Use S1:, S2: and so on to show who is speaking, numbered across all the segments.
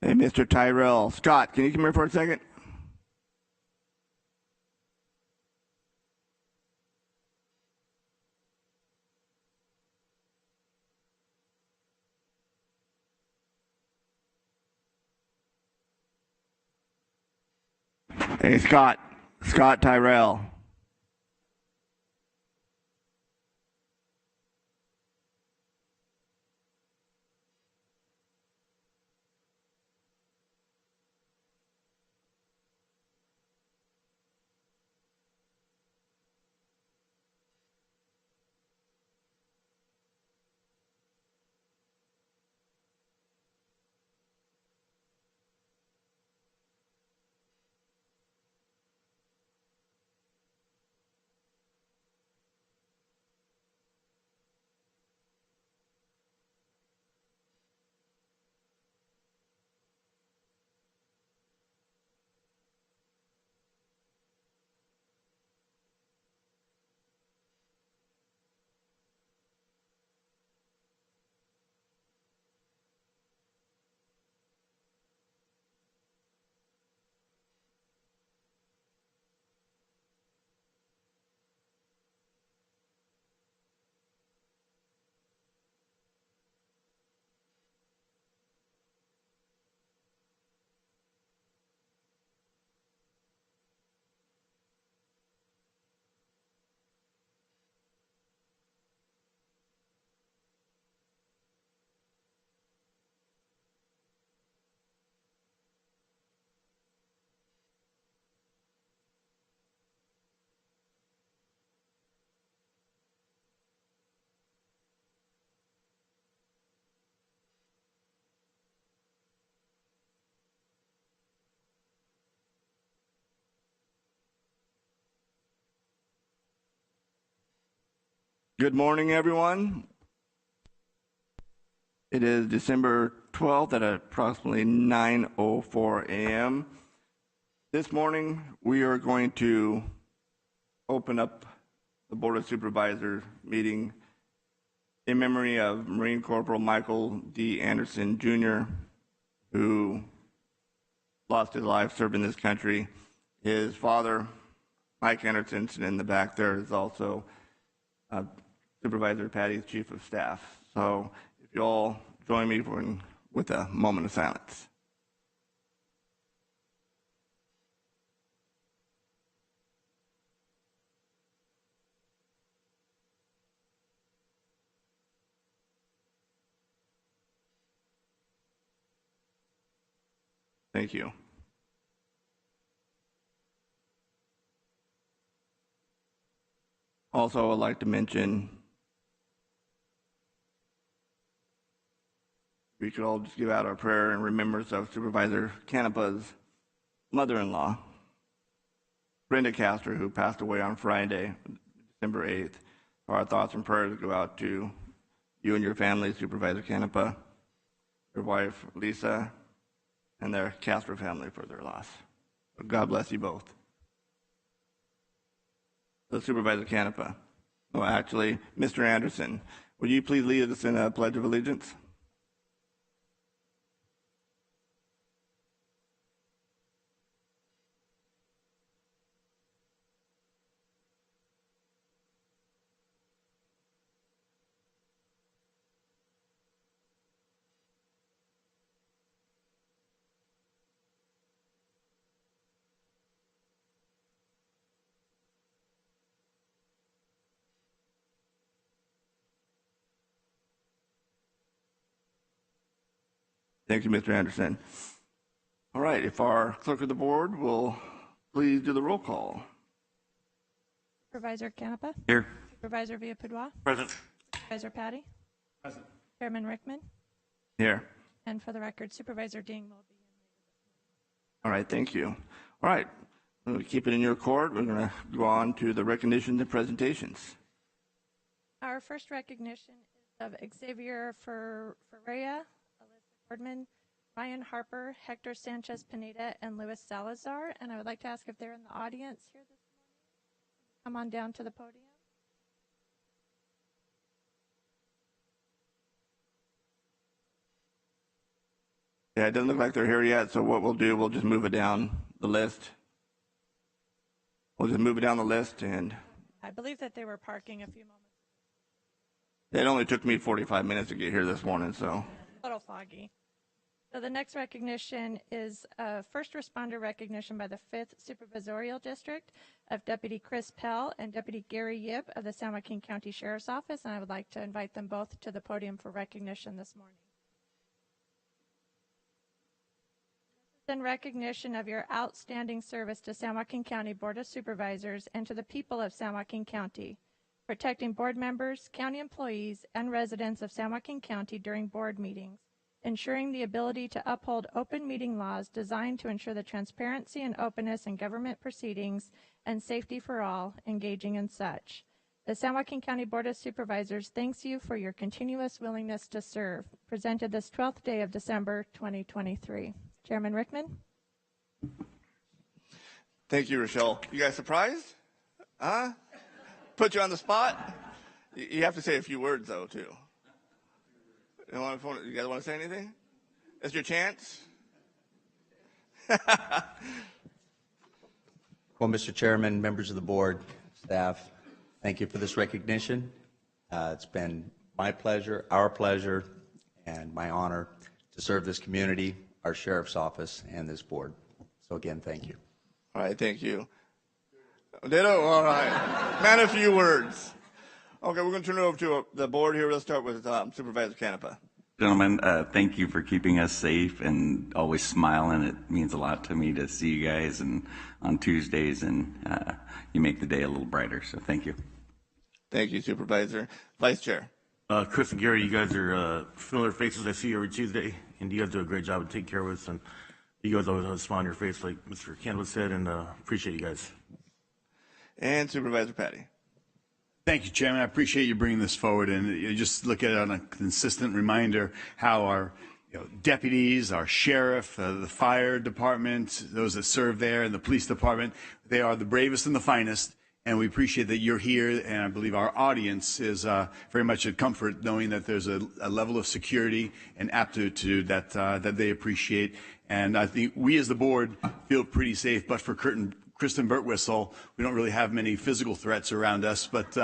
S1: Hey, Mr. Tyrell. Scott, can you come here for a second? Hey, Scott. Scott Tyrell. Good morning, everyone. It is December 12th at approximately 9:04 a.m. This morning, we are going to open up the Board of Supervisors meeting in memory of Marine Corporal Michael D. Anderson, Jr., who lost his life serving this country. His father, Mike Anderson, in the back there, is also Supervisor Patty's Chief of Staff. So if you all join me with a moment of silence. Thank you. Also, I'd like to mention we could all just give out our prayer in remembrance of Supervisor Canepa's mother-in-law, Brenda Castor, who passed away on Friday, December 8th. Our thoughts and prayers go out to you and your family, Supervisor Canepa, your wife, Lisa, and their Castor family for their loss. God bless you both. So Supervisor Canepa. Oh, actually, Mr. Anderson, would you please lead us in a Pledge of Allegiance? Thank you, Mr. Anderson. All right, if our clerk of the board will please do the roll call.
S2: Supervisor Canepa?
S3: Here.
S2: Supervisor Villapadua?
S3: Present.
S2: Supervisor Patty?
S3: Present.
S2: Chairman Rickman?
S1: Here.
S2: And for the record, Supervisor Ding will be in later.
S1: All right, thank you. All right, we're going to keep it in your court. We're going to go on to the recognitions and presentations.
S2: Our first recognition is of Xavier Ferreira, Alyssa Gordman, Ryan Harper, Hector Sanchez Pineda, and Luis Salazar. And I would like to ask if they're in the audience here this morning. Come on down to the podium.
S1: Yeah, it doesn't look like they're here yet, so what we'll do, we'll just move it down the list. We'll just move it down the list, and
S2: I believe that they were parking a few moments.
S1: it only took me 45 minutes to get here this morning, so.
S2: A little foggy. So the next recognition is a first responder recognition by the 5th Supervisorial District of Deputy Chris Pell and Deputy Gary Yip of the San Joaquin County Sheriff's Office, and I would like to invite them both to the podium for recognition this morning. In recognition of your outstanding service to San Joaquin County Board of Supervisors and to the people of San Joaquin County, protecting board members, county employees, and residents of San Joaquin County during board meetings, ensuring the ability to uphold open meeting laws designed to ensure the transparency and openness in government proceedings and safety for all engaging in such. The San Joaquin County Board of Supervisors thanks you for your continuous willingness to serve. Presented this 12th day of December 2023. Chairman Rickman.
S1: Thank you, Rochelle. You guys surprised? Huh? Put you on the spot? You have to say a few words, though, too. You guys want to say anything? It's your chance.
S3: Well, Mr. Chairman, members of the board, staff, thank you for this recognition. It's been my pleasure, our pleasure, and my honor to serve this community, our sheriff's office, and this board. So again, thank you.
S1: All right, thank you. Ditto, all right. Man, a few words. Okay, we're going to turn it over to the board here. Let's start with Supervisor Canepa.
S4: Gentlemen, thank you for keeping us safe and always smiling. It means a lot to me to see you guys and on Tuesdays, and you make the day a little brighter. So thank you.
S1: Thank you, Supervisor. Vice Chair.
S5: Chris and Gary, you guys are familiar faces I see every Tuesday, and you guys do a great job of taking care of us. And you guys always have a smile on your face, like Mr. Campbell said, and appreciate you guys.
S1: And Supervisor Patty.
S6: Thank you, Chairman. I appreciate you bringing this forward, and you just look at it on a consistent reminder how our deputies, our sheriff, the fire department, those that serve there, and the police department, they are the bravest and the finest, and we appreciate that you're here, and I believe our audience is very much a comfort knowing that there's a level of security and aptitude that they appreciate, and I think we as the board feel pretty safe, but for Kristen Birtwistle, we don't really have many physical threats around us, but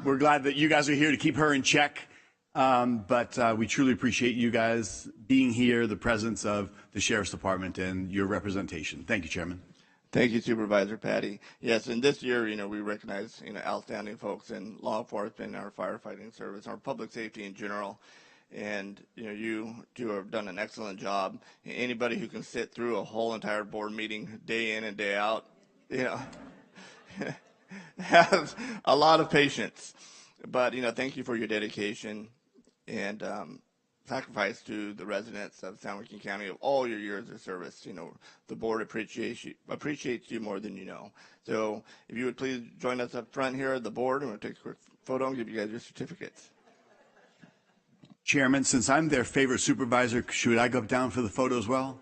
S6: we're glad that you guys are here to keep her in check. But we truly appreciate you guys being here, the presence of the Sheriff's Department, and your representation. Thank you, Chairman.
S1: Thank you, Supervisor Patty. Yes, and this year, we recognize, outstanding folks in law enforcement, our firefighting service, our public safety in general. And, you two have done an excellent job. Anybody who can sit through a whole entire board meeting day in and day out, has a lot of patience. But, thank you for your dedication and sacrifice to the residents of San Joaquin County of all your years of service. The board appreciates you more than you know. So if you would please join us up front here at the board, and we'll take a quick photo and give you guys your certificates.
S6: Chairman, since I'm their favorite supervisor, should I go down for the photo as well?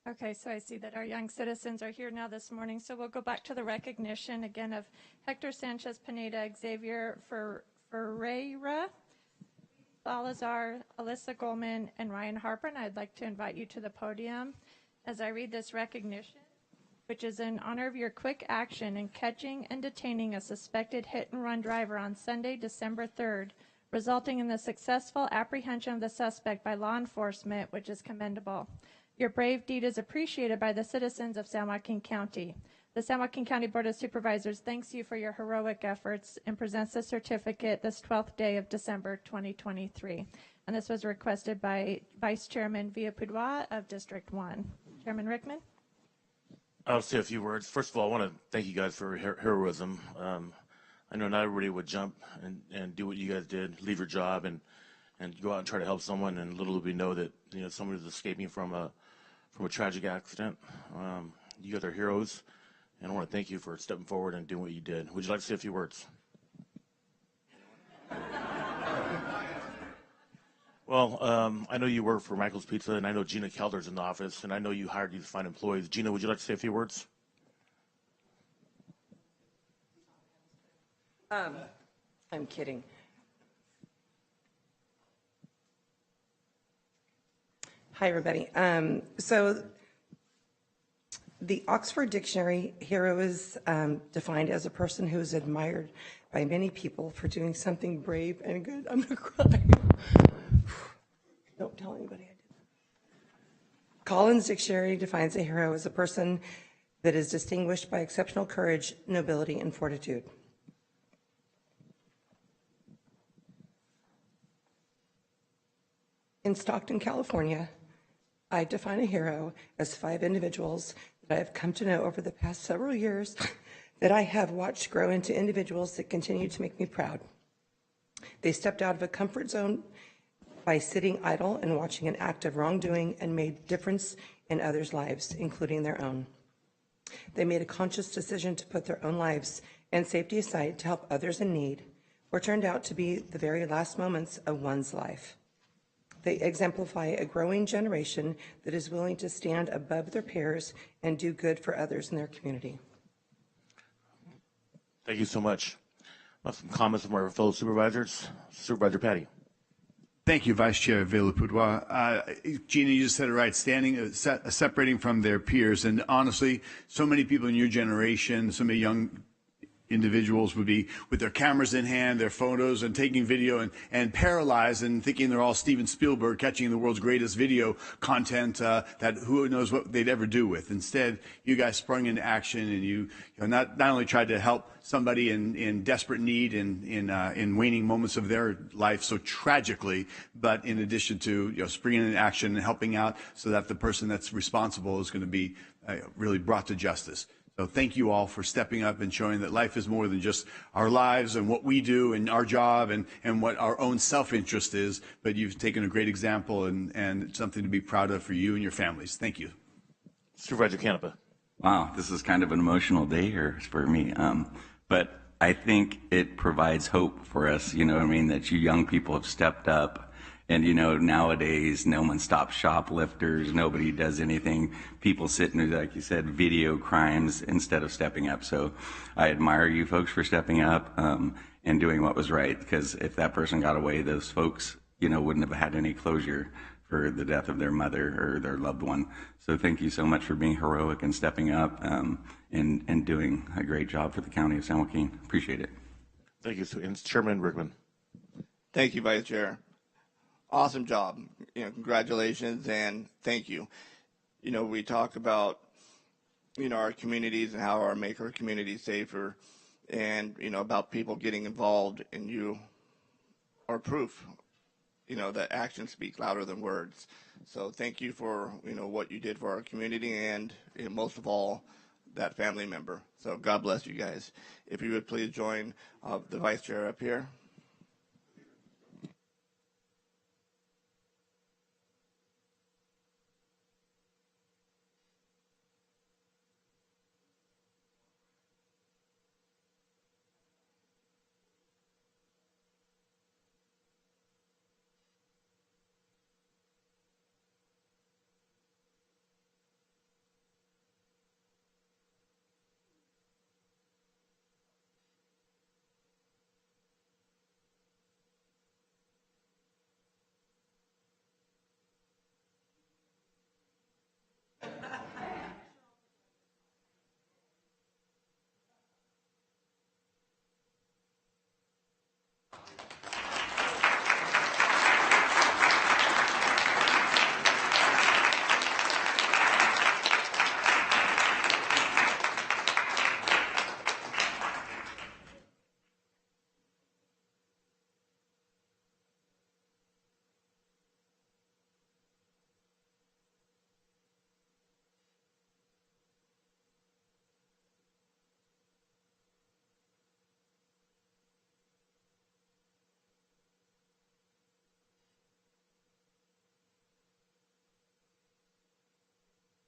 S2: Okay, so I see that our young citizens are here now this morning, so we'll go back to the recognition again of Hector Sanchez Pineda, Xavier Ferreira, Salazar, Alyssa Goldman, and Ryan Harper, and I'd like to invite you to the podium as I read this recognition, which is in honor of your quick action in catching and detaining a suspected hit-and-run driver on Sunday, December 3rd, resulting in the successful apprehension of the suspect by law enforcement, which is commendable. Your brave deed is appreciated by the citizens of San Joaquin County. The San Joaquin County Board of Supervisors thanks you for your heroic efforts and presents the certificate this 12th day of December 2023. And this was requested by Vice Chairman Villapudua of District 1. Chairman Rickman?
S5: I'll say a few words. First of all, I want to thank you guys for your heroism. I know not everybody would jump and do what you guys did, leave your job and go out and try to help someone, and little did we know that someone was escaping from a tragic accident. You guys are heroes, and I want to thank you for stepping forward and doing what you did. Would you like to say a few words? Well, I know you work for Michael's Pizza, and I know Gina Kelder's in the office, and I know you hired these fine employees. Gina, would you like to say a few words?
S7: I'm kidding. Hi, everybody. So the Oxford Dictionary, hero is defined as a person who is admired by many people for doing something brave and good. I'm gonna cry. Don't tell anybody I did that. Collins Dictionary defines a hero as a person that is distinguished by exceptional courage, nobility, and fortitude. In Stockton, California, I define a hero as 5 individuals that I have come to know over the past several years that I have watched grow into individuals that continue to make me proud. They stepped out of a comfort zone by sitting idle and watching an act of wrongdoing and made a difference in others' lives, including their own. They made a conscious decision to put their own lives and safety aside to help others in need, what turned out to be the very last moments of one's life. They exemplify a growing generation that is willing to stand above their peers and do good for others in their community.
S5: Thank you so much. Some comments from our fellow supervisors. Supervisor Patty.
S6: Thank you, Vice Chair Villapudua. Gina, you just said it right, separating from their peers. And honestly, so many people in your generation, so many young individuals would be with their cameras in hand, their photos, and taking video and paralyzed and thinking they're all Steven Spielberg catching the world's greatest video content that who knows what they'd ever do with. Instead, you guys sprung into action, and you not only tried to help somebody in desperate need in waning moments of their life so tragically, but in addition to springing into action and helping out so that the person that's responsible is going to be really brought to justice. So thank you all for stepping up and showing that life is more than just our lives and what we do and our job and what our own self-interest is, but you've taken a great example and something to be proud of for you and your families. Thank you.
S5: Supervisor Canepa.
S4: Wow, this is kind of an emotional day here for me. But I think it provides hope for us, that you young people have stepped up. And, nowadays, no one stops shoplifters. Nobody does anything. People sit and, like you said, video crimes instead of stepping up. So I admire you folks for stepping up and doing what was right. Because if that person got away, those folks, wouldn't have had any closure for the death of their mother or their loved one. So thank you so much for being heroic and stepping up and doing a great job for the county of San Joaquin. Appreciate it.
S5: Thank you. And Chairman Rickman.
S1: Thank you, Vice Chair. Awesome job. Congratulations and thank you. We talk about, our communities and how our make our communities safer and, about people getting involved, and you are proof, that actions speak louder than words. So thank you for, what you did for our community and most of all, that family member. So God bless you guys. If you would please join the Vice Chair up here.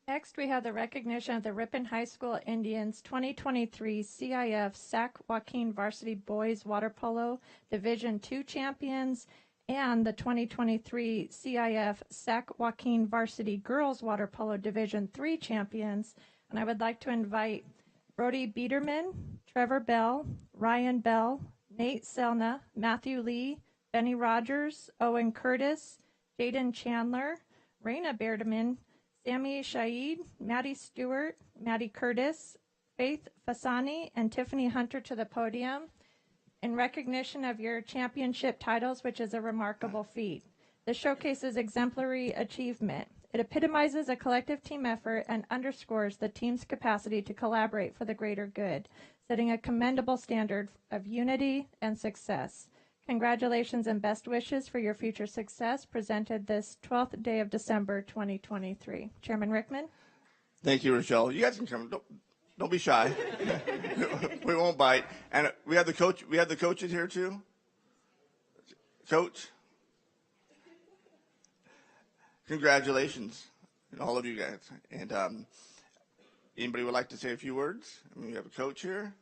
S2: Next, we have the recognition of the Ripon High School Indians 2023 CIF SAC Joaquin Varsity Boys Water Polo Division II champions and the 2023 CIF SAC Joaquin Varsity Girls Water Polo Division III champions. And I would like to invite Brody Biederman, Trevor Bell, Ryan Bell, Nate Selna, Matthew Lee, Benny Rogers, Owen Curtis, Jaden Chandler, Raina Beardeman, Sammy Shaid, Maddie Stewart, Maddie Curtis, Faith Fasani, and Tiffany Hunter to the podium in recognition of your championship titles, which is a remarkable feat. This showcases exemplary achievement. It epitomizes a collective team effort and underscores the team's capacity to collaborate for the greater good, setting a commendable standard of unity and success. Congratulations and best wishes for your future success, presented this 12th day of December 2023. Chairman Rickman.
S1: Thank you, Rochelle. You guys can come. Don't be shy. We won't bite. And we have the coach. We have the coaches here too. Coach, congratulations, all of you guys. And anybody would like to say a few words? I mean, we have a coach here.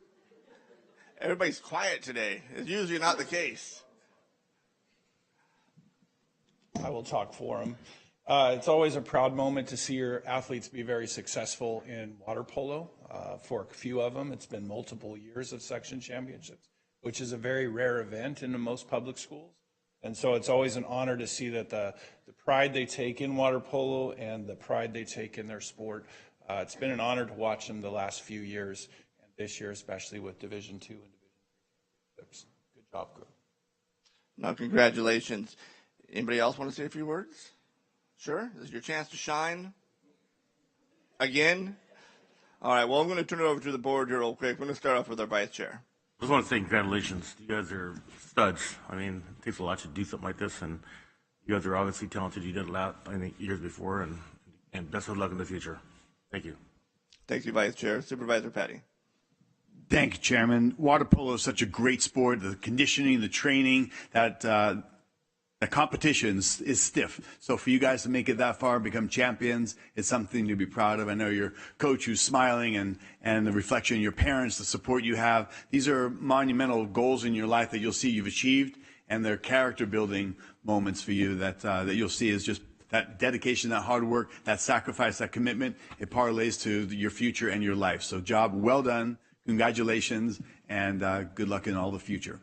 S1: Everybody's quiet today. It's usually not the case.
S8: I will talk for them. It's always a proud moment to see your athletes be very successful in water polo. For a few of them, it's been multiple years of section championships, which is a very rare event in most public schools. And so it's always an honor to see that the pride they take in water polo and the pride they take in their sport. It's been an honor to watch them the last few years, and this year especially with Division II and Division III. Good job, group.
S1: No, congratulations. Anybody else want to say a few words? Sure. This is your chance to shine again. All right. Well, I'm going to turn it over to the board here real quick. We're going to start off with our vice chair.
S5: I just want to say congratulations. You guys are studs. I mean, it takes a lot to do something like this, and you guys are obviously talented. You did a lot, I think, years before, and best of luck in the future. Thank you.
S1: Thank you, Vice Chair. Supervisor Patty.
S6: Thank you, Chairman. Water polo is such a great sport. The conditioning, the training, the competitions is stiff. So for you guys to make it that far, become champions, it's something to be proud of. I know your coach who's smiling and the reflection of your parents, the support you have. These are monumental goals in your life that you'll see you've achieved, and they're character building moments for you that you'll see is just that dedication, that hard work, that sacrifice, that commitment. It parlays to your future and your life. So job well done. Congratulations, and good luck in all the future.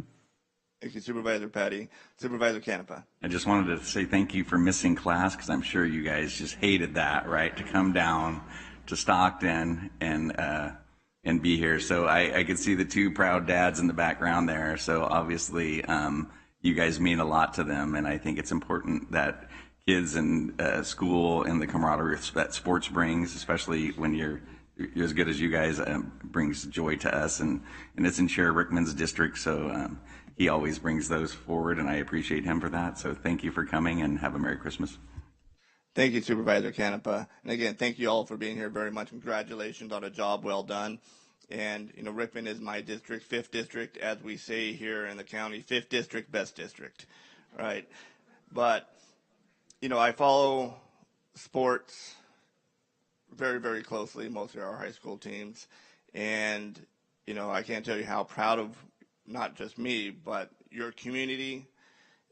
S1: Thank you, Supervisor Patty. Supervisor Canepa.
S4: I just wanted to say thank you for missing class, because I'm sure you guys just hated that, right? To come down to Stockton and be here. So I could see the two proud dads in the background there. So obviously you guys mean a lot to them, and I think it's important that kids in school and the camaraderie that sports brings, especially when you're as good as you guys, brings joy to us, and it's in Sheriff Rickman's district, so he always brings those forward, and I appreciate him for that. So thank you for coming, and have a Merry Christmas.
S1: Thank you, Supervisor Canepa. And again, thank you all for being here very much. Congratulations on a job well done. And, you know, Rickman is my district, 5th district, as we say here in the county, 5th district, best district, right? But, you know, I follow sports very, very closely, mostly our high school teams. And, you know, I can't tell you how proud of not just me, but your community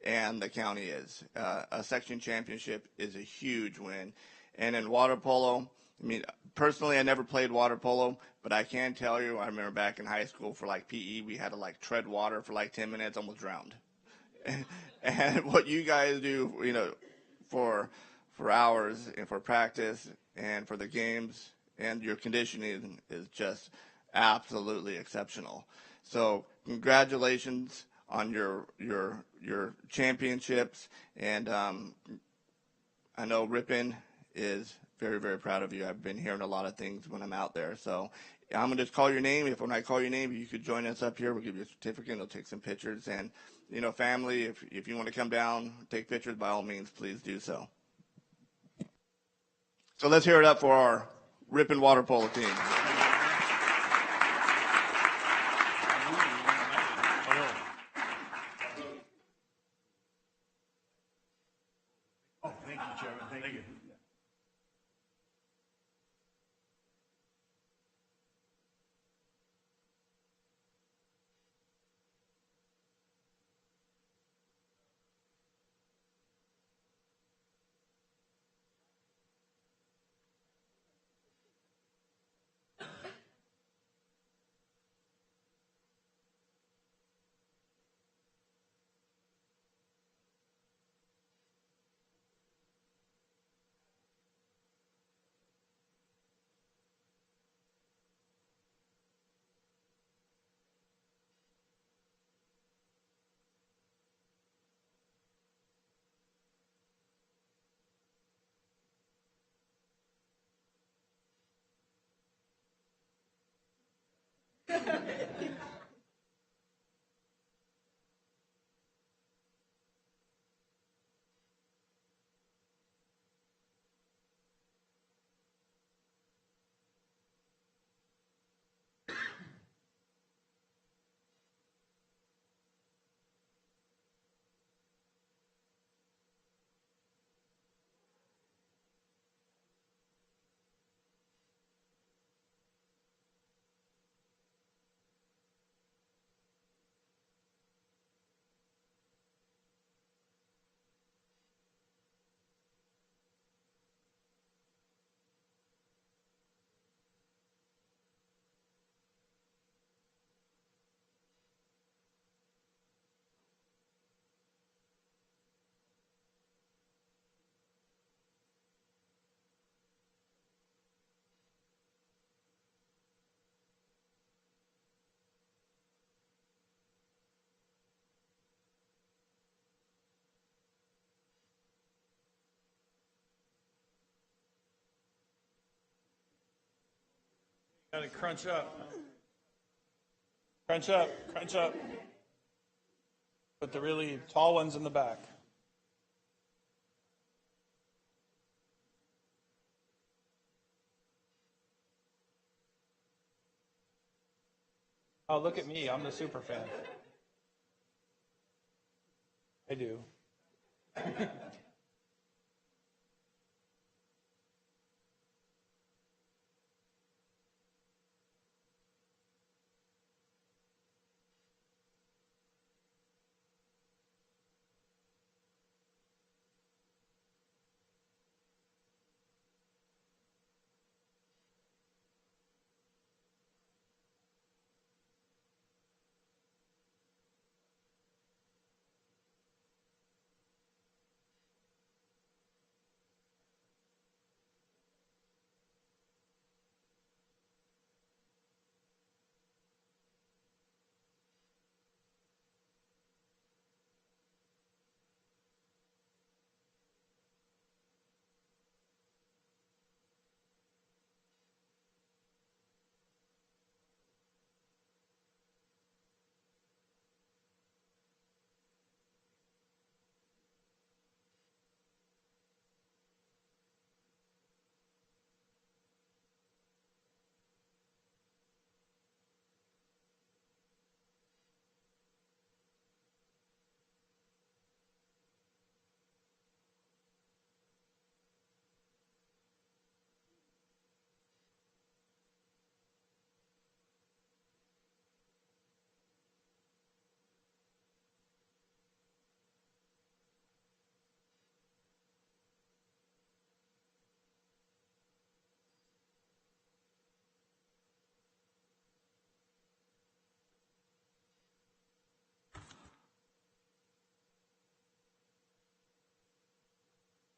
S1: and the county is. A section championship is a huge win. And in water polo, I mean, personally, I never played water polo, but I can tell you, I remember back in high school for like PE, we had to like tread water for like 10 minutes, almost drowned. And what you guys do, you know, for hours and for practice and for the games and your conditioning is just absolutely exceptional. So congratulations on your championships, and I know Ripon is very, very proud of you. I've been hearing a lot of things when I'm out there. So I'm going to just call your name. If when I call your name, you could join us up here. We'll give you a certificate. We'll take some pictures. And, you know, family, if you want to come down, take pictures, by all means, please do so. So let's hear it up for our Ripon water polo team.
S8: Got to crunch up. Crunch up, crunch up. Put the really tall ones in the back. Oh, look at me. I'm the super fan. I do.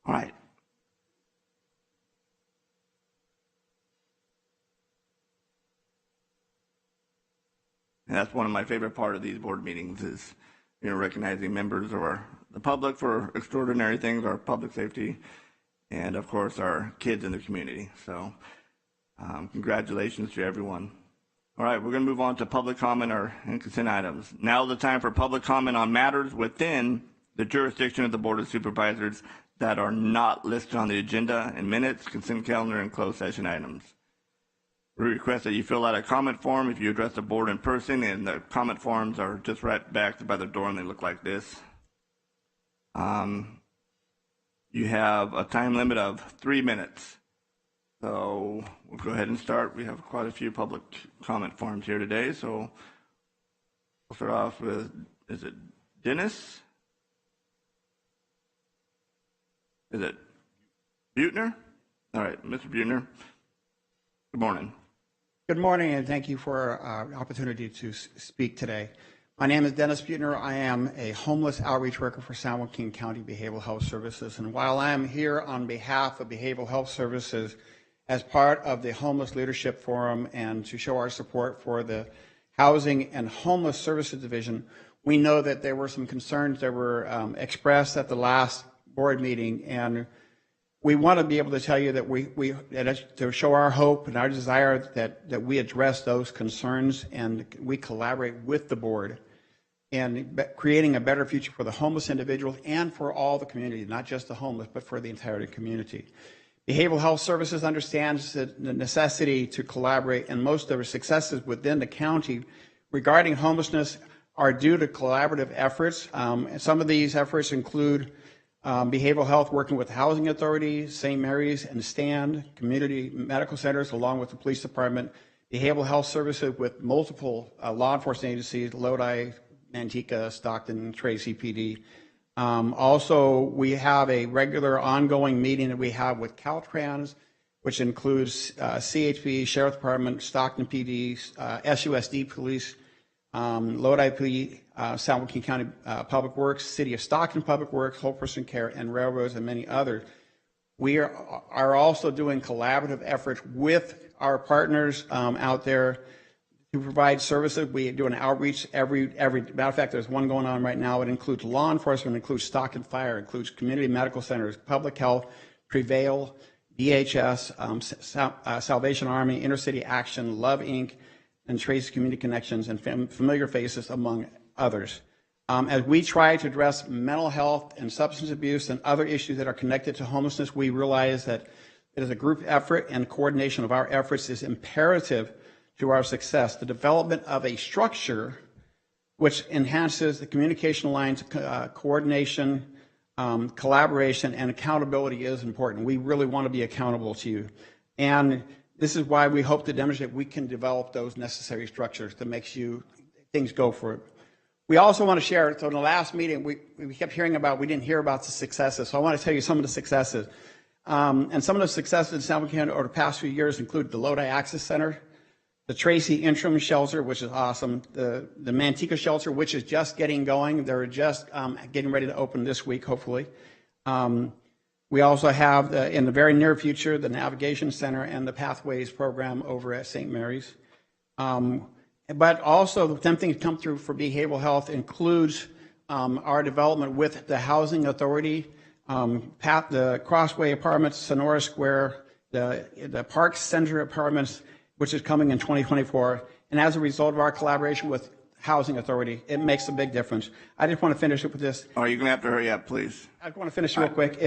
S1: All right. And that's one of my favorite part of these board meetings is, recognizing members of the public for extraordinary things, our public safety, and of course our kids in the community. So congratulations to everyone. All right, we're going to move on to public comment and consent items. Now is the time for public comment on matters within the jurisdiction of the Board of Supervisors that are not listed on the agenda and minutes, consent calendar, and closed session items. We request that you fill out a comment form if you address the board in person, and the comment forms are just right back by the door and they look like this. You have a time limit of 3 minutes. So we'll go ahead and start. We have quite a few public comment forms here today. So we'll start off with, is it Dennis? Is it Buettner? All right, Mr. Buettner. Good morning.
S9: Good morning, and thank you for the opportunity to speak today. My name is Dennis Buettner. I am a homeless outreach worker for San Joaquin County Behavioral Health Services. And while I am here on behalf of Behavioral Health Services as part of the Homeless Leadership Forum and to show our support for the Housing and Homeless Services Division, we know that there were some concerns that were expressed at the last board meeting, and we want to be able to tell you that to show our hope and our desire that we address those concerns and we collaborate with the board in creating a better future for the homeless individuals and for all the community, not just the homeless, but for the entire community. Behavioral Health Services understands the necessity to collaborate, and most of our successes within the county regarding homelessness are due to collaborative efforts. Some of these efforts include behavioral health working with the housing authority, St. Mary's and STAND, community medical centers, along with the police department, behavioral health services with multiple law enforcement agencies, Lodi, Manteca, Stockton, Tracy PD. Also, we have a regular ongoing meeting that we have with Caltrans, which includes CHP, Sheriff Department, Stockton PD, SUSD Police, Lodi PD, San Joaquin County Public Works, City of Stockton Public Works, Whole Person Care, and railroads, and many others. We are also doing collaborative efforts with our partners out there to provide services. We do an outreach every matter of fact, there's one going on right now. It includes law enforcement, includes Stockton Fire, includes community medical centers, public health, Prevail, DHS, Salvation Army, Intercity Action, Love Inc., and Trace Community Connections, and Familiar Faces, among others. As we try to address mental health and substance abuse and other issues that are connected to homelessness, we realize that it is a group effort, and coordination of our efforts is imperative to our success. The development of a structure which enhances the communication lines, coordination, collaboration, and accountability is important. We really want to be accountable to you. And this is why we hope to demonstrate we can develop those necessary structures that makes things go for it. We also want to share, so in the last meeting, we kept hearing about, we didn't hear about the successes. So I want to tell you some of the successes. And some of the successes in San Juan County over the past few years include the Lodi Access Center, the Tracy Interim Shelter, which is awesome, the Manteca Shelter, which is just getting going. They're just getting ready to open this week, hopefully. We also have, in the very near future, the Navigation Center and the Pathways program over at St. Mary's. But also, the 10 things come through for behavioral health includes our development with the Housing Authority, the Crossway Apartments, Sonora Square, the Parks Center Apartments, which is coming in 2024. And as a result of our collaboration with Housing Authority, it makes a big difference. I just want to finish up with this.
S1: Oh, you're going to have to hurry up, please.
S9: I want to finish real quick.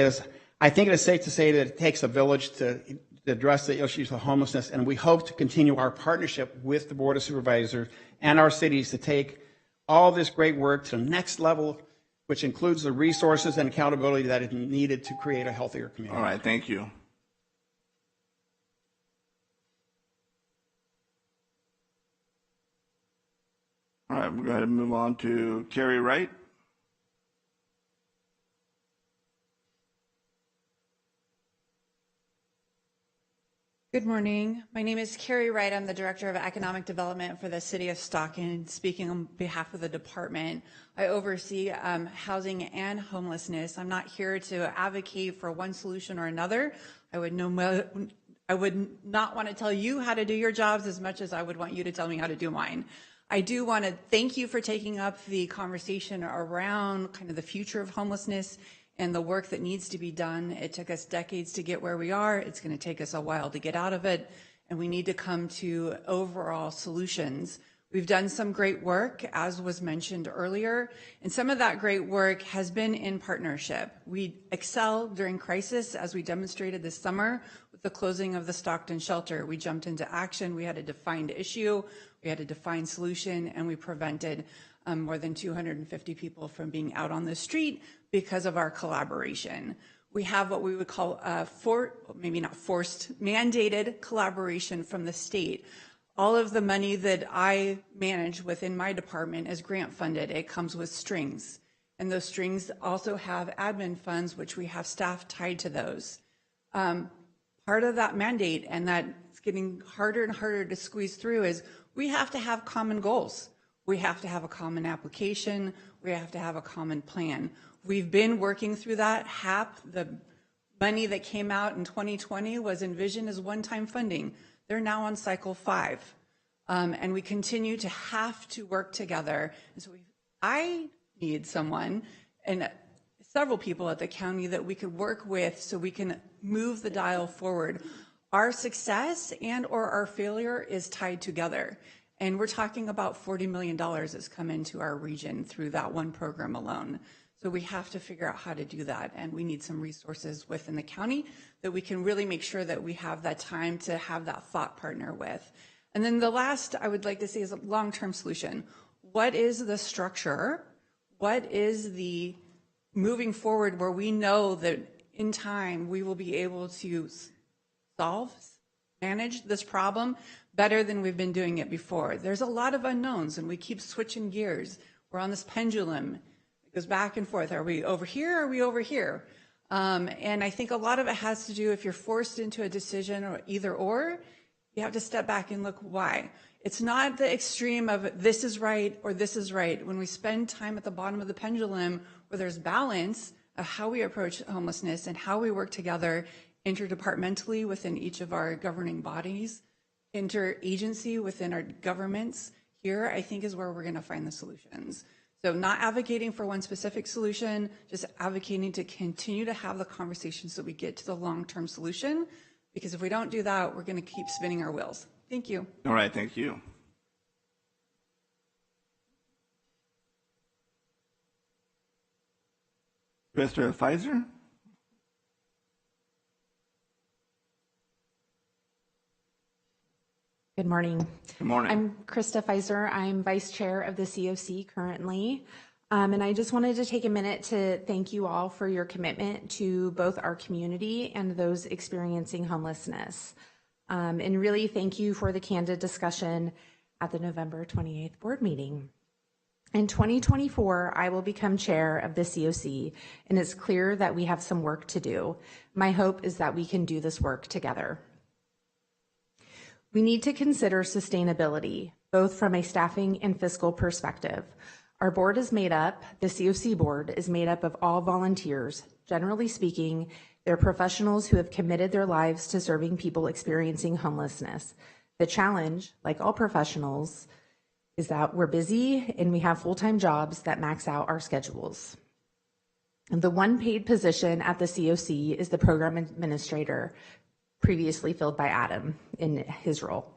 S9: I think it is safe to say that it takes a village to address the issues of homelessness, and we hope to continue our partnership with the Board of Supervisors and our cities to take all this great work to the next level, which includes the resources and accountability that is needed to create a healthier community.
S1: All right, thank you. All right, we're going to move on to Carrie Wright.
S10: Good morning. My name is Carrie Wright. I'm the Director of Economic Development for the City of Stockton. Speaking on behalf of the department, I oversee housing and homelessness. I'm not here to advocate for one solution or another. I would not want to tell you how to do your jobs as much as I would want you to tell me how to do mine. I do want to thank you for taking up the conversation around kind of the future of homelessness and the work that needs to be done. It took us decades to get where we are. It's going to take us a while to get out of it, and we need to come to overall solutions. We've done some great work, as was mentioned earlier, and some of that great work has been in partnership. We excel during crisis, as we demonstrated this summer with the closing of the Stockton shelter. We jumped into action. We had a defined issue. We had a defined solution, and we prevented more than 250 people from being out on the street because of our collaboration. We have what we would call maybe not forced, mandated collaboration from the state. All of the money that I manage within my department is grant funded. It comes with strings, and those strings also have admin funds, which we have staff tied to those. Part of that mandate, and that's getting harder and harder to squeeze through, is we have to have common goals. We have to have a common application. We have to have a common plan. We've been working through that. HAP, the money that came out in 2020 was envisioned as one-time funding. They're now on cycle 5. And we continue to have to work together. And so I need someone and several people at the county that we could work with so we can move the dial forward. Our success and or our failure is tied together. And we're talking about $40 million that's come into our region through that one program alone. So we have to figure out how to do that. And we need some resources within the county that we can really make sure that we have that time to have that thought partner with. And then the last I would like to say is a long-term solution. What is the structure? What is the moving forward where we know that in time we will be able to manage this problem better than we've been doing it before? There's a lot of unknowns and we keep switching gears. We're on this pendulum. It goes back and forth. Are we over here? Are we over here? And I think a lot of it has to do, if you're forced into a decision or either or, you have to step back and look why. It's not the extreme of this is right or this is right. When we spend time at the bottom of the pendulum where there's balance of how we approach homelessness and how we work together interdepartmentally within each of our governing bodies, interagency within our governments, here I think is where we're going to find the solutions. So not advocating for one specific solution, just advocating to continue to have the conversations so we get to the long-term solution. Because if we don't do that, we're going to keep spinning our wheels. Thank you.
S1: All right, thank you. Mr. Pfizer?
S11: Good morning.
S1: Good morning.
S11: I'm Krista Pfizer. I'm Vice Chair of the COC currently. And I just wanted to take a minute to thank you all for your commitment to both our community and those experiencing homelessness. And really thank you for the candid discussion at the November 28th board meeting. In 2024, I will become chair of the COC, and it's clear that we have some work to do. My hope is that we can do this work together. We need to consider sustainability, both from a staffing and fiscal perspective. Our board is made up, the COC board is made up of all volunteers. Generally speaking, they're professionals who have committed their lives to serving people experiencing homelessness. The challenge, like all professionals, is that we're busy and we have full-time jobs that max out our schedules. And the one paid position at the COC is the program administrator, previously filled by Adam in his role.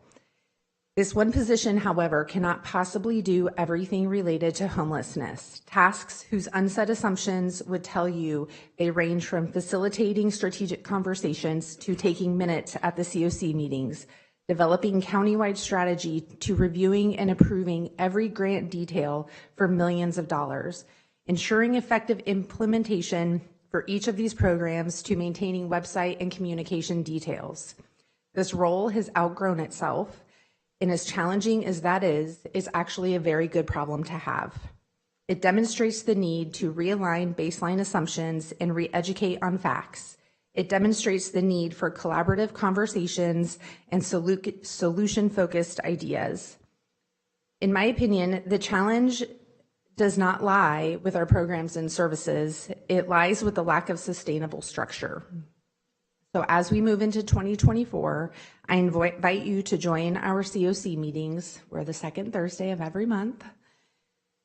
S11: This one position, however, cannot possibly do everything related to homelessness. Tasks whose unsaid assumptions would tell you they range from facilitating strategic conversations to taking minutes at the COC meetings, developing countywide strategy to reviewing and approving every grant detail for millions of dollars, ensuring effective implementation for each of these programs to maintaining website and communication details. This role has outgrown itself, and as challenging as that is actually a very good problem to have. It demonstrates the need to realign baseline assumptions and re-educate on facts. It demonstrates the need for collaborative conversations and solution-focused ideas. In my opinion, the challenge does not lie with our programs and services. It lies with the lack of sustainable structure. So as we move into 2024, I invite you to join our COC meetings. We're the second Thursday of every month.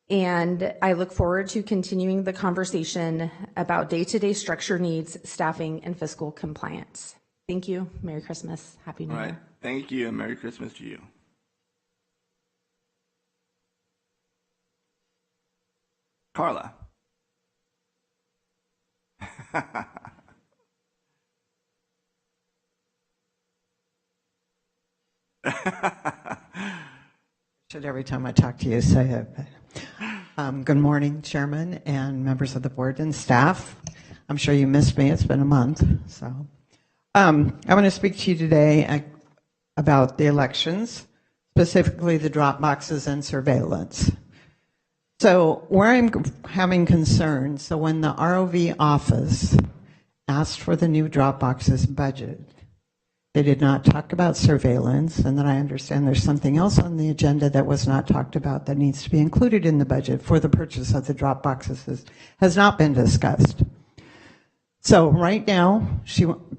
S11: And I look forward to continuing the conversation about day-to-day structure needs, staffing, and fiscal compliance. Thank you. Merry Christmas. Happy New Year.
S1: All right. Thank you, and Merry Christmas to you. Carla.
S12: Should every time I talk to you say it. Good morning, Chairman and members of the board and staff. I'm sure you missed me. It's been a month. So I want to speak to you today about the elections, specifically the drop boxes and surveillance. So where I'm having concerns, so when the ROV office asked for the new drop boxes budget, they did not talk about surveillance, and then I understand there's something else on the agenda that was not talked about that needs to be included in the budget for the purchase of the drop boxes has not been discussed. So right now,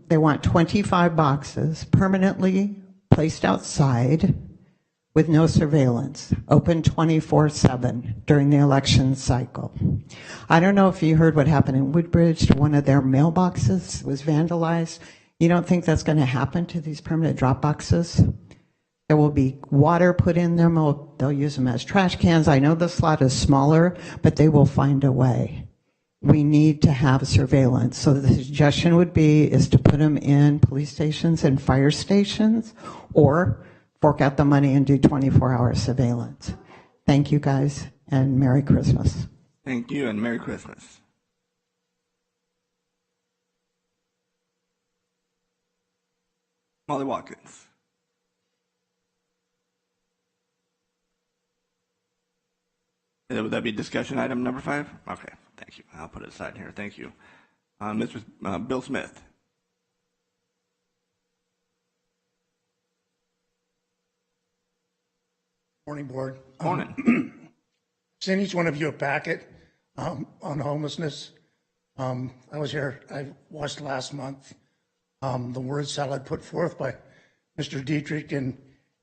S12: they want 25 boxes permanently placed outside with no surveillance, open 24/7 during the election cycle. I don't know if you heard what happened in Woodbridge. One of their mailboxes was vandalized. You don't think that's going to happen to these permanent drop boxes? There will be water put in them. They'll use them as trash cans. I know the slot is smaller, but they will find a way. We need to have surveillance. So the suggestion would be is to put them in police stations and fire stations, or fork out the money and do 24-hour surveillance. Thank you, guys, and Merry Christmas.
S1: Thank you, and Merry Christmas. Molly Watkins. Would that be discussion item number 5? Okay, thank you. I'll put it aside here. Thank you. Mr. Bill Smith.
S13: Morning, board.
S1: Morning.
S13: Sent each one of you a packet on homelessness. I was here, I watched last month the word salad put forth by Mr. Dietrich and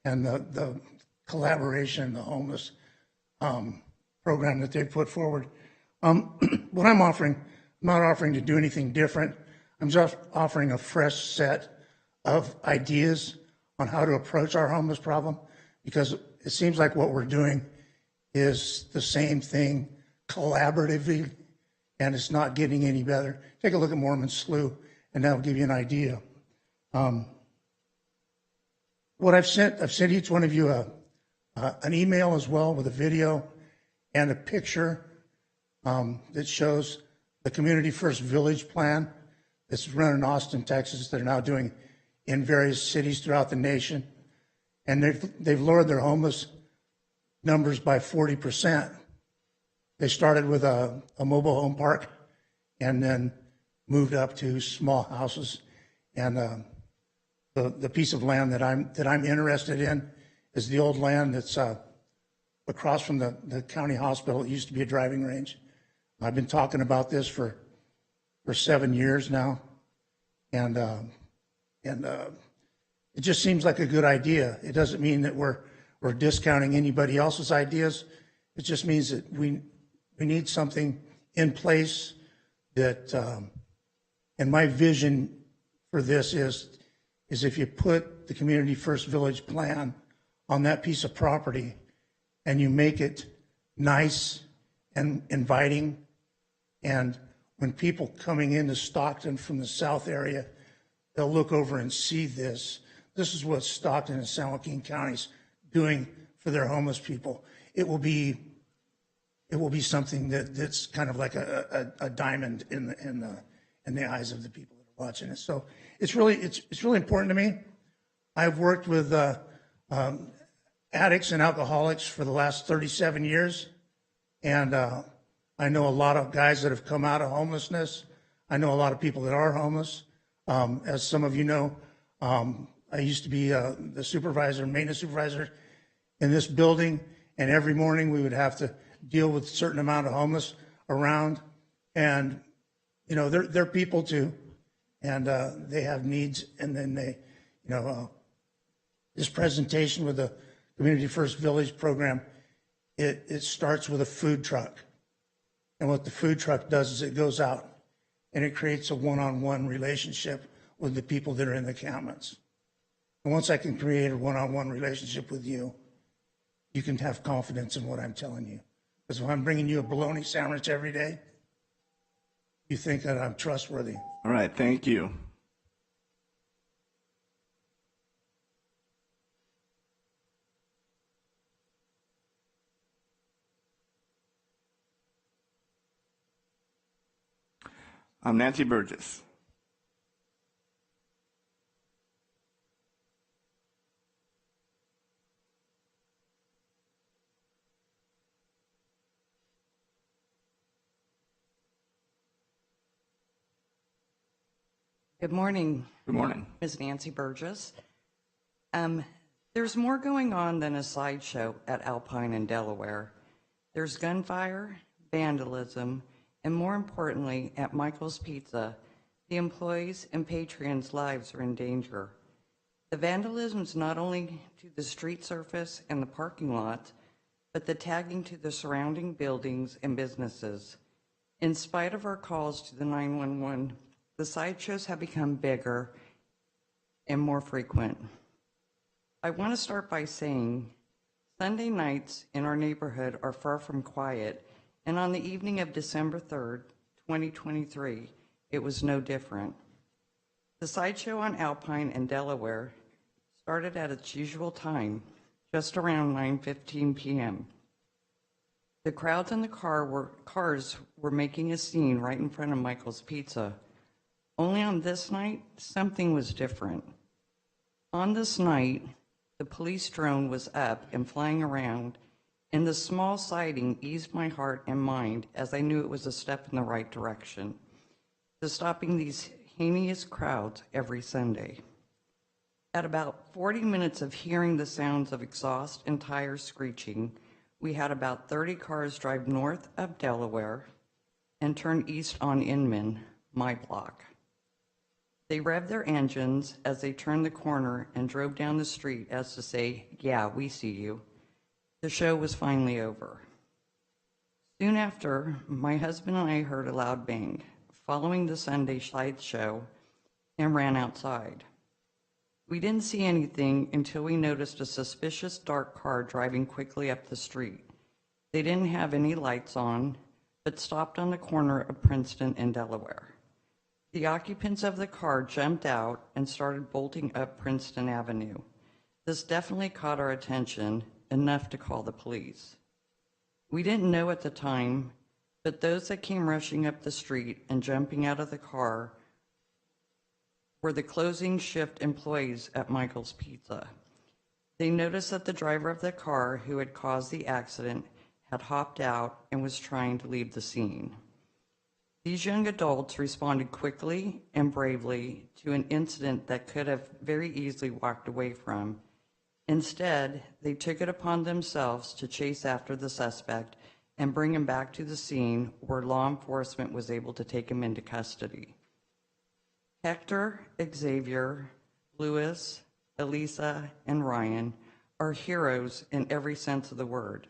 S13: the collaboration, the homeless program that they've put forward. What I'm offering, I'm not offering to do anything different. I'm just offering a fresh set of ideas on how to approach our homeless problem, because it seems like what we're doing is the same thing collaboratively, and it's not getting any better. Take a look at Mormon Slough, and that'll give you an idea. What I've sent each one of you an email as well with a video and a picture that shows the Community First Village plan that's run in Austin, Texas. They're now doing in various cities throughout the nation, and they've lowered their homeless numbers by 40%. They started with a mobile home park, and then moved up to small houses. And the piece of land that I'm interested in is the old land that's across from the county hospital. It used to be a driving range. I've been talking about this for 7 years now, and it just seems like a good idea. It doesn't mean that we're discounting anybody else's ideas. It just means that we need something in place that, and my vision for this is if you put the Community First Village plan on that piece of property and you make it nice and inviting, and when people coming into Stockton from the south area, they'll look over and see this. This is what Stockton and San Joaquin counties doing for their homeless people. It will be something that's kind of like a diamond in the eyes of the people that are watching it. So it's really important to me. I've worked with addicts and alcoholics for the last 37 years, and I know a lot of guys that have come out of homelessness. I know a lot of people that are homeless. As some of you know, I used to be the maintenance supervisor in this building, and every morning we would have to deal with a certain amount of homeless around, and you know they're people too, and they have needs. And then they, this presentation with the Community First Village program, it starts with a food truck, and what the food truck does is it goes out and it creates a one-on-one relationship with the people that are in the encampments. And once I can create a one-on-one relationship with you, you can have confidence in what I'm telling you. Because if I'm bringing you a bologna sandwich every day, you think that I'm trustworthy.
S1: All right, thank you. I'm Nancy Burgess.
S14: Good morning.
S1: Good morning.
S14: Ms. Nancy Burgess. There's more going on than a sideshow at Alpine in Delaware. There's gunfire, vandalism, and more importantly, at Michael's Pizza, the employees' and patrons' lives are in danger. The vandalism is not only to the street surface and the parking lot, but the tagging to the surrounding buildings and businesses. In spite of our calls to the 911, the sideshows have become bigger and more frequent. I want to start by saying Sunday nights in our neighborhood are far from quiet, and on the evening of December 3rd, 2023, it was no different. The sideshow on Alpine in Delaware started at its usual time, just around 9:15 p.m. The crowds in the cars were making a scene right in front of Michael's Pizza. Only on this night, something was different. On this night, the police drone was up and flying around, and the small sighting eased my heart and mind as I knew it was a step in the right direction to stopping these heinous crowds every Sunday. At about 40 minutes of hearing the sounds of exhaust and tires screeching, we had about 30 cars drive north of Delaware and turn east on Inman, my block. They revved their engines as they turned the corner and drove down the street as to say, "Yeah, we see you." The show was finally over. Soon after, my husband and I heard a loud bang following the Sunday slideshow and ran outside. We didn't see anything until we noticed a suspicious dark car driving quickly up the street. They didn't have any lights on, but stopped on the corner of Princeton and Delaware. The occupants of the car jumped out and started bolting up Princeton Avenue. This definitely caught our attention, enough to call the police. We didn't know at the time, but those that came rushing up the street and jumping out of the car were the closing shift employees at Michael's Pizza. They noticed that the driver of the car who had caused the accident had hopped out and was trying to leave the scene. These young adults responded quickly and bravely to an incident that could have very easily walked away from. Instead, they took it upon themselves to chase after the suspect and bring him back to the scene where law enforcement was able to take him into custody. Hector, Xavier, Lewis, Elisa, and Ryan are heroes in every sense of the word.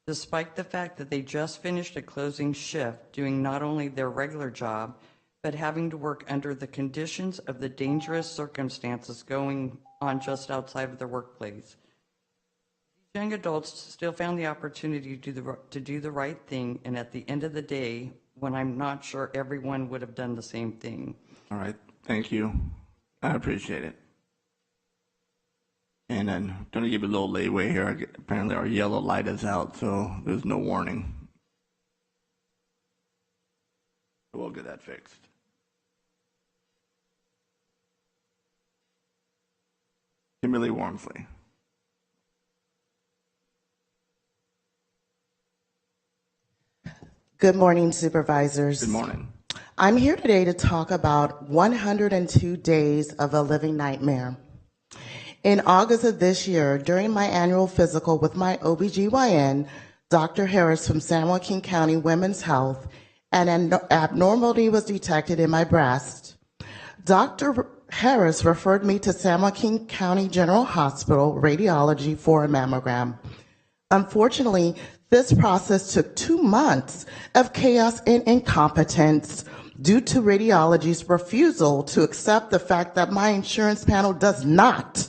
S14: Despite the fact that they just finished a closing shift doing not only their regular job, but having to work under the conditions of the dangerous circumstances going on just outside of their workplace. These young adults still found the opportunity to do the right thing, and at the end of the day, when I'm not sure everyone would have done the same thing.
S1: All right, thank you. I appreciate it. And I'm going to give you a little leeway here. Apparently our yellow light is out, so there's no warning. We'll get that fixed. Kimberly Wormsley.
S15: Good morning, Supervisors.
S1: Good morning.
S15: I'm here today to talk about 102 Days of a Living Nightmare. In August of this year, during my annual physical with my OBGYN, Dr. Harris from San Joaquin County Women's Health, an abnormality was detected in my breast. Dr. Harris referred me to San Joaquin County General Hospital Radiology for a mammogram. Unfortunately, this process took 2 months of chaos and incompetence due to radiology's refusal to accept the fact that my insurance panel does not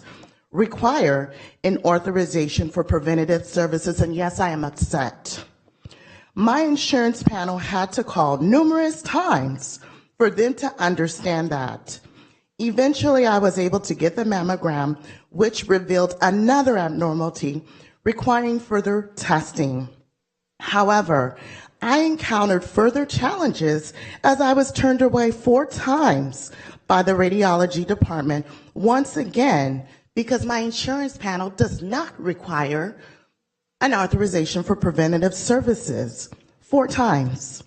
S15: require an authorization for preventative services, and yes, I am upset. My insurance panel had to call numerous times for them to understand that. Eventually, I was able to get the mammogram, which revealed another abnormality requiring further testing. However, I encountered further challenges as I was turned away 4 times by the radiology department, once again, because my insurance panel does not require an authorization for preventative services. 4 times.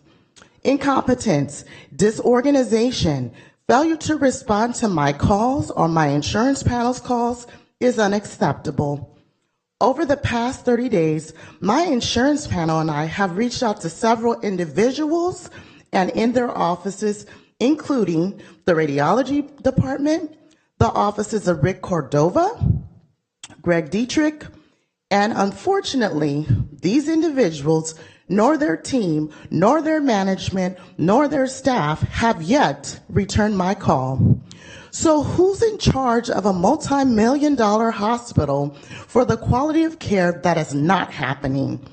S15: Incompetence, disorganization, failure to respond to my calls or my insurance panel's calls is unacceptable. Over the past 30 days, my insurance panel and I have reached out to several individuals and in their offices, including the radiology department, the offices of Rick Cordova, Greg Dietrich, and unfortunately, these individuals, nor their team, nor their management, nor their staff have yet returned my call. So who's in charge of a multi-million-dollar hospital for the quality of care that is not happening?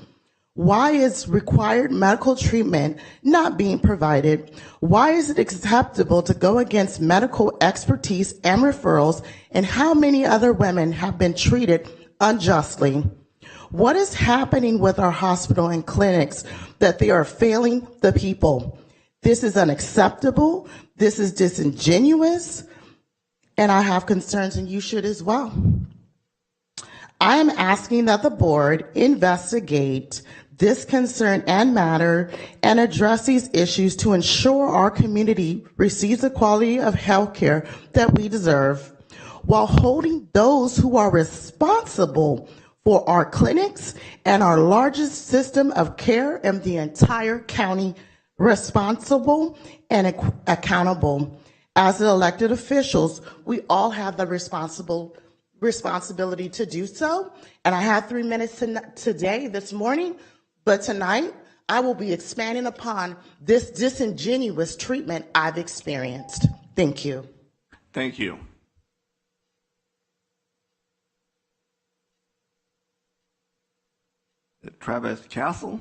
S15: Why is required medical treatment not being provided? Why is it acceptable to go against medical expertise and referrals? And how many other women have been treated unjustly? What is happening with our hospital and clinics that they are failing the people? This is unacceptable. This is disingenuous. And I have concerns, and you should as well. I am asking that the board investigate this concern and matter and address these issues to ensure our community receives the quality of health care that we deserve, while holding those who are responsible for our clinics and our largest system of care in the entire county responsible and accountable. As elected officials, we all have the responsibility to do so. And I had 3 minutes today, this morning, but tonight, I will be expanding upon this disingenuous treatment I've experienced. Thank you.
S1: Thank you. Travis Castle.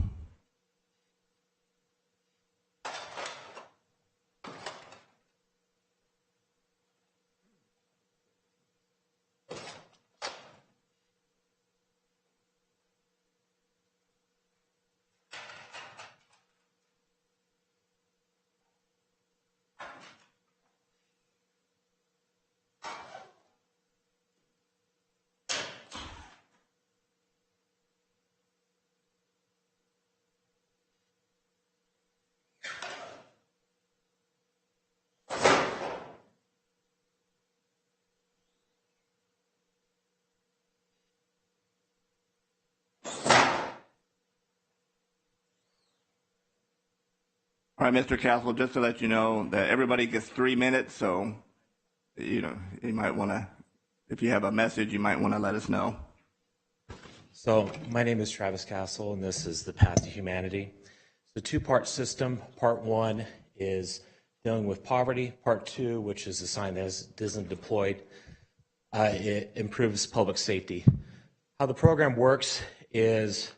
S1: All right, Mr. Castle, just to let you know that everybody gets 3 minutes, so, you might want to, if you have a message, you might want to let us know.
S16: So my name is Travis Castle, and this is The Path to Humanity. It's a two-part system. Part one is dealing with poverty. Part two, which is a sign that isn't deployed, it improves public safety. How the program works is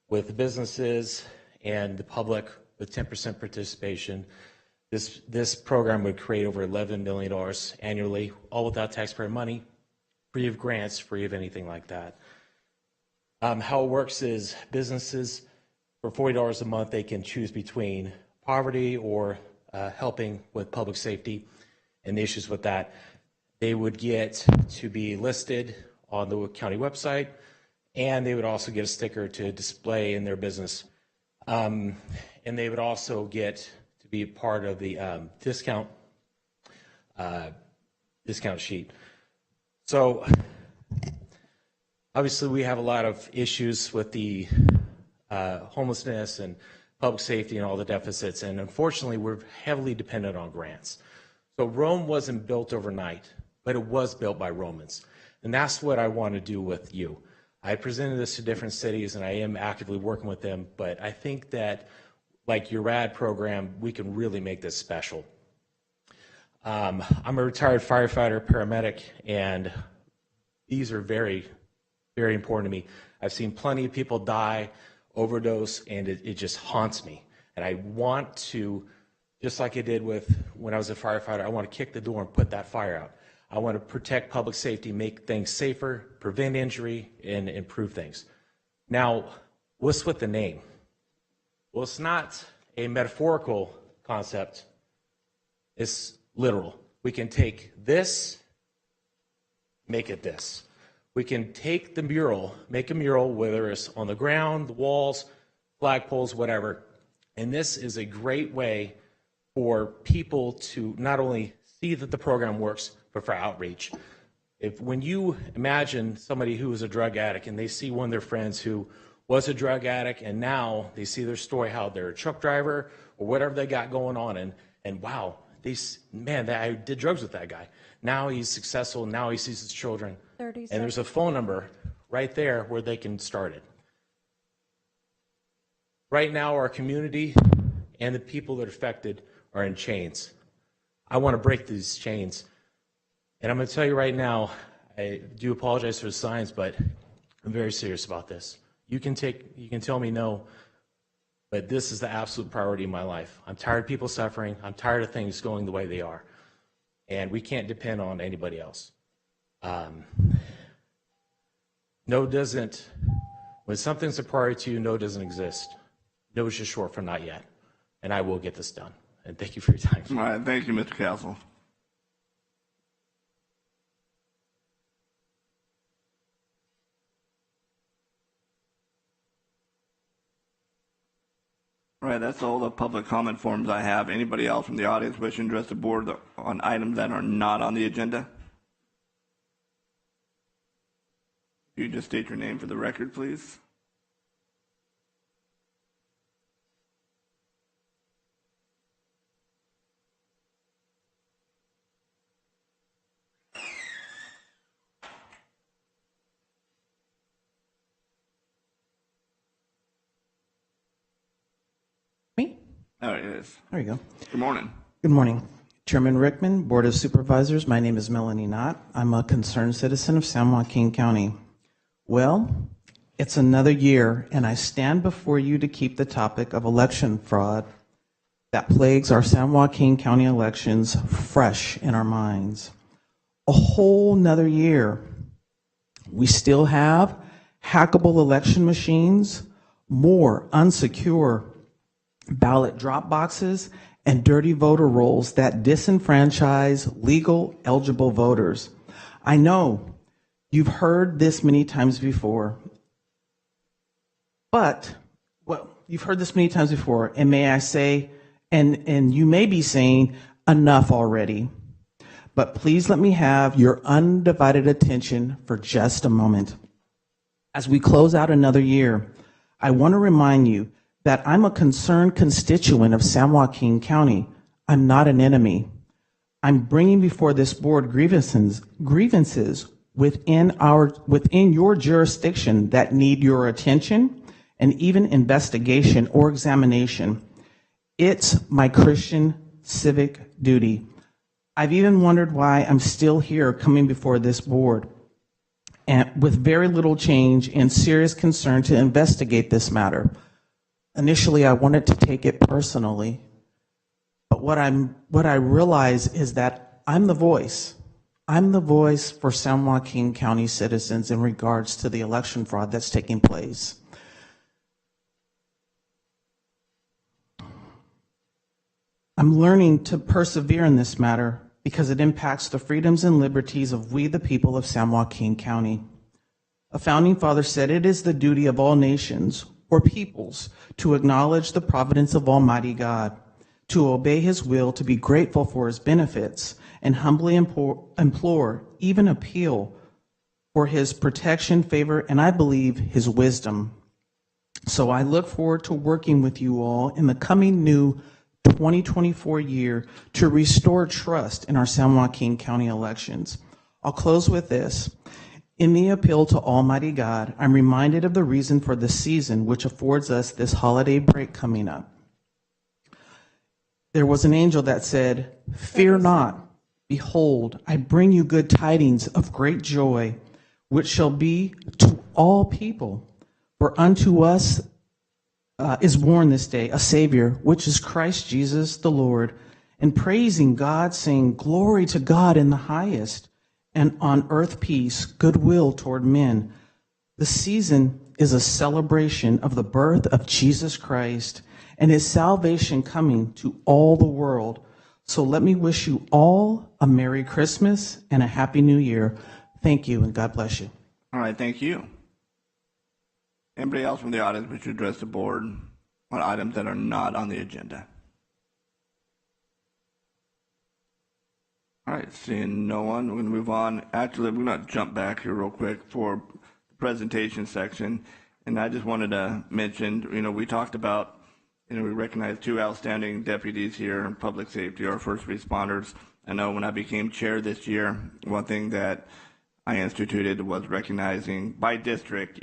S16: with the businesses and the public with 10% participation. This program would create over $11 million annually, all without taxpayer money, free of grants, free of anything like that. How it works is businesses, for $40 a month, they can choose between poverty or helping with public safety and the issues with that. They would get to be listed on the county website, and they would also get a sticker to display in their business. And they would also get to be part of the discount sheet. So obviously we have a lot of issues with the homelessness and public safety and all the deficits, and unfortunately we're heavily dependent on grants. So Rome wasn't built overnight, but it was built by Romans, and that's what I want to do with you. I presented this to different cities, and I am actively working with them, but I think that, like your RAD program, we can really make this special. I'm a retired firefighter, paramedic, and these are very, very important to me. I've seen plenty of people die, overdose, and it just haunts me. And I want to, just like I did when I was a firefighter, I want to kick the door and put that fire out. I want to protect public safety, make things safer, prevent injury, and improve things. Now, what's with the name? Well, it's not a metaphorical concept. It's literal. We can take this, make it this. We can take the mural, make a mural, whether it's on the ground, the walls, flagpoles, whatever. And this is a great way for people to not only see that the program works, but for outreach. When you imagine somebody who is a drug addict and they see one of their friends who was a drug addict and now they see their story, how they're a truck driver or whatever they got going on, and wow, I did drugs with that guy. Now he's successful, now he sees his children. And there's a phone number right there where they can start it. Right now, our community and the people that are affected are in chains. I want to break these chains. And I'm going to tell you right now, I do apologize for the signs, but I'm very serious about this. You can tell me no, but this is the absolute priority in my life. I'm tired of people suffering. I'm tired of things going the way they are. And we can't depend on anybody else. No doesn't, when something's a priority to you, no doesn't exist. No is just short for not yet. And I will get this done. And thank you for your time.
S1: All right, thank you, Mr. Castle. All right, that's all the public comment forms I have. Anybody else from the audience wishing to address the board on items that are not on the agenda? Could you just state your name for the record, please? There it is.
S17: There you go.
S1: Good morning.
S17: Good morning. Chairman Rickman, Board of Supervisors, my name is Melanie Knott. I'm a concerned citizen of San Joaquin County. Well, it's another year, and I stand before you to keep the topic of election fraud that plagues our San Joaquin County elections fresh in our minds. A whole nother year. We still have hackable election machines, more unsecure ballot drop boxes, and dirty voter rolls that disenfranchise legal, eligible voters. I know you've heard this many times before, you've heard this many times before, and may I say, and you may be saying, enough already. But please let me have your undivided attention for just a moment. As we close out another year, I want to remind you that I'm a concerned constituent of San Joaquin County. I'm not an enemy. I'm bringing before this board grievances within your jurisdiction that need your attention and even investigation or examination. It's my Christian civic duty. I've even wondered why I'm still here coming before this board and with very little change and serious concern to investigate this matter. Initially, I wanted to take it personally, but what I realize is that I'm the voice. I'm the voice for San Joaquin County citizens in regards to the election fraud that's taking place. I'm learning to persevere in this matter because it impacts the freedoms and liberties of we, the people of San Joaquin County. A founding father said it is the duty of all nations or peoples to acknowledge the providence of Almighty God, to obey his will, to be grateful for his benefits, and humbly implore, even appeal for his protection, favor, and I believe his wisdom. So I look forward to working with you all in the coming new 2024 year to restore trust in our San Joaquin County elections. I'll close with this. In the appeal to Almighty God, I'm reminded of the reason for the season which affords us this holiday break coming up. There was an angel that said, "Fear not, behold, I bring you good tidings of great joy, which shall be to all people. For unto us is born this day a Savior, which is Christ Jesus the Lord." And praising God, saying, "Glory to God in the highest, and on earth peace, goodwill toward men." The season is a celebration of the birth of Jesus Christ and his salvation coming to all the world. So let me wish you all a Merry Christmas and a Happy New Year. Thank you, and God bless you.
S1: All right, thank you. Anybody else from the audience wish to address the board on items that are not on the agenda? All right, seeing no one, we're going to move on. Actually, we're going to jump back here real quick for the presentation section. And I just wanted to mention, we talked about, we recognize two outstanding deputies here in public safety, our first responders. I know when I became chair this year, one thing that I instituted was recognizing by district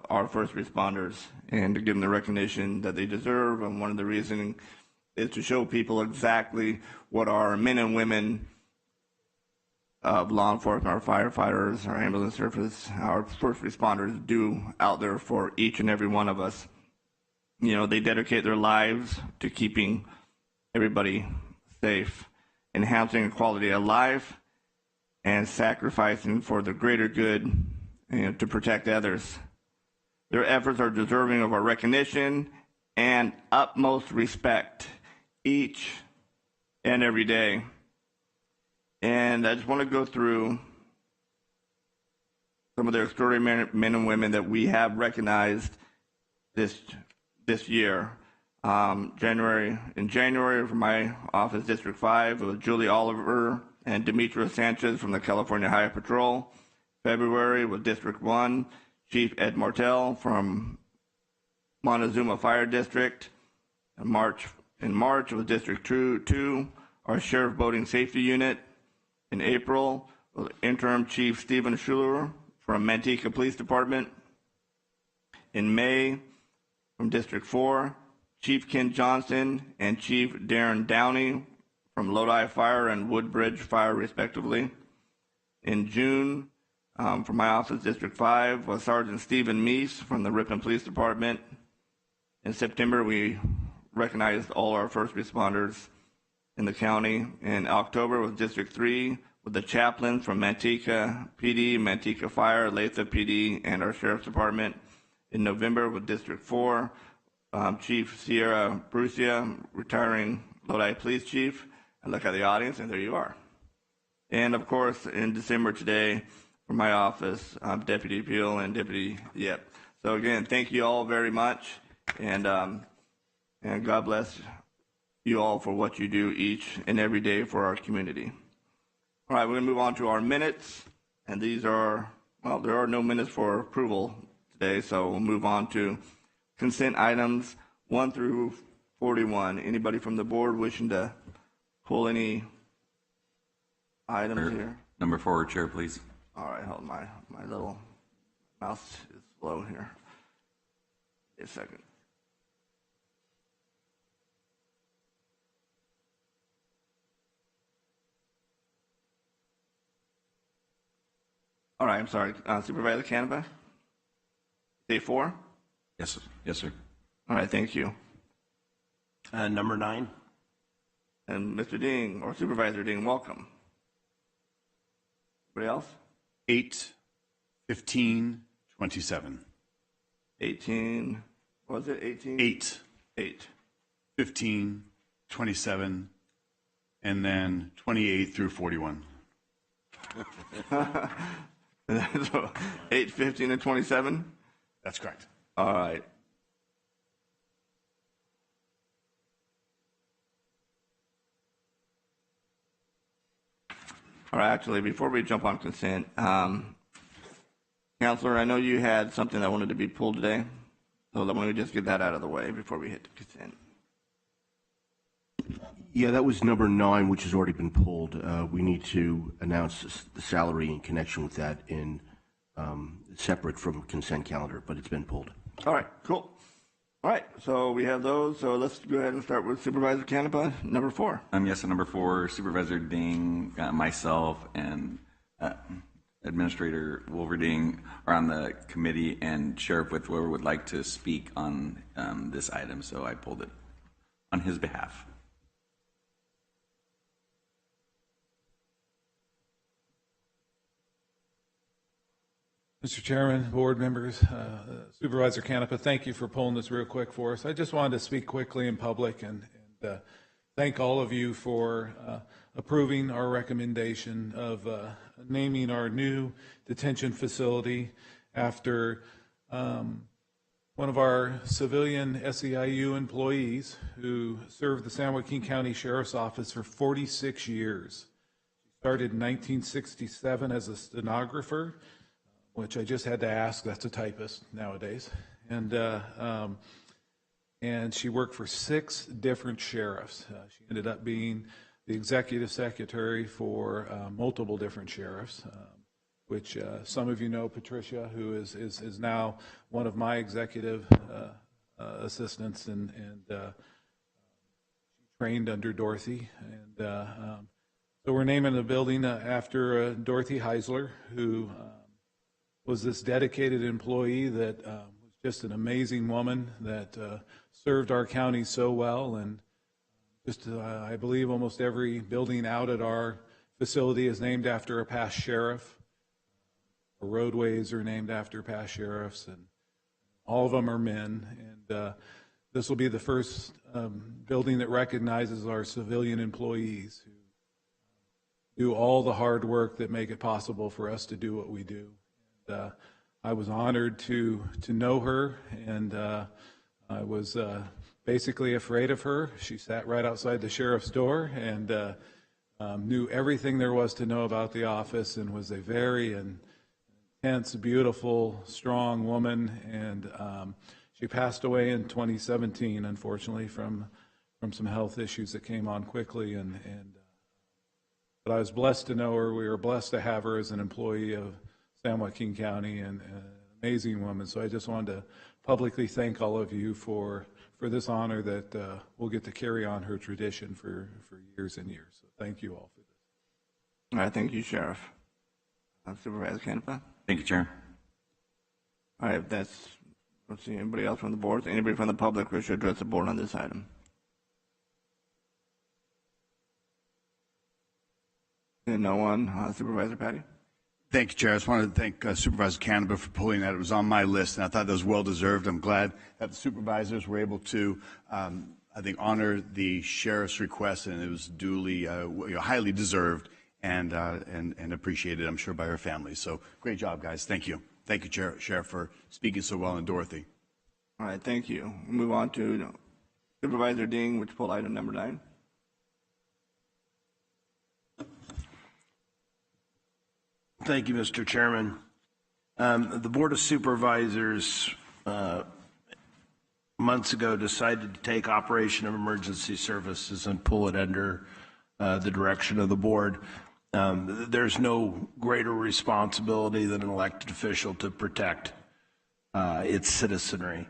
S1: our first responders and to give them the recognition that they deserve. And one of the reasons is to show people exactly what our men and women of law enforcement, our firefighters, our ambulance service, our first responders do out there for each and every one of us. They dedicate their lives to keeping everybody safe, enhancing quality of life, and sacrificing for the greater good, to protect others. Their efforts are deserving of our recognition and utmost respect each and every day. And I just want to go through some of the extraordinary men and women that we have recognized this year. In January from my office, District 5, it was Julie Oliver and Demetrius Sanchez from the California Highway Patrol. February was District 1, Chief Ed Martel from Montezuma Fire District. In March, it was District 2, our Sheriff Boating Safety Unit. In April, was Interim Chief Stephen Schuler from Manteca Police Department. In May, from District 4, Chief Ken Johnson and Chief Darren Downey from Lodi Fire and Woodbridge Fire, respectively. In June, from my office, District 5, was Sergeant Stephen Meese from the Ripon Police Department. In September, we recognized all our first responders in the county. In October was District 3 with the chaplains from Manteca PD, Manteca Fire, Latha PD, and our Sheriff's Department. In November with District 4, Chief Sierra Brucia, retiring Lodi Police Chief. I look at the audience, and there you are. And of course, in December today, from my office, Deputy Peel and Deputy Yep. So again, thank you all very much, and God bless you all for what you do each and every day for our community. All right, we're going to move on to our minutes, and these are, well, there are no minutes for approval today, so we'll move on to consent items 1 through 41. Anybody from the board wishing to pull any items here?
S4: Number 4, Chair, please.
S1: All right, hold my little mouse is slow here. Wait a second. All right, I'm sorry. Supervisor Canova? Day 4?
S18: Yes, sir. Yes, sir.
S1: All right, thank you.
S18: Number 9.
S1: And Mr. Ding, or Supervisor Ding, welcome. Anybody else?
S6: 8, 15, 27.
S1: 18, what was it, 18?
S6: 8.
S1: 8.
S6: 15, 27, and then 28 through 41.
S1: So 8, 15, and 27?
S6: That's correct.
S1: All right. All right, actually, before we jump on consent, Counselor, I know you had something that wanted to be pulled today, so let me just get that out of the way before we hit the consent.
S18: Yeah, that was number 9, which has already been pulled. We need to announce the salary in connection with that in separate from consent calendar, but it's been pulled.
S1: All right, cool. All right, so we have those. So let's go ahead and start with Supervisor Canepa, number 4.
S4: Yes, number 4, Supervisor Ding, myself, and Administrator Wolverding are on the committee, and Sheriff Withrow would like to speak on this item, so I pulled it on his behalf.
S19: Mr. Chairman, board members, Supervisor Canepa, thank you for pulling this real quick for us. I just wanted to speak quickly in public and thank all of you for approving our recommendation of naming our new detention facility after one of our civilian SEIU employees who served the San Joaquin County Sheriff's Office for 46 years. She started in 1967 as a stenographer, which I just had to ask, that's a typist nowadays. And she worked for 6 different sheriffs. She ended up being the executive secretary for multiple different sheriffs, which some of you know Patricia, who is now one of my executive assistants, and she trained under Dorothy. And so we're naming the building after Dorothy Heisler, who was this dedicated employee that was just an amazing woman that served our county so well. And just, I believe almost every building out at our facility is named after a past sheriff. Our roadways are named after past sheriffs, and all of them are men. And this will be the first building that recognizes our civilian employees who do all the hard work that make it possible for us to do what we do. I was honored to know her, and I was basically afraid of her. She sat right outside the sheriff's door and knew everything there was to know about the office, and was a very intense, beautiful, strong woman. And she passed away in 2017, unfortunately, from some health issues that came on quickly. But I was blessed to know her. We were blessed to have her as an employee of San Joaquin County, and an amazing woman. So I just wanted to publicly thank all of you for for this honor that we'll get to carry on her tradition for years and years. So thank you all for this.
S1: All right, thank you, Sheriff. Supervisor Canepa?
S4: Thank you, Chair.
S1: All right, let's see, anybody else from the board? Anybody from the public wish to address the board on this item? No one. Supervisor Patty?
S6: Thank you, Chair. I just wanted to thank Supervisor Canepa for pulling that. It was on my list, and I thought that was well-deserved. I'm glad that the supervisors were able to, I think, honor the sheriff's request, and it was duly, highly deserved and appreciated, I'm sure, by her family. So great job, guys. Thank you. Thank you, Sheriff, for speaking so well, and Dorothy.
S1: All right, thank you. We'll move on to Supervisor Ding, which pulled item number 9.
S20: Thank you, Mr. Chairman. The Board of Supervisors months ago decided to take Operation of Emergency Services and pull it under the direction of the board. There's no greater responsibility than an elected official to protect its citizenry.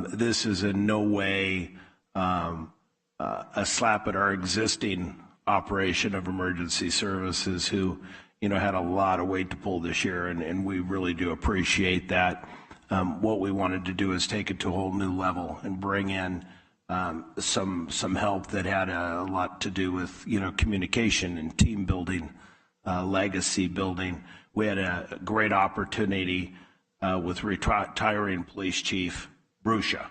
S20: This is in no way a slap at our existing Operation of Emergency Services, who had a lot of weight to pull this year, and we really do appreciate that. What we wanted to do is take it to a whole new level and bring in some help that had a lot to do with communication and team building, legacy building. We had a great opportunity with retiring Police Chief Bruscia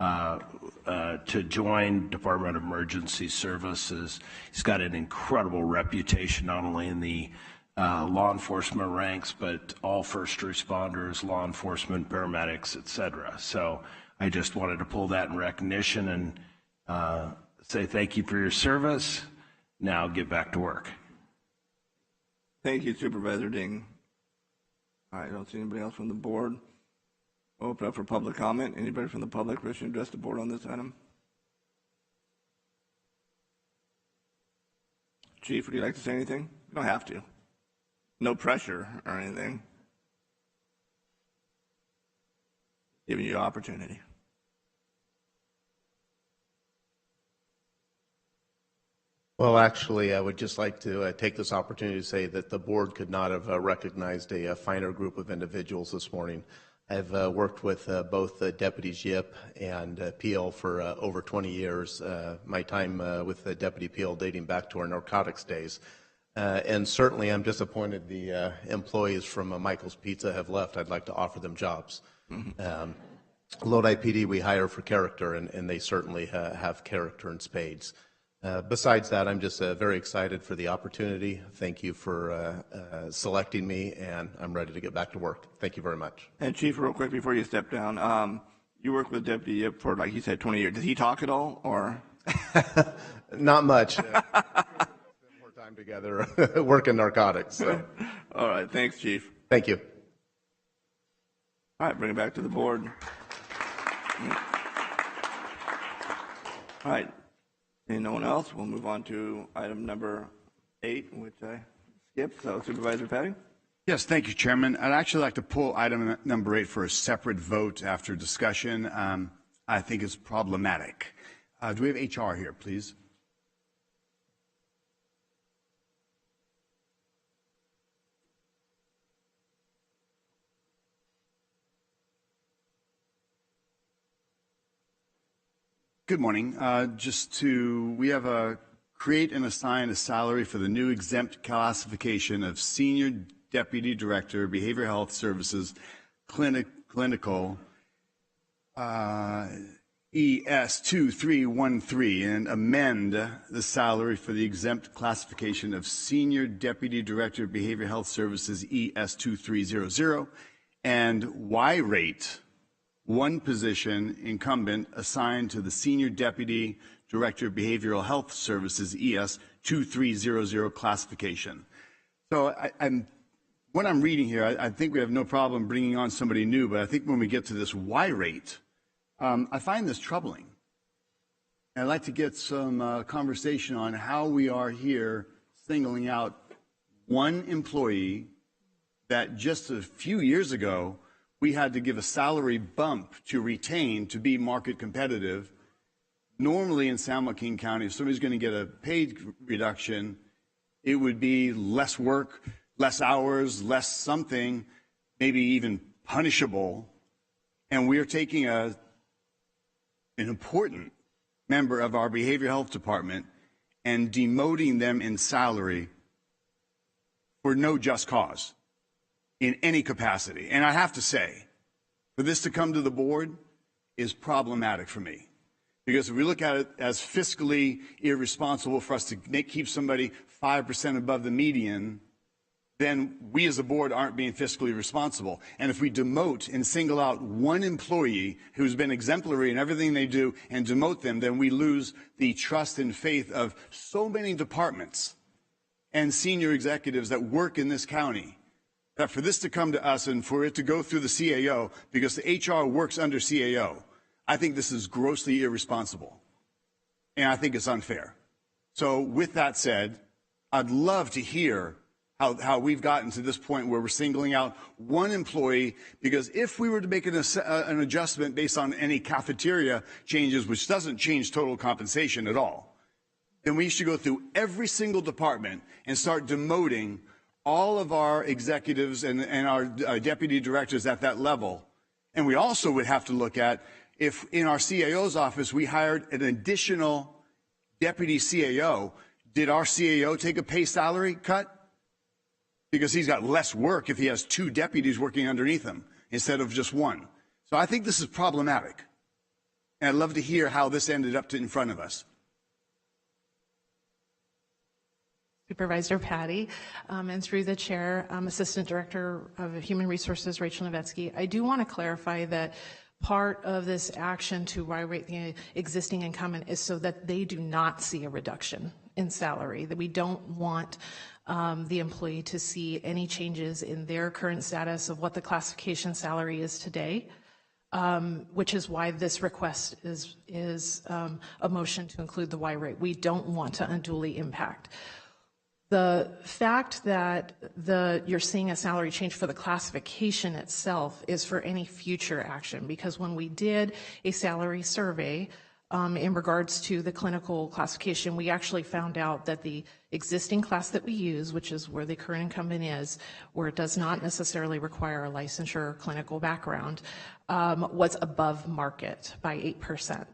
S20: to join Department of Emergency Services. He's got an incredible reputation, not only in the law enforcement ranks, but all first responders, law enforcement, paramedics, etc. So I just wanted to pull that in recognition and say thank you for your service. Now get back to work.
S1: Thank you, Supervisor Ding. All right, I don't see anybody else from the board. Open up for public comment. Anybody from the public wishing to address the board on this item? Chief, would you like to say anything? You don't have to. No pressure or anything. Giving you opportunity.
S21: Well, actually, I would just like to take this opportunity to say that the board could not have recognized a finer group of individuals this morning. I've worked with both Deputies Yip and Peel for over 20 years. My time with Deputy Peel dating back to our narcotics days. And certainly I'm disappointed the employees from Michael's Pizza have left. I'd like to offer them jobs. Lodi PD we hire for character, and they certainly have character in spades. Besides that, I'm just very excited for the opportunity. Thank you for selecting me, and I'm ready to get back to work. Thank you very much.
S1: And Chief, real quick before you step down, you worked with Deputy Yip for, like you said, 20 years. Did he talk at all, or?
S21: Not much. More time together working narcotics. So.
S1: All right, thanks, Chief.
S21: Thank you.
S1: All right, bring it back to the board. All right. And no one else, we'll move on to item number 8, which I skipped. So, Supervisor Patty?
S6: Yes, thank you, Chairman. I'd actually like to pull item number 8 for a separate vote after discussion. I think it's problematic. Do we have HR here, please? Good morning. We have a create and assign a salary for the new exempt classification of Senior Deputy Director, Behavioral Health Services, Clinical, ES2313, and amend the salary for the exempt classification of Senior Deputy Director, Behavioral Health Services, ES2300, and Y rate one position incumbent assigned to the Senior Deputy Director of Behavioral Health Services, ES 2300 classification. So what I'm reading here, I think we have no problem bringing on somebody new, but I think when we get to this Y rate, I find this troubling. And I'd like to get some conversation on how we are here singling out one employee that just a few years ago we had to give a salary bump to retain to be market competitive. Normally in San Joaquin County, if somebody's going to get a paid reduction, it would be less work, less hours, less something, maybe even punishable. And we're taking an important member of our behavioral health department and demoting them in salary for no just cause in any capacity. And I have to say, for this to come to the board is problematic for me. Because if we look at it as fiscally irresponsible for us to keep somebody 5% above the median, then we as a board aren't being fiscally responsible. And if we demote and single out one employee who's been exemplary in everything they do and demote them, then we lose the trust and faith of so many departments and senior executives that work in this county. That for this to come to us and for it to go through the CAO, because the HR works under CAO, I think this is grossly irresponsible. And I think it's unfair. So with that said, I'd love to hear how we've gotten to this point where we're singling out one employee, because if we were to make an adjustment based on any cafeteria changes, which doesn't change total compensation at all, then we should go through every single department and start demoting all of our executives and our deputy directors at that level. And we also would have to look at if in our CAO's office we hired an additional deputy CAO, did our CAO take a pay salary cut? Because he's got less work if he has two deputies working underneath him instead of just one. So I think this is problematic. And I'd love to hear how this ended up in front of us.
S3: Supervisor Patty, and through the chair, Assistant Director of Human Resources, Rachel Novetsky. I do want to clarify that part of this action to Y-rate the existing incumbent is so that they do not see a reduction in salary, that we don't want the employee to see any changes in their current status of what the classification salary is today, which is why this request is a motion to include the Y-rate. We don't want to unduly impact. The fact that you're seeing a salary change for the classification itself is for any future action, because when we did a salary survey in regards to the clinical classification, we actually found out that the existing class that we use, which is where the current incumbent is, where it does not necessarily require a licensure or clinical background, was above market by 8%.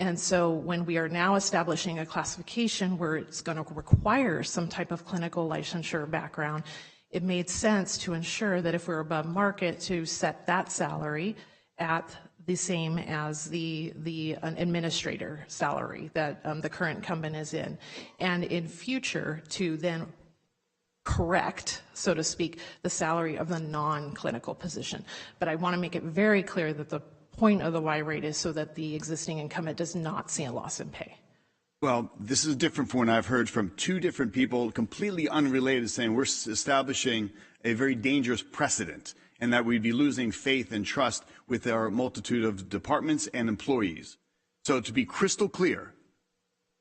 S3: And so when we are now establishing a classification where it's going to require some type of clinical licensure background, it made sense to ensure that if we're above market, to set that salary at the same as the administrator salary that the current incumbent is in. And in future, to then correct, so to speak, the salary of the non-clinical position. But I want to make it very clear that the point of the Y-rate is so that the existing incumbent does not see a loss in pay.
S6: Well, this is different from when I've heard from two different people, completely unrelated, saying we're establishing a very dangerous precedent and that we'd be losing faith and trust with our multitude of departments and employees. So to be crystal clear,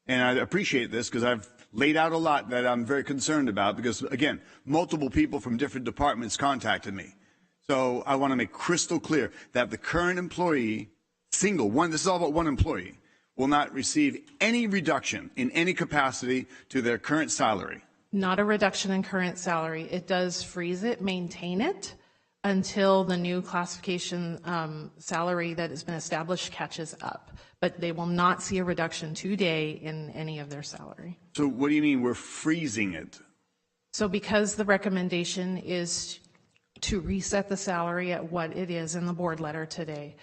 S6: and I appreciate this because I've laid out a lot that I'm very concerned about because, again, multiple people from different departments contacted me. So I want to make crystal clear that the current employee, single one, this is all about one employee, will not receive any reduction in any capacity to their current salary.
S3: Not a reduction in current salary. It does freeze it, maintain it, until the new classification salary that has been established catches up. But they will not see a reduction today in any of their salary.
S6: So what do you mean we're freezing it?
S3: So because the recommendation is to reset the salary at what it is in the board letter today,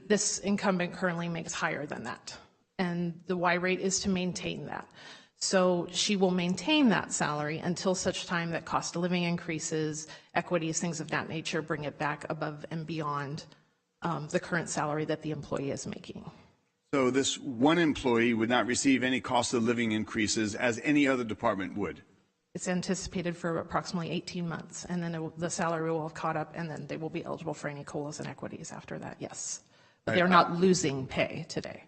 S3: this incumbent currently makes higher than that. And the Y-rate is to maintain that. So she will maintain that salary until such time that cost of living increases, equities, things of that nature, bring it back above and beyond the current salary that the employee is making.
S6: So this one employee would not receive any cost of living increases as any other department would?
S3: It's anticipated for approximately 18 months, and then the salary will have caught up, and then they will be eligible for any COLAs and equities after that, yes. But they're not losing pay today.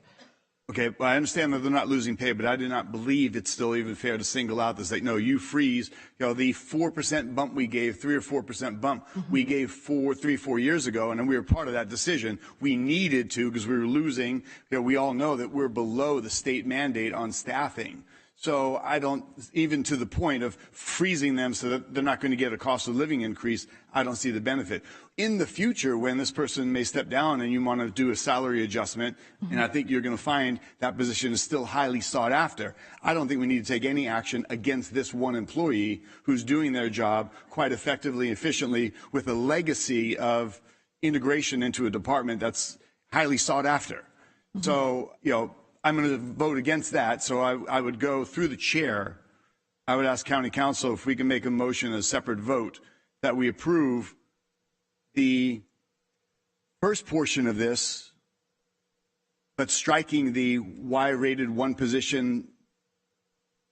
S6: Okay, well, I understand that they're not losing pay, but I do not believe it's still even fair to single out this. Like, no, you freeze. The 4% bump we gave, 3 or 4% bump we gave 4 years ago, and then we were part of that decision. We needed to because we were losing. We all know that we're below the state mandate on staffing. So I don't, even to the point of freezing them so that they're not going to get a cost of living increase, I don't see the benefit. In the future, when this person may step down and you want to do a salary adjustment, and I think you're going to find that position is still highly sought after, I don't think we need to take any action against this one employee who's doing their job quite effectively, efficiently, with a legacy of integration into a department that's highly sought after. So, I'm going to vote against that, so I would go through the chair. I would ask County Council if we can make a motion, a separate vote, that we approve the first portion of this, but striking the Y-rated one position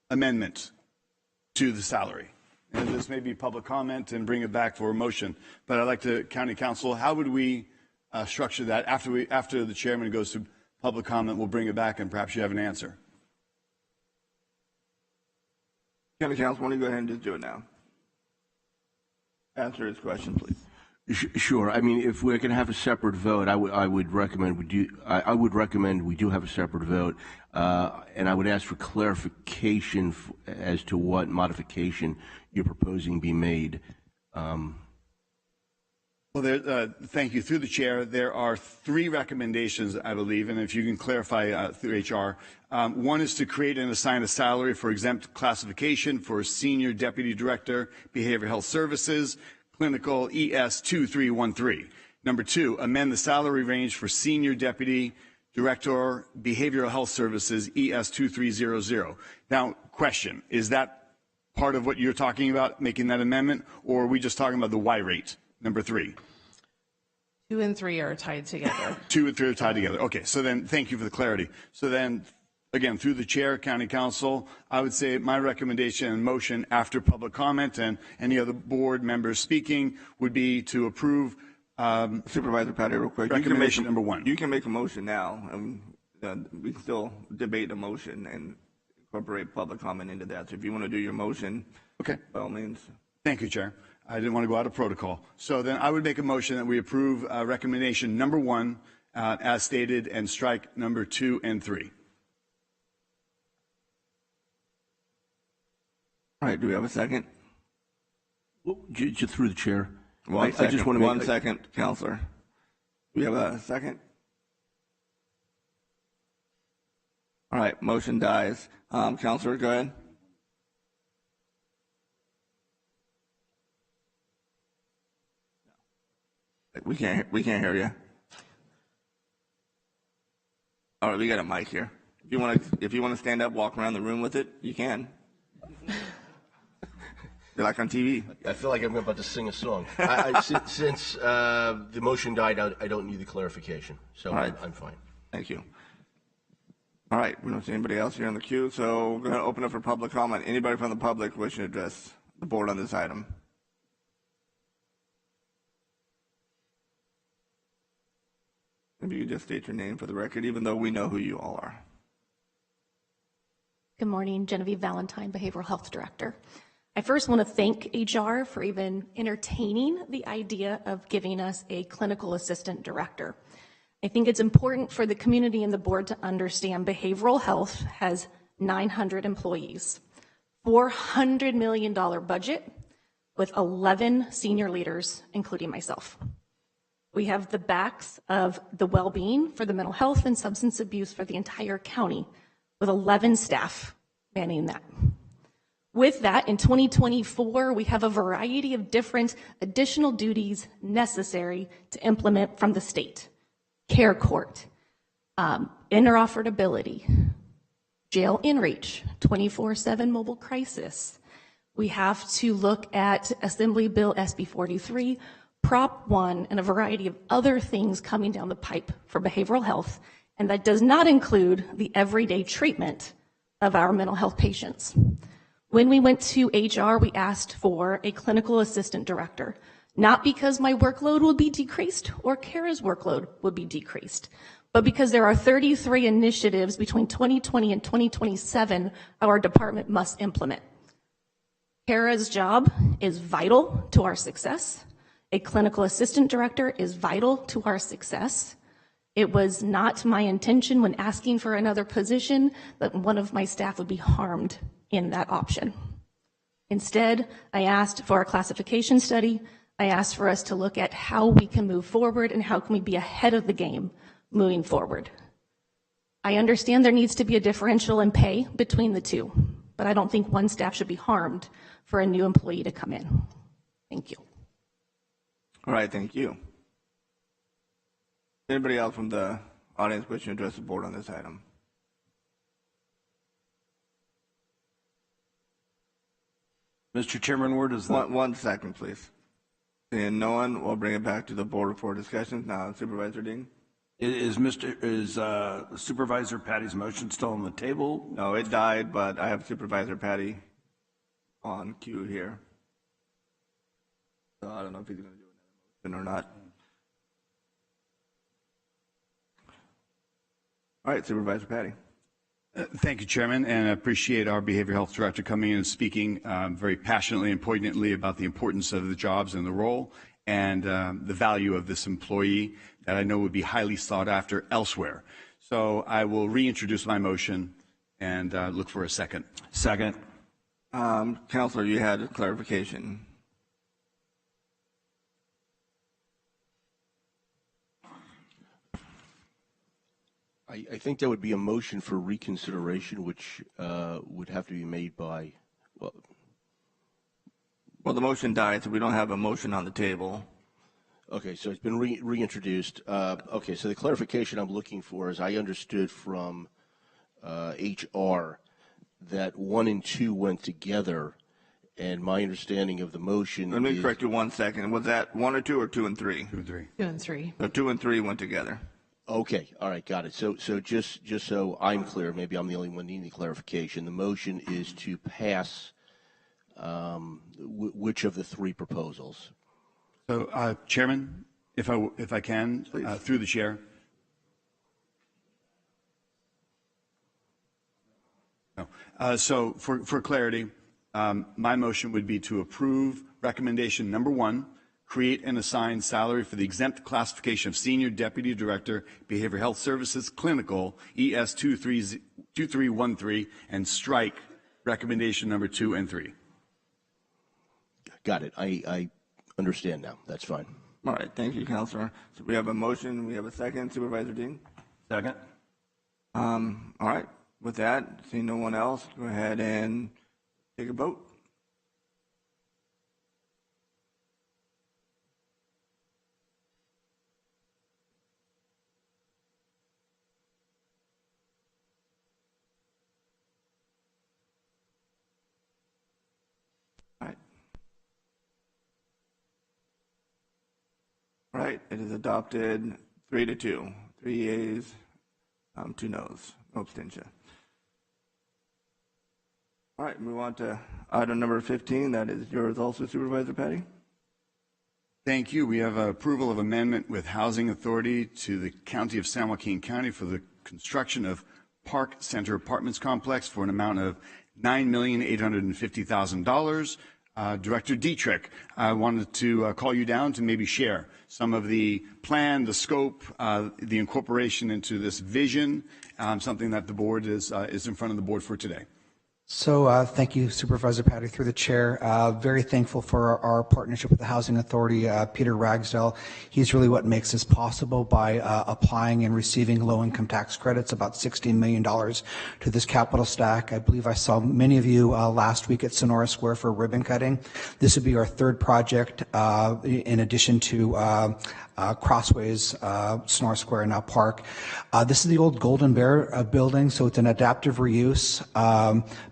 S6: amendment to the salary. And this may be public comment and bring it back for a motion. But I'd like to, County Council, how would we structure that after the chairman goes to public comment? We'll bring it back and perhaps you have an answer.
S1: County Council, why don't you go ahead and just do it now? Answer his question, please.
S18: Sure. I mean, if we're going to have a separate vote, I would recommend we do. I would recommend we do have a separate vote, and I would ask for clarification as to what modification you're proposing be made.
S6: Well, thank you. Through the chair, there are 3 recommendations, I believe, and if you can clarify through HR. One is to create and assign a salary for exempt classification for Senior Deputy Director, Behavioral Health Services, Clinical ES 2313. Number 2, amend the salary range for Senior Deputy Director, Behavioral Health Services, ES 2300. Now, question, is that part of what you're talking about, making that amendment, or are we just talking about the Y rate? Number 3.
S3: 2 and 3 are tied together.
S6: 2 and 3 are tied together. Okay, so then thank you for the clarity. So then, again, through the chair, County Council, I would say my recommendation and motion after public comment and any other board members speaking would be to approve
S1: Supervisor Patty, real quick.
S6: Recommendation number 1.
S1: You can make a motion now. We can still debate the motion and incorporate public comment into that. So if you want to do your motion,
S6: okay,
S1: by all means.
S6: Thank you, Chair. I didn't want to go out of protocol. So then I would make a motion that we approve recommendation number 1 as stated and strike number 2 and 3.
S1: All right, do we have a second?
S18: Through the chair.
S1: I just want to one second, Counselor. Do we have a second? All right, motion dies. Counselor, go ahead. We can't hear you. All right, we got a mic here. If you want to stand up, walk around the room with it, you can. You're like on TV.
S18: I feel like I'm about to sing a song. Since the motion died, I don't need the clarification, so right. I'm fine.
S1: Thank you. All right, we don't see anybody else here in the queue, so we're going to open up for public comment. Anybody from the public wishing to address the board on this item? Maybe you just state your name for the record, even though we know who you all are.
S7: Good morning, Genevieve Valentine, Behavioral Health Director. I first want to thank HR for even entertaining the idea of giving us a clinical assistant director. I think it's important for the community and the board to understand behavioral health has 900 employees, $400 million budget with 11 senior leaders, including myself. We have the backs of the well-being for the mental health and substance abuse for the entire county with 11 staff manning that. With that, in 2024, we have a variety of different additional duties necessary to implement from the state. Care court, interoperability, jail in-reach, 24/7 mobile crisis. We have to look at Assembly Bill SB 43, Prop 1, and a variety of other things coming down the pipe for behavioral health, and that does not include the everyday treatment of our mental health patients. When we went to HR, we asked for a clinical assistant director, not because my workload would be decreased or Kara's workload would be decreased, but because there are 33 initiatives between 2020 and 2027 our department must implement. Kara's job is vital to our success. A clinical assistant director is vital to our success. It was not my intention when asking for another position that one of my staff would be harmed in that option. Instead, I asked for a classification study. I asked for us to look at how we can move forward and how can we be ahead of the game moving forward. I understand there needs to be a differential in pay between the two, but I don't think one staff should be harmed for a new employee to come in. Thank you.
S1: All right, thank you. Anybody else from the audience wishing to address the board on this item?
S20: Mr. Chairman, where does that?
S1: One second, please. Seeing no one, we'll bring it back to the board for discussions. Now, Supervisor Dean.
S20: Is Supervisor Patty's motion still on the table?
S1: No, it died, but I have Supervisor Patty on queue here. So I don't know if he's going to do another motion or not. All right, Supervisor Patty.
S6: Thank you, Chairman, and I appreciate our Behavioral Health Director coming in and speaking very passionately and poignantly about the importance of the jobs and the role and the value of this employee that I know would be highly sought after elsewhere. So I will reintroduce my motion and look for a second.
S20: Second.
S1: Counselor, you had a clarification.
S18: I think that would be a motion for reconsideration, which would have to be made by, well,
S1: the motion died, so we don't have a motion on the table.
S18: Okay, so it's been reintroduced. Okay, so the clarification I'm looking for is I understood from HR that 1 and 2 went together, and my understanding of the motion
S1: Let me correct you 1 second. Was that 1 or 2 or 2 and 3?
S6: 2 and 3.
S3: 2 and 3.
S1: So 2 and 3 went together.
S18: Okay, all right, got it. So just so I'm clear, maybe I'm the only one needing the clarification. The motion is to pass which of the 3 proposals?
S6: So, Chairman, if I can, through the chair. No. So for clarity, my motion would be to approve recommendation number 1, create and assign salary for the exempt classification of Senior Deputy Director, Behavioral Health Services, Clinical, ES 2313, and strike recommendation number 2 and 3.
S18: Got it. I understand now. That's fine.
S1: All right. Thank you, Counselor. So we have a motion. We have a second. Supervisor Dean?
S20: Second.
S1: All right. With that, seeing no one else, go ahead and take a vote. All right, it is adopted 3-2. 3 yeas, 2 noes, no abstention. All right, move on to item number 15. That is yours also, Supervisor Patty.
S6: Thank you. We have approval of amendment with Housing Authority to the County of San Joaquin County for the construction of Park Center Apartments Complex for an amount of $9,850,000. Director Dietrich, I wanted to call you down to maybe share some of the plan, the scope, the incorporation into this vision, something that the board is in front of the board for today.
S2: So thank you, Supervisor Patty, through the chair. Very thankful for our partnership with the Housing Authority, Peter Ragsdale. He's really what makes this possible by applying and receiving low-income tax credits, about $16 million to this capital stack. I believe I saw many of you last week at Sonora Square for ribbon cutting. This would be our 3rd project in addition to Crossways, Sonora Square, and now Park. This is the old Golden Bear building, so it's an adaptive reuse.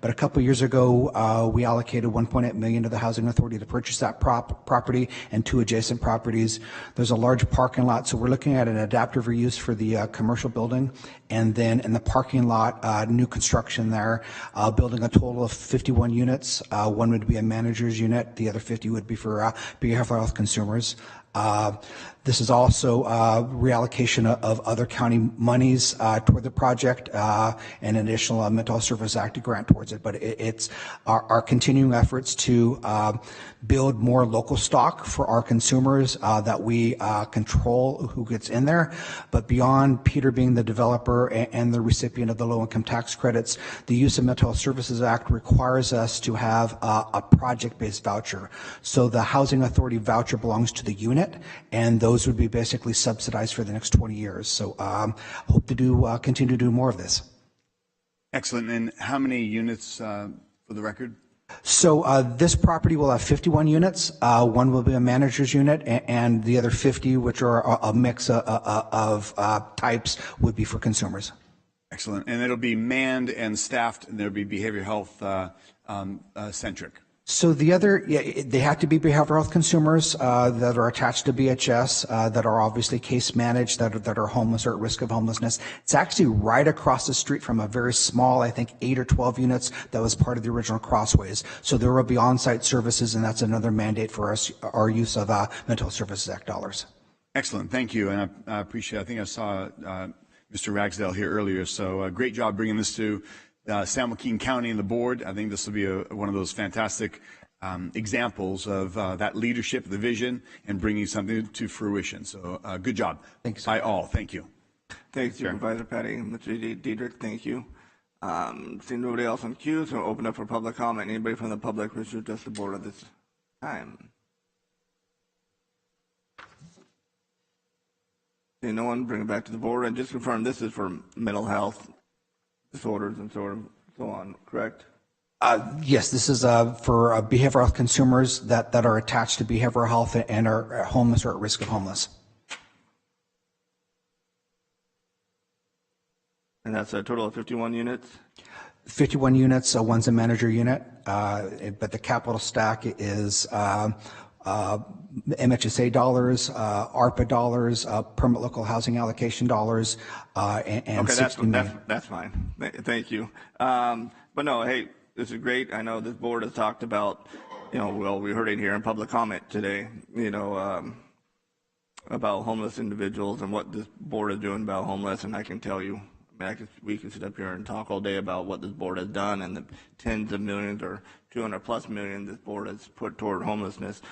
S2: But a couple years ago, we allocated $1.8 million to the Housing Authority to purchase that property and 2 adjacent properties. There's a large parking lot, so we're looking at an adaptive reuse for the commercial building. And then in the parking lot, new construction there, building a total of 51 units. 1 would be a manager's unit. The other 50 would be for behavioral health consumers. This is also reallocation of other county monies toward the project and an additional Mental Health Services Act grant towards it. But it's our continuing efforts to build more local stock for our consumers that we control who gets in there. But beyond Peter being the developer and the recipient of the low-income tax credits, the use of Mental Health Services Act requires us to have a project-based voucher. So the Housing Authority voucher belongs to the unit, and those would be basically subsidized for the next 20 years. So hope to continue to do more of this.
S6: Excellent. And how many units for the record?
S2: So this property will have 51 units. One will be a manager's unit, and the other 50, which are a mix of types, would be for consumers.
S6: Excellent. And it'll be manned and staffed, and there'll be behavioral health centric.
S2: So the other, they have to be behavioral health consumers that are attached to BHS, that are obviously case managed, that are homeless or at risk of homelessness. It's actually right across the street from a very small, I think 8 or 12 units that was part of the original Crossways. So there will be on-site services, and that's another mandate for us, our use of Mental Health Services Act dollars.
S6: Excellent. Thank you. And I appreciate it. I think I saw Mr. Ragsdale here earlier. So great job bringing this to San Joaquin County and the board. I think this will be one of those fantastic examples of that leadership, the vision, and bringing something to fruition. So good job.
S2: Thanks
S6: by all. Thank you.
S1: Thanks, Supervisor Patty. Mr. Diedrich, thank you. Seeing nobody else on queue, so open up for public comment. Anybody from the public wish to address the board at this time? Seeing no one, bring it back to the board. And just confirm this is for mental health disorders and so on, correct?
S2: Yes, this is for behavioral health consumers that are attached to behavioral health and are homeless or at risk of homeless.
S1: And that's a total of 51 units?
S2: 51 units, one's a manager unit, but the capital stack is MHSA dollars, ARPA dollars, permanent local housing allocation dollars, and
S1: okay,
S2: 60 million.
S1: That's fine. Thank you. But no, hey, this is great. I know this board has talked about, well, we heard it here in public comment today, about homeless individuals and what this board is doing about homeless. And I can tell you, we could sit up here and talk all day about what this board has done and the tens of millions or 200 plus million this board has put toward homelessness.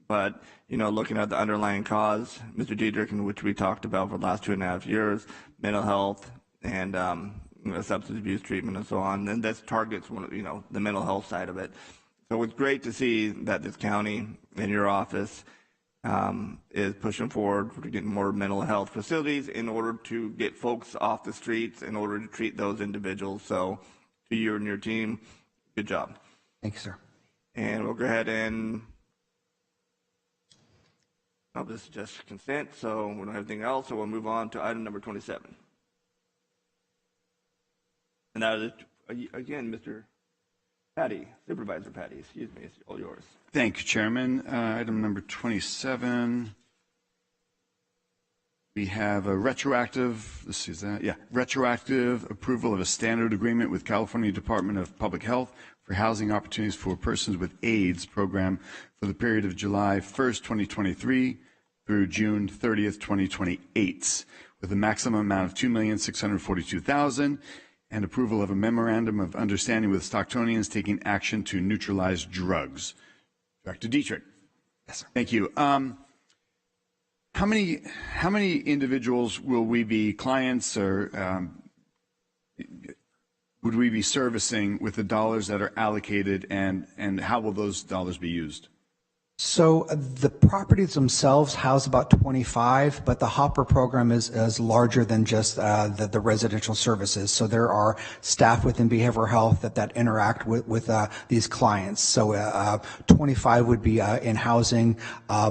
S1: But, looking at the underlying cause, Mr. Diedrich, in which we talked about for the last 2.5 years, mental health and substance abuse treatment and so on, and that targets the mental health side of it. So it's great to see that this county and your office is pushing forward for getting more mental health facilities in order to get folks off the streets, in order to treat those individuals. So to you and your team, good job.
S2: Thank you, sir.
S1: And we'll go ahead and this is just consent, so we don't have anything else, so we'll move on to item number 27. And that is, again, Mr. Patty, Supervisor Patty, excuse me, it's all yours.
S6: Thank you, Chairman. Item number 27. We have a retroactive approval of a standard agreement with California Department of Public Health for housing opportunities for persons with AIDS program for the period of July 1st, 2023 through June 30th, 2028, with a maximum amount of $2,642,000 and approval of a memorandum of understanding with Stocktonians taking action to neutralize drugs. Director Dietrich.
S2: Yes, sir.
S6: Thank you. How many individuals will we be clients or would we be servicing with the dollars that are allocated, and how will those dollars be used?
S2: So the properties themselves house about 25, but the Hopper program is larger than just the residential services. So there are staff within behavioral health that interact with these clients. So 25 would be in housing,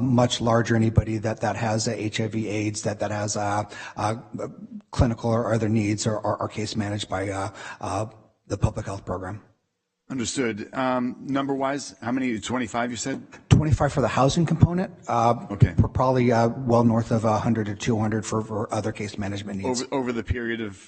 S2: much larger anybody that has HIV/AIDS, that has clinical or other needs are case managed by the public health program.
S6: Understood. Number-wise, how many? 25, you said?
S2: 25 for the housing component.
S6: Okay.
S2: Probably well north of 100 to 200 for other case management needs.
S6: Over the period of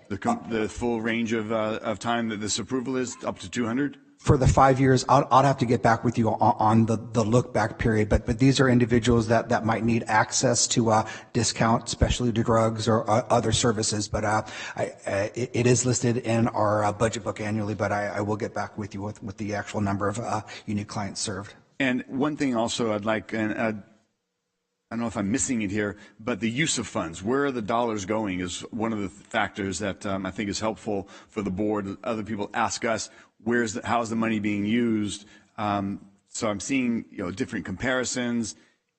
S6: the full range of time that this approval is, up to 200?
S2: For the 5 years, I'll have to get back with you on the look back period, but these are individuals that might need access to discount, especially to drugs or other services. But it is listed in our budget book annually, but I will get back with you with the actual number of unique clients served.
S6: And one thing also I'd like, and I don't know if I'm missing it here, but the use of funds, where are the dollars going is one of the factors that I think is helpful for the board. Other people ask us, how's the money being used? So I'm seeing different comparisons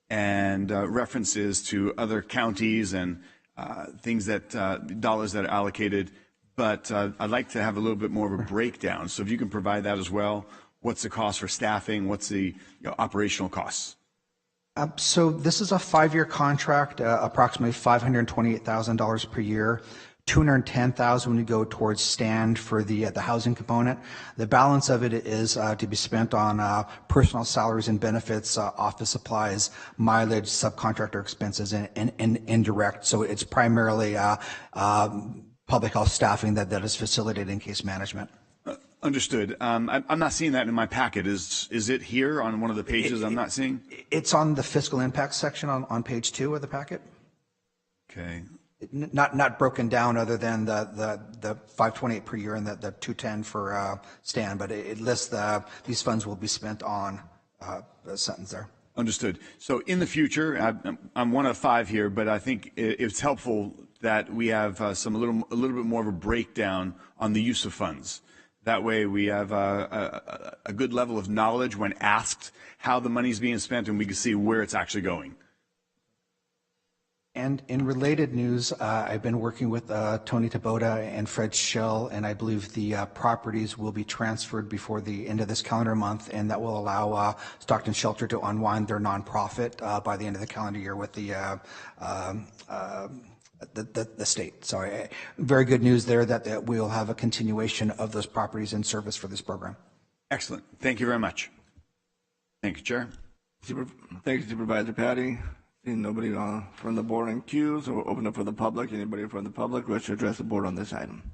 S6: and references to other counties and things that dollars that are allocated. But I'd like to have a little bit more of a breakdown. So if you can provide that as well, what's the cost for staffing? What's the operational costs?
S2: So this is a 5-year contract, approximately $528,000 per year. $210,000 when you go towards stand for the housing component. The balance of it is to be spent on personal salaries and benefits, office supplies, mileage, subcontractor expenses, and indirect. So it's primarily public health staffing that is facilitated in case management.
S6: Understood. I'm not seeing that in my packet. Is it here on one of the pages I'm not seeing?
S2: It's on the fiscal impact section on page 2 of the packet.
S6: Okay.
S2: Not broken down other than the 528 per year and the 210 for stand, but it lists these funds will be spent on the sentence there.
S6: Understood. So in the future, I'm one of 5 here, but I think it's helpful that we have a little bit more of a breakdown on the use of funds. That way we have a good level of knowledge when asked how the money is being spent, and we can see where it's actually going.
S2: And in related news, I've been working with Tony Taboda and Fred Schell, and I believe the properties will be transferred before the end of this calendar month, and that will allow Stockton Shelter to unwind their nonprofit by the end of the calendar year with the state. So very good news there that we'll have a continuation of those properties in service for this program.
S6: Excellent. Thank you very much. Thank you, Chair.
S1: Thank you, Supervisor Patty. Seeing nobody from the board in queue, so we'll open up for the public. Anybody from the public wish to address the board on this item?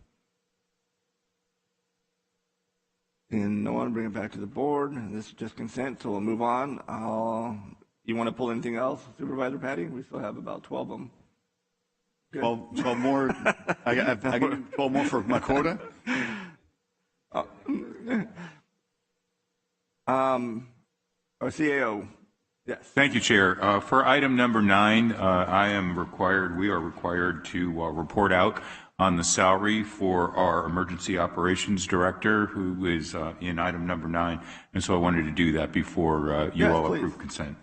S1: Seeing no one, bring it back to the board. This is just consent, so we'll move on. You want to pull anything else, Supervisor Patty? We still have about 12 of them.
S6: 12 more. I got 12 more for my quota.
S1: Our CAO. Yes.
S5: Thank you, Chair. For item number 9, we are required to report out on the salary for our emergency operations director, who is in item number 9. And so I wanted to do that before you all approve consent.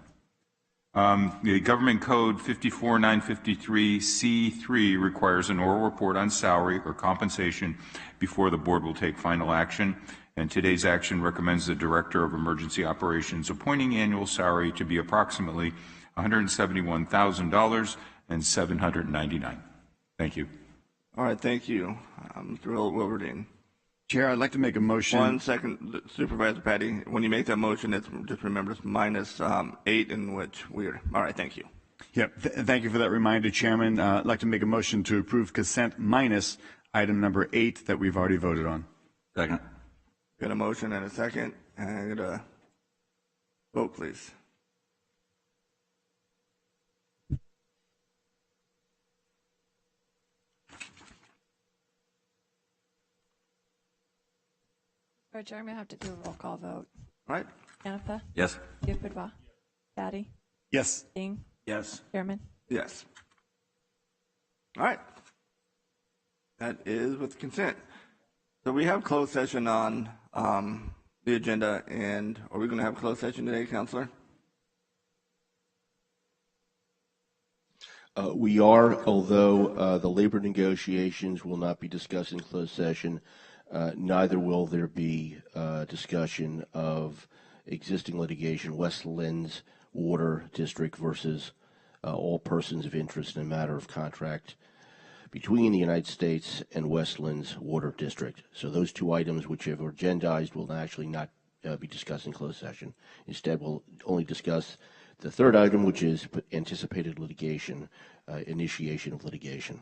S5: The Government Code 54953C3 requires an oral report on salary or compensation before the board will take final action. And today's action recommends the Director of Emergency Operations appointing annual salary to be approximately $171,000 and $799. Thank you.
S1: All right, thank you, Mr. Wilberding.
S6: Chair, I'd like to make a motion.
S1: 1 second, Supervisor Patty. When you make that motion, it's just remember it's minus 8, in which we're all right. Thank you.
S6: Yeah, thank you for that reminder, Chairman. I'd like to make a motion to approve consent minus item number 8 that we've already voted on.
S4: Second.
S1: Got a motion and a second, and I'm gonna vote, please.
S22: Sorry, Chairman, I have to do a roll call vote.
S1: All right.
S22: Hanafa?
S4: Yes.
S22: Gupidwa? Patty?
S6: Yes.
S22: Ding?
S20: Yes.
S22: Chairman?
S1: Yes. All right. That is with consent. So we have closed session on the agenda, and are we going to have closed session today, Counselor?
S18: We are, although the labor negotiations will not be discussed in closed session, neither will there be discussion of existing litigation, Westlands Water District versus all persons of interest in a matter of contract between the United States and Westlands Water District. So those 2 items which have agendized will actually not be discussed in closed session. Instead, we'll only discuss the 3rd item, which is anticipated litigation, initiation of litigation.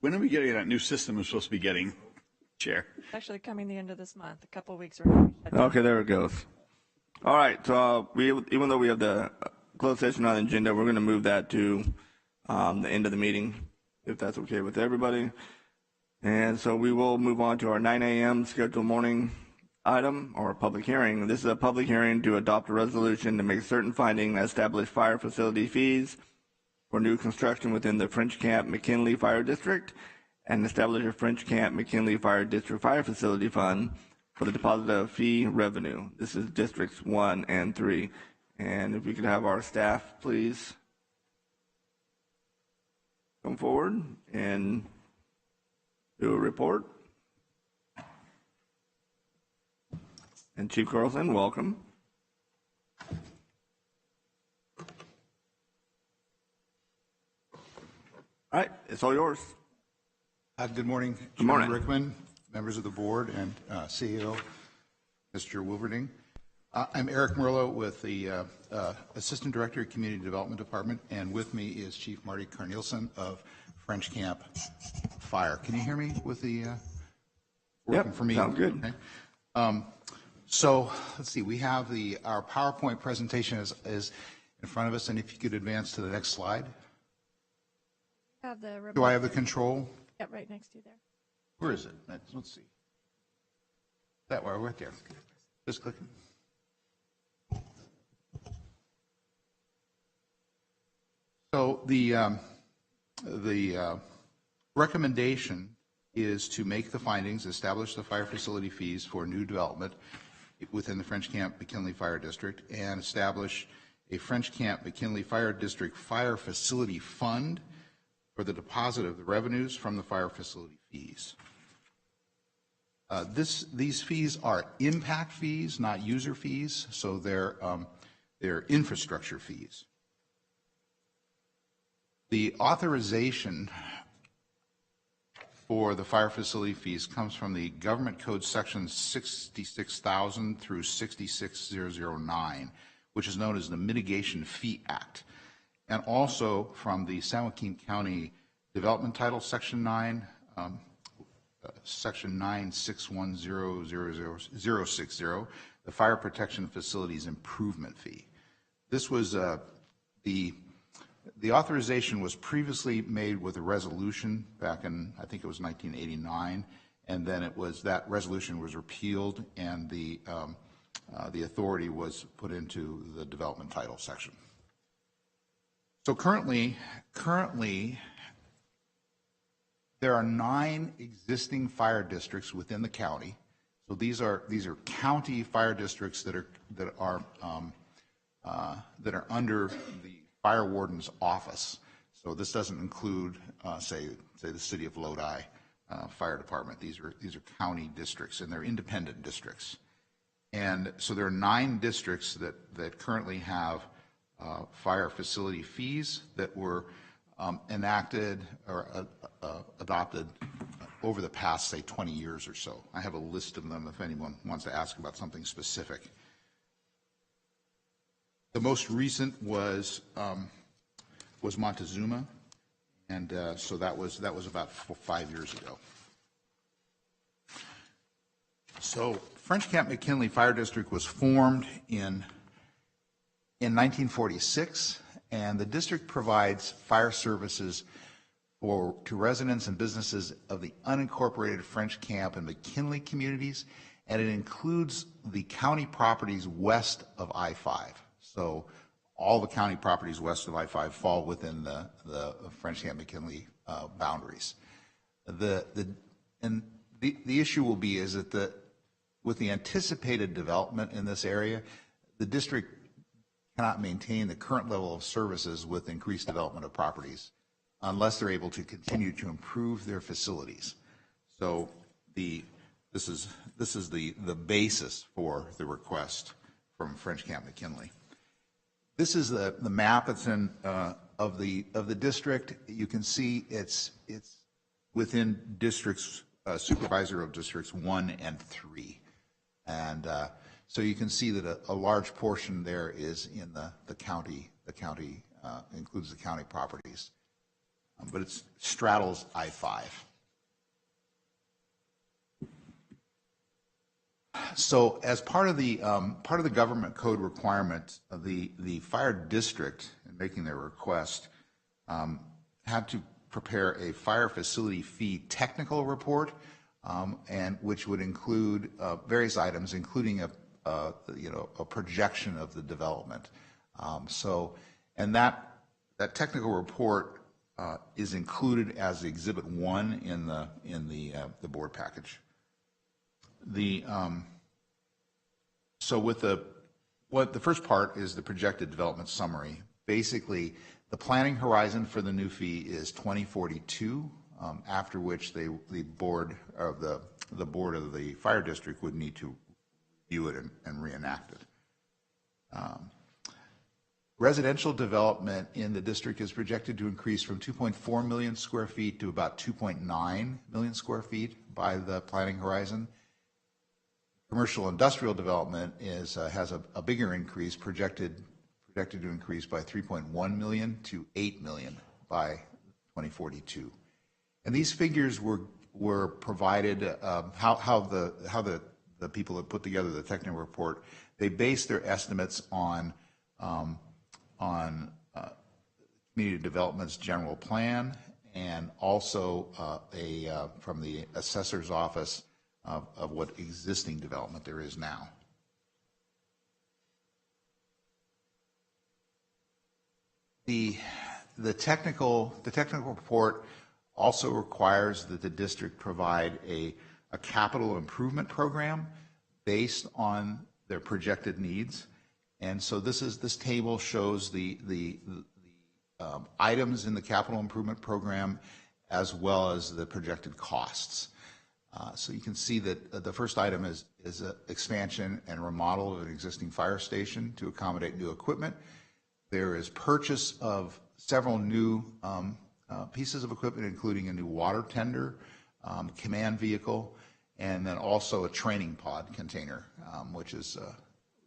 S6: When are we getting that new system we're supposed to be getting, Chair?
S22: It's actually coming the end of this month. A couple of weeks are.
S1: Okay, there it goes. All right, so even though we have the closed session on the agenda, we're going to move that to the end of the meeting, if that's okay with everybody. And so we will move on to our 9 a.m. scheduled morning item, or public hearing. This is a public hearing to adopt a resolution to make certain findings that establish fire facility fees for new construction within the French Camp McKinley Fire District and establish a French Camp McKinley Fire District Fire Facility Fund for the deposit of fee revenue. This is districts 1 and 3. And if we could have our staff, please, come forward and do a report. And Chief Carlson, welcome. All right, it's all yours.
S8: Good morning,
S1: Good morning.
S8: Chairman Rickman, members of the board, and CEO, Mr. Wilverding. I'm Eric Merlo with the Assistant Director of Community Development Department, and with me is Chief Marty Carnielsen of French Camp Fire. Can you hear me with the working for me?
S1: Sounds good.
S8: Okay. So let's see, we have our PowerPoint presentation is in front of us, and if you could advance to the next slide.
S22: Have the remote.
S8: Do I have the control?
S22: Yep, right next to you there.
S8: Where is it? Let's see. That way, right there. Just clicking. So the recommendation is to make the findings, establish the fire facility fees for new development within the French Camp McKinley Fire District, and establish a French Camp McKinley Fire District Fire Facility Fund for the deposit of the revenues from the fire facility fees. These fees are impact fees, not user fees, so they're infrastructure fees. The authorization for the fire facility fees comes from the Government Code Section 66,000 through 66009, which is known as the Mitigation Fee Act, and also from the San Joaquin County Development Title, Section 9, Section 9610060, the Fire Protection Facilities Improvement Fee. This was the authorization was previously made with a resolution back in, I think it was 1989, and then that resolution was repealed, and the authority was put into the Development Title section. So currently, there are 9 existing fire districts within the county. So these are county fire districts that are under the fire warden's office. So this doesn't include, say the city of Lodi Fire Department. These are county districts, and they're independent districts. And so there are 9 districts that currently have fire facility fees that were enacted or adopted over the past, say, 20 years or so. I have a list of them if anyone wants to ask about something specific. The most recent was Montezuma, and so that was about 5 years ago. So French Camp McKinley Fire District was formed in 1946, and the district provides fire services to residents and businesses of the unincorporated French Camp and McKinley communities, and it includes the county properties west of I-5. So all the county properties west of I-5 fall within the French Camp McKinley boundaries. The issue will be is that with the anticipated development in this area, the district cannot maintain the current level of services with increased development of properties unless they're able to continue to improve their facilities. So this is the basis for the request from French Camp McKinley. This is the map that's in of the district. You can see it's within districts, supervisor of districts 1 and 3, and so you can see that a large portion there is in the county. The county includes the county properties. but it straddles I-5. So as part of the government code requirement, the fire district, in making their request, had to prepare a fire facility fee technical report, and which would include various items, including a projection of the development. And that technical report is included as Exhibit 1 in the board package. So with the first part is the projected development summary. Basically, the planning horizon for the new fee is 2042, after which the board of the fire district would need to review it and reenact it. Residential development in the district is projected to increase from 2.4 million square feet to about 2.9 million square feet by the planning horizon. Commercial industrial development has a bigger increase, projected to increase by 3.1 million to 8 million by 2042. And these figures were provided, how the people that put together the technical report, they based their estimates on community development's general plan, and also from the assessor's office of what existing development there is now. The technical report also requires that the district provide a capital improvement program based on their projected needs. And so this table shows the items in the capital improvement program as well as the projected costs. So you can see that the first item is expansion and remodel of an existing fire station to accommodate new equipment. There is purchase of several new pieces of equipment, including a new water tender, command vehicle, and then also a training pod container, which is,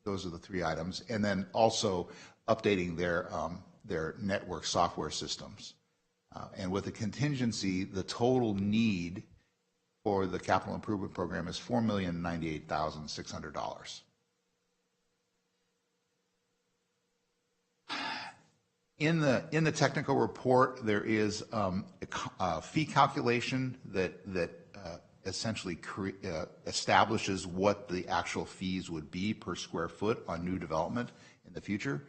S8: those are the three items. And then also updating their network software systems. And with the contingency, the total need for the capital improvement program is $4,098,600. In the technical report, there is a fee calculation that essentially establishes what the actual fees would be per square foot on new development in the future.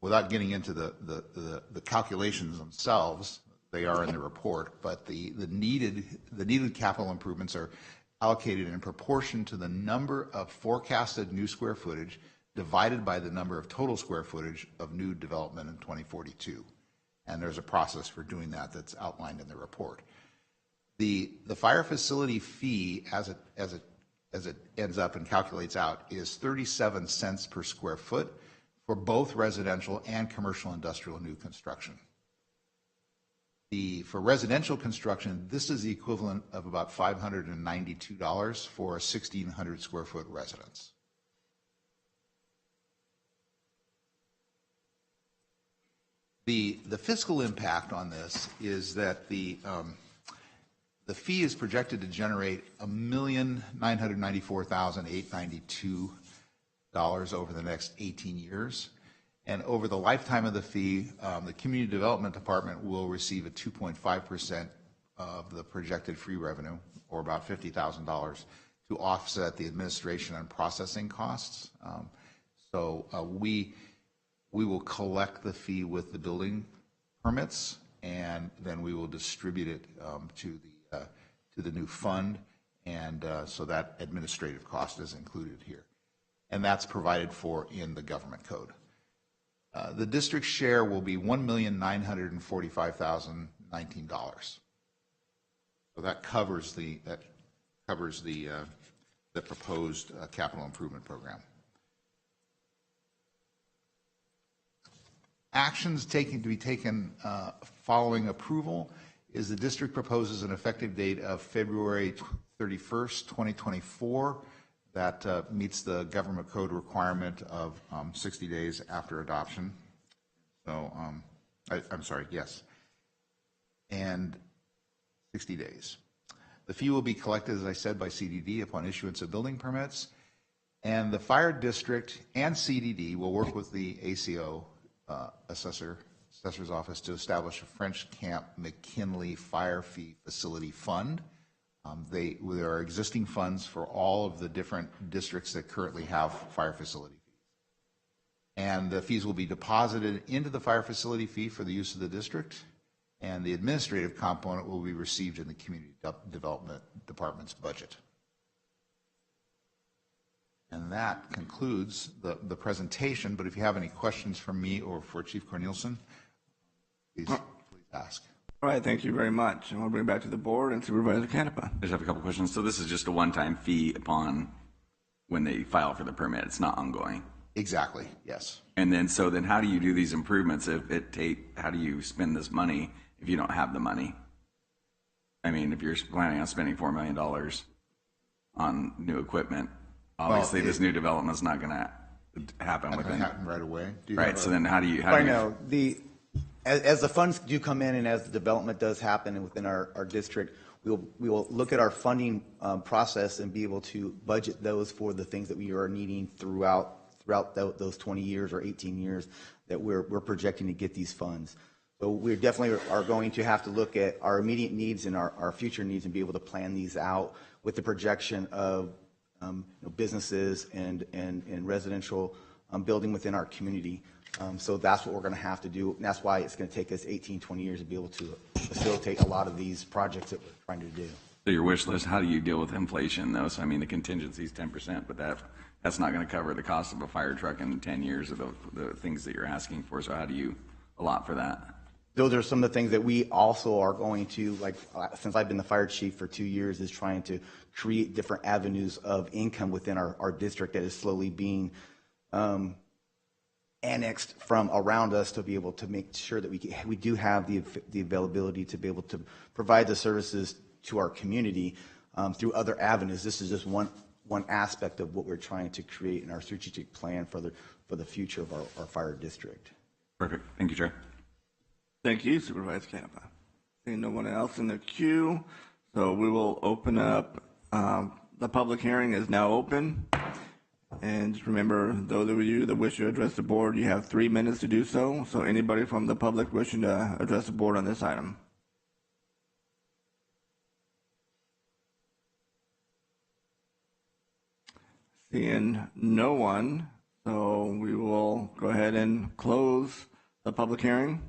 S8: Without getting into the calculations themselves, they are in the report, but the needed capital improvements are allocated in proportion to the number of forecasted new square footage divided by the number of total square footage of new development in 2042. And there's a process for doing that that's outlined in the report. The fire facility fee, as it ends up and calculates out, is 37 cents per square foot for both residential and commercial industrial new construction. For residential construction, this is the equivalent of about $592 for a 1,600 square foot residence. The fiscal impact on this is that the fee is projected to generate $1,994,892 over the next 18 years. And over the lifetime of the fee, the Community Development Department will receive a 2.5% of the projected free revenue, or about $50,000, to offset the administration and processing costs. So we will collect the fee with the building permits, and then we will distribute it to the new fund, and so that administrative cost is included here. And that's provided for in the government code. The district share will be $1,945,019. So that covers the proposed capital improvement program. Actions to be taken following approval is the district proposes an effective date of February 31st, 2024. That meets the government code requirement of 60 days after adoption. So I'm sorry, yes. And 60 days. The fee will be collected, as I said, by CDD upon issuance of building permits. And the fire district and CDD will work with the ACO assessor's office to establish a French Camp McKinley Fire Fee Facility Fund. There are existing funds for all of the different districts that currently have fire facility fees. And the fees will be deposited into the fire facility fee for the use of the district, and the administrative component will be received in the Community Development Department's budget. And that concludes the presentation, but if you have any questions from me or for Chief Cornelison, please ask.
S1: All right, thank you very much. And we'll bring it back to the board and Supervisor Canepa.
S4: I just have a couple questions. So this is just a one-time fee upon when they file for the permit. It's not ongoing.
S8: Exactly, yes.
S4: And then, so then how do you do these improvements how do you spend this money if you don't have the money? I mean, if you're planning on spending $4 million on new equipment, obviously this new development's not going to happen
S8: Not
S4: within.
S8: going to happen right away.
S4: Right, so then how do you?
S9: Right now, as the funds do come in and as the development does happen within our district, we will look at our funding process and be able to budget those for the things that we are needing throughout those 20 years or 18 years that we're projecting to get these funds. So we definitely are going to have to look at our immediate needs and our future needs and be able to plan these out with the projection of businesses and residential building within our community. So that's what we're going to have to do. And that's why it's going to take us 18, 20 years to be able to facilitate a lot of these projects that we're trying to do.
S4: So your wish list, how do you deal with inflation though? So I mean, the contingency is 10%, but that's not going to cover the cost of a fire truck in 10 years of the things that you're asking for. So how do you allot for that?
S9: Those are some of the things that we also are going to, like, since I've been the fire chief for 2 years, is trying to create different avenues of income within our district that is slowly being annexed from around us to be able to make sure that we do have the availability to be able to provide the services to our community through other avenues. This is just one aspect of what we're trying to create in our strategic plan for the future of our fire district.
S4: Perfect. Thank you, Chair.
S1: Thank you, Supervisor Canepa. Seeing no one else in the queue, so we will open up. The public hearing is now open. And just remember, those of you that wish to address the board, you have 3 minutes to do so. So anybody from the public wishing to address the board on this item. Seeing no one, so we will go ahead and close the public hearing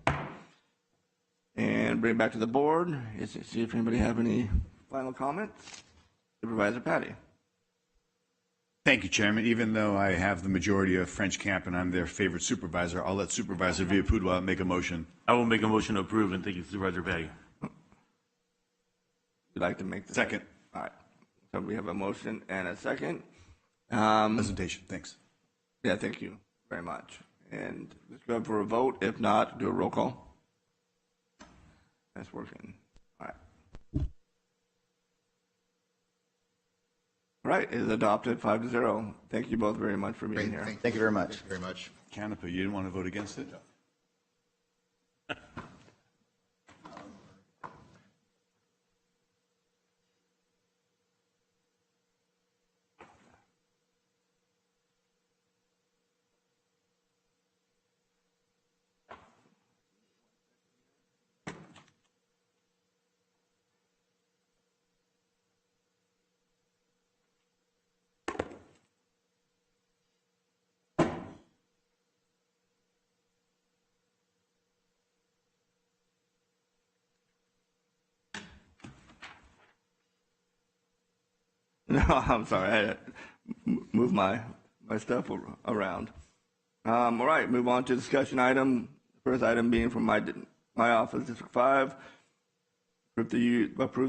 S1: and bring it back to the board. See if anybody have any final comments. Supervisor Patty.
S6: Thank you, Chairman. Even though I have the majority of French Camp and I'm their favorite supervisor, I'll let Supervisor Villapudua make a motion.
S10: I will make a motion to approve, and thank you, Supervisor Patty.
S1: Would you like to make the second? All right. So we have a motion and a second.
S6: Presentation. Thanks.
S1: Yeah, thank you very much. And let's go for a vote. If not, do a roll call. That's working. All right. All right, it is adopted 5-0. Thank you both very much for being here.
S9: Thank you very much.
S8: Thank you very much.
S6: Canepa, you didn't want to vote against it?
S1: No, I'm sorry. I had to move my stuff around. All right, move on to discussion item. First item being from my office, District 5. Approve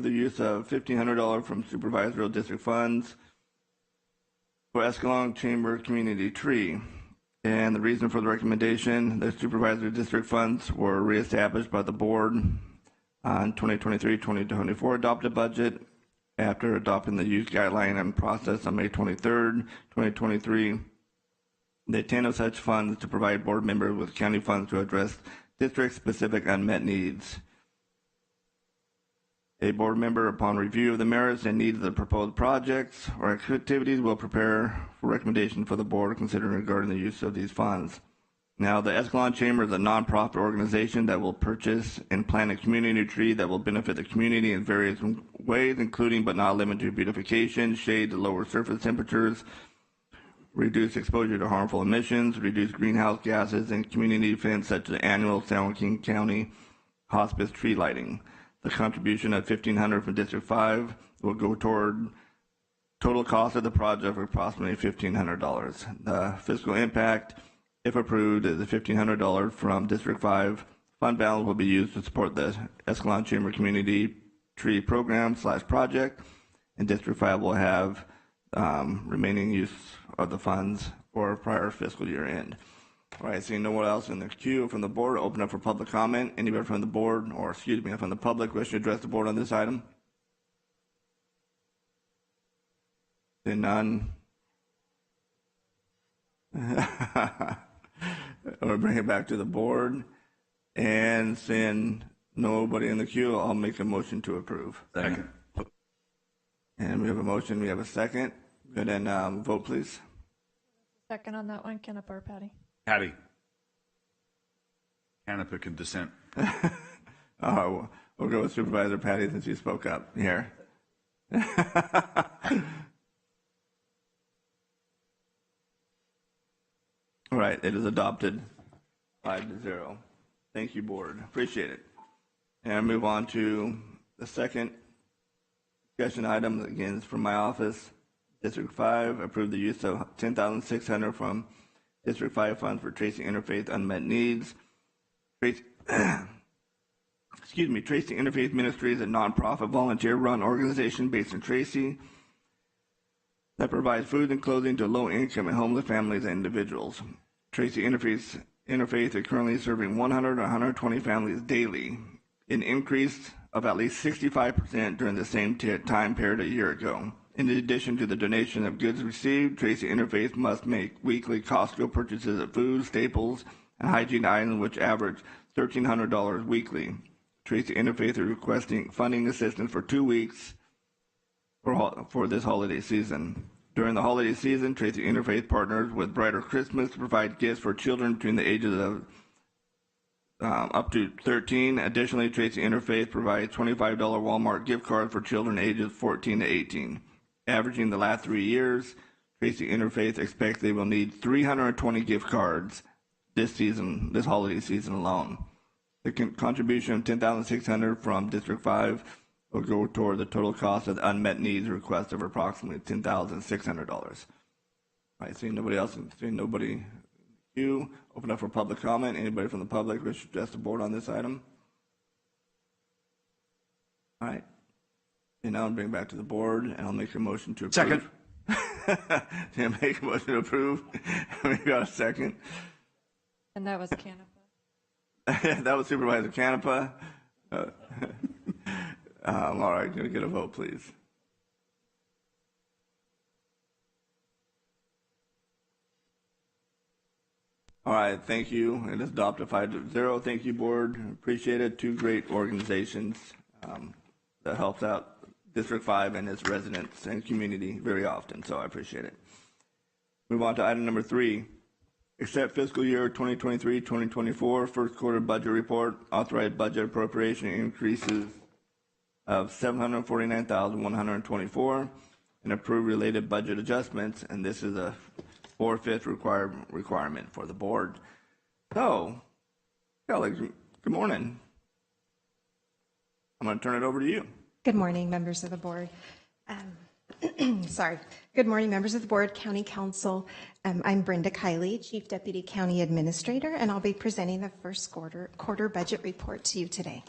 S1: the use of $1,500 from supervisory district funds for Escalon Chamber Community Tree. And the reason for the recommendation, the supervisory district funds were reestablished by the board on 2023-2024 adopted budget after adopting the use guideline and process on May 23rd, 2023. The intent of such funds to provide board members with county funds to address district-specific unmet needs. A board member, upon review of the merits and needs of the proposed projects or activities, will prepare for recommendation for the board considering regarding the use of these funds. Now, the Escalon Chamber is a nonprofit organization that will purchase and plant a community tree that will benefit the community in various ways, including but not limited to beautification, shade to lower surface temperatures, reduce exposure to harmful emissions, reduce greenhouse gases, and community events such as annual San Joaquin County hospice tree lighting. The contribution of $1,500 from District 5 will go toward total cost of the project of approximately $1,500. The fiscal impact, if approved, is the $1,500 from District 5. Fund balance will be used to support the Escalon Chamber Community Tree Program / project, and District 5 will have remaining use of the funds for prior fiscal year end. All right, seeing no one else in the queue from the board, open up for public comment. Anybody from the board, or excuse me, from the public wish to address the board on this item? Seeing none. I'll bring it back to the board. And seeing nobody in the queue, I'll make a motion to approve.
S4: Second.
S1: And we have a motion, we have a second. Go ahead and vote, please.
S22: Second on that one, Canepa or Patty?
S6: Patty. Canepa can dissent.
S1: We'll go with Supervisor Patty since you spoke up here. All right, it is adopted 5-0. Thank you, board. Appreciate it. And move on to the second discussion item. Again, it's from my office. District 5, approve the use of $10,600 from District 5 funds for Tracy Interfaith Unmet Needs. Tracy Interfaith Ministry is a nonprofit volunteer-run organization based in Tracy that provides food and clothing to low-income and homeless families and individuals. Tracy Interfaith is currently serving 100 or 120 families daily, an increase of at least 65% during the same time period a year ago. In addition to the donation of goods received, Tracy Interfaith must make weekly Costco purchases of food, staples, and hygiene items, which average $1,300 weekly. Tracy Interfaith is requesting funding assistance for 2 weeks for this holiday season. During the holiday season, Tracy Interfaith partners with Brighter Christmas to provide gifts for children between the ages of up to 13. Additionally, Tracy Interfaith provides $25 Walmart gift cards for children ages 14 to 18. Averaging the last 3 years, Tracy Interfaith expects they will need 320 gift cards this holiday season alone. The contribution of $10,600 from District 5 will go toward the total cost of the unmet needs request of approximately $10,600. All right, seeing nobody else, seeing nobody in the queue, open up for public comment. Anybody from the public wish to address the board on this item? All right. And now I'll bring it back to the board, and I'll make a motion to approve.
S6: Second.
S1: Can I make a motion to approve? We got a second.
S22: And that was Canepa.
S1: That was Supervisor Canepa. All right, can we get a vote, please? All right, thank you. It is adopted 5-0. Thank you, board. Appreciate it. Two great organizations that helps out District 5 and its residents and community very often, so I appreciate it. Move on to item number 3. Accept fiscal year 2023-2024 first quarter budget report. Authorized budget appropriation increases of $749,124 and approve related budget adjustments, and this is a 4/5 requirement for the board. So, Kelly, good morning. I'm going to turn it over to you.
S11: Good morning, members of the board. Good morning, members of the board, county council. I'm Brenda Kiley, Chief Deputy County Administrator, and I'll be presenting the first quarter budget report to you today.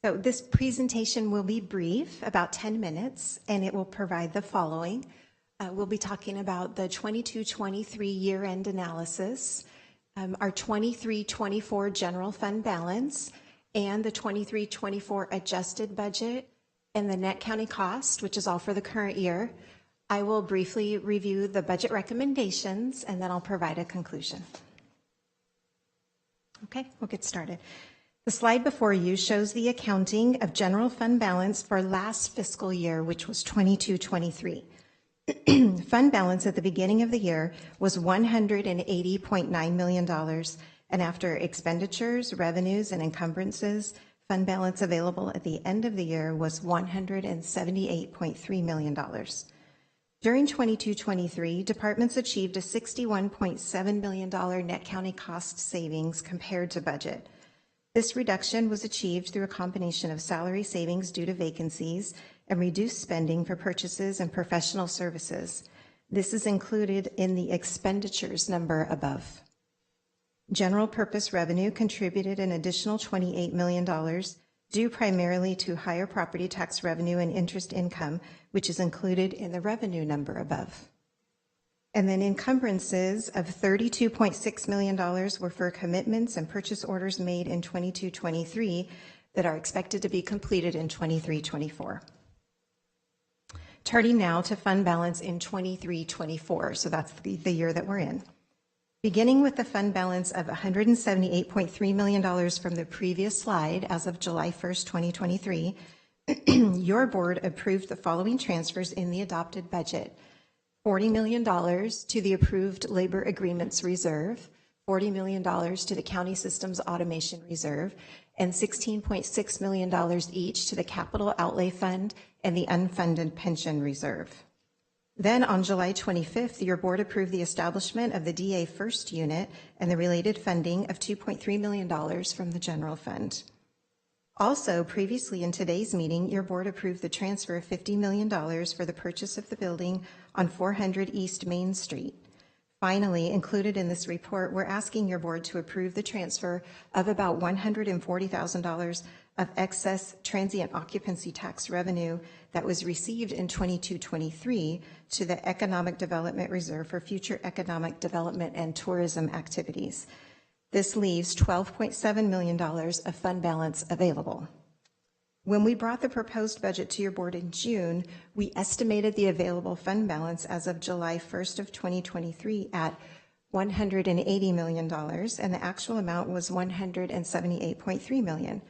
S11: So this presentation will be brief, about 10 minutes, and it will provide the following: We'll be talking about the 22-23 year-end analysis, our 23-24 general fund balance, and the 23-24 adjusted budget, and the net county cost, which is all for the current year. I will briefly review the budget recommendations, and then I'll provide a conclusion. Okay, we'll get started. The slide before you shows the accounting of general fund balance for last fiscal year, which was 22-23. Fund balance at the beginning of the year was $180.9 million, and after expenditures, revenues, and encumbrances, fund balance available at the end of the year was $178.3 million. During 22-23, departments achieved a $61.7 million net county cost savings compared to budget. This reduction was achieved through a combination of salary savings due to vacancies and reduced spending for purchases and professional services. This is included in the expenditures number above. General purpose revenue contributed an additional $28 million, due primarily to higher property tax revenue and interest income, which is included in the revenue number above. And then encumbrances of $32.6 million were for commitments and purchase orders made in 22-23 that are expected to be completed in 23-24. Turning now to fund balance in 23-24, so that's the year that we're in. Beginning with the fund balance of $178.3 million from the previous slide as of July 1st, 2023, your board approved the following transfers in the adopted budget. $40 million to the approved labor agreements reserve, $40 million to the county systems automation reserve, and $16.6 million each to the capital outlay fund and the unfunded pension reserve. Then on July 25th, your board approved the establishment of the DA First Unit and the related funding of $2.3 million from the general fund. Also, previously in today's meeting, your board approved the transfer of $50 million for the purchase of the building on 400 East Main Street. Finally, included in this report, we're asking your board to approve the transfer of about $140,000 of excess transient occupancy tax revenue that was received in 22-23 to the Economic Development Reserve for future economic development and tourism activities. This leaves $12.7 million of fund balance available. When we brought the proposed budget to your board in June, we estimated the available fund balance as of July 1st of 2023 at $180 million, and the actual amount was $178.3 million.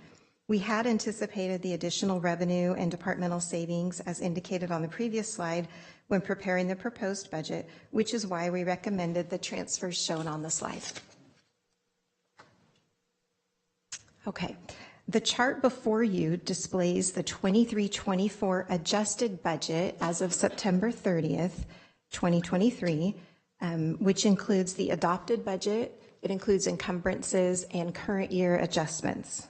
S11: We had anticipated the additional revenue and departmental savings as indicated on the previous slide when preparing the proposed budget, which is why we recommended the transfers shown on the slide. Okay. The chart before you displays the 23-24 adjusted budget as of September 30th, 2023, which includes the adopted budget. It includes encumbrances and current year adjustments.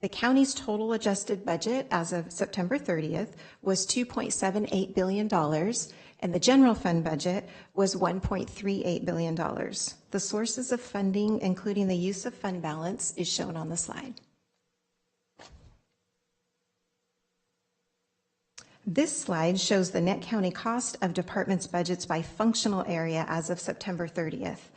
S11: The county's total adjusted budget as of September 30th was $2.78 billion, and the general fund budget was $1.38 billion. The sources of funding, including the use of fund balance, is shown on the slide. This slide shows the net county cost of departments' budgets by functional area as of September 30th.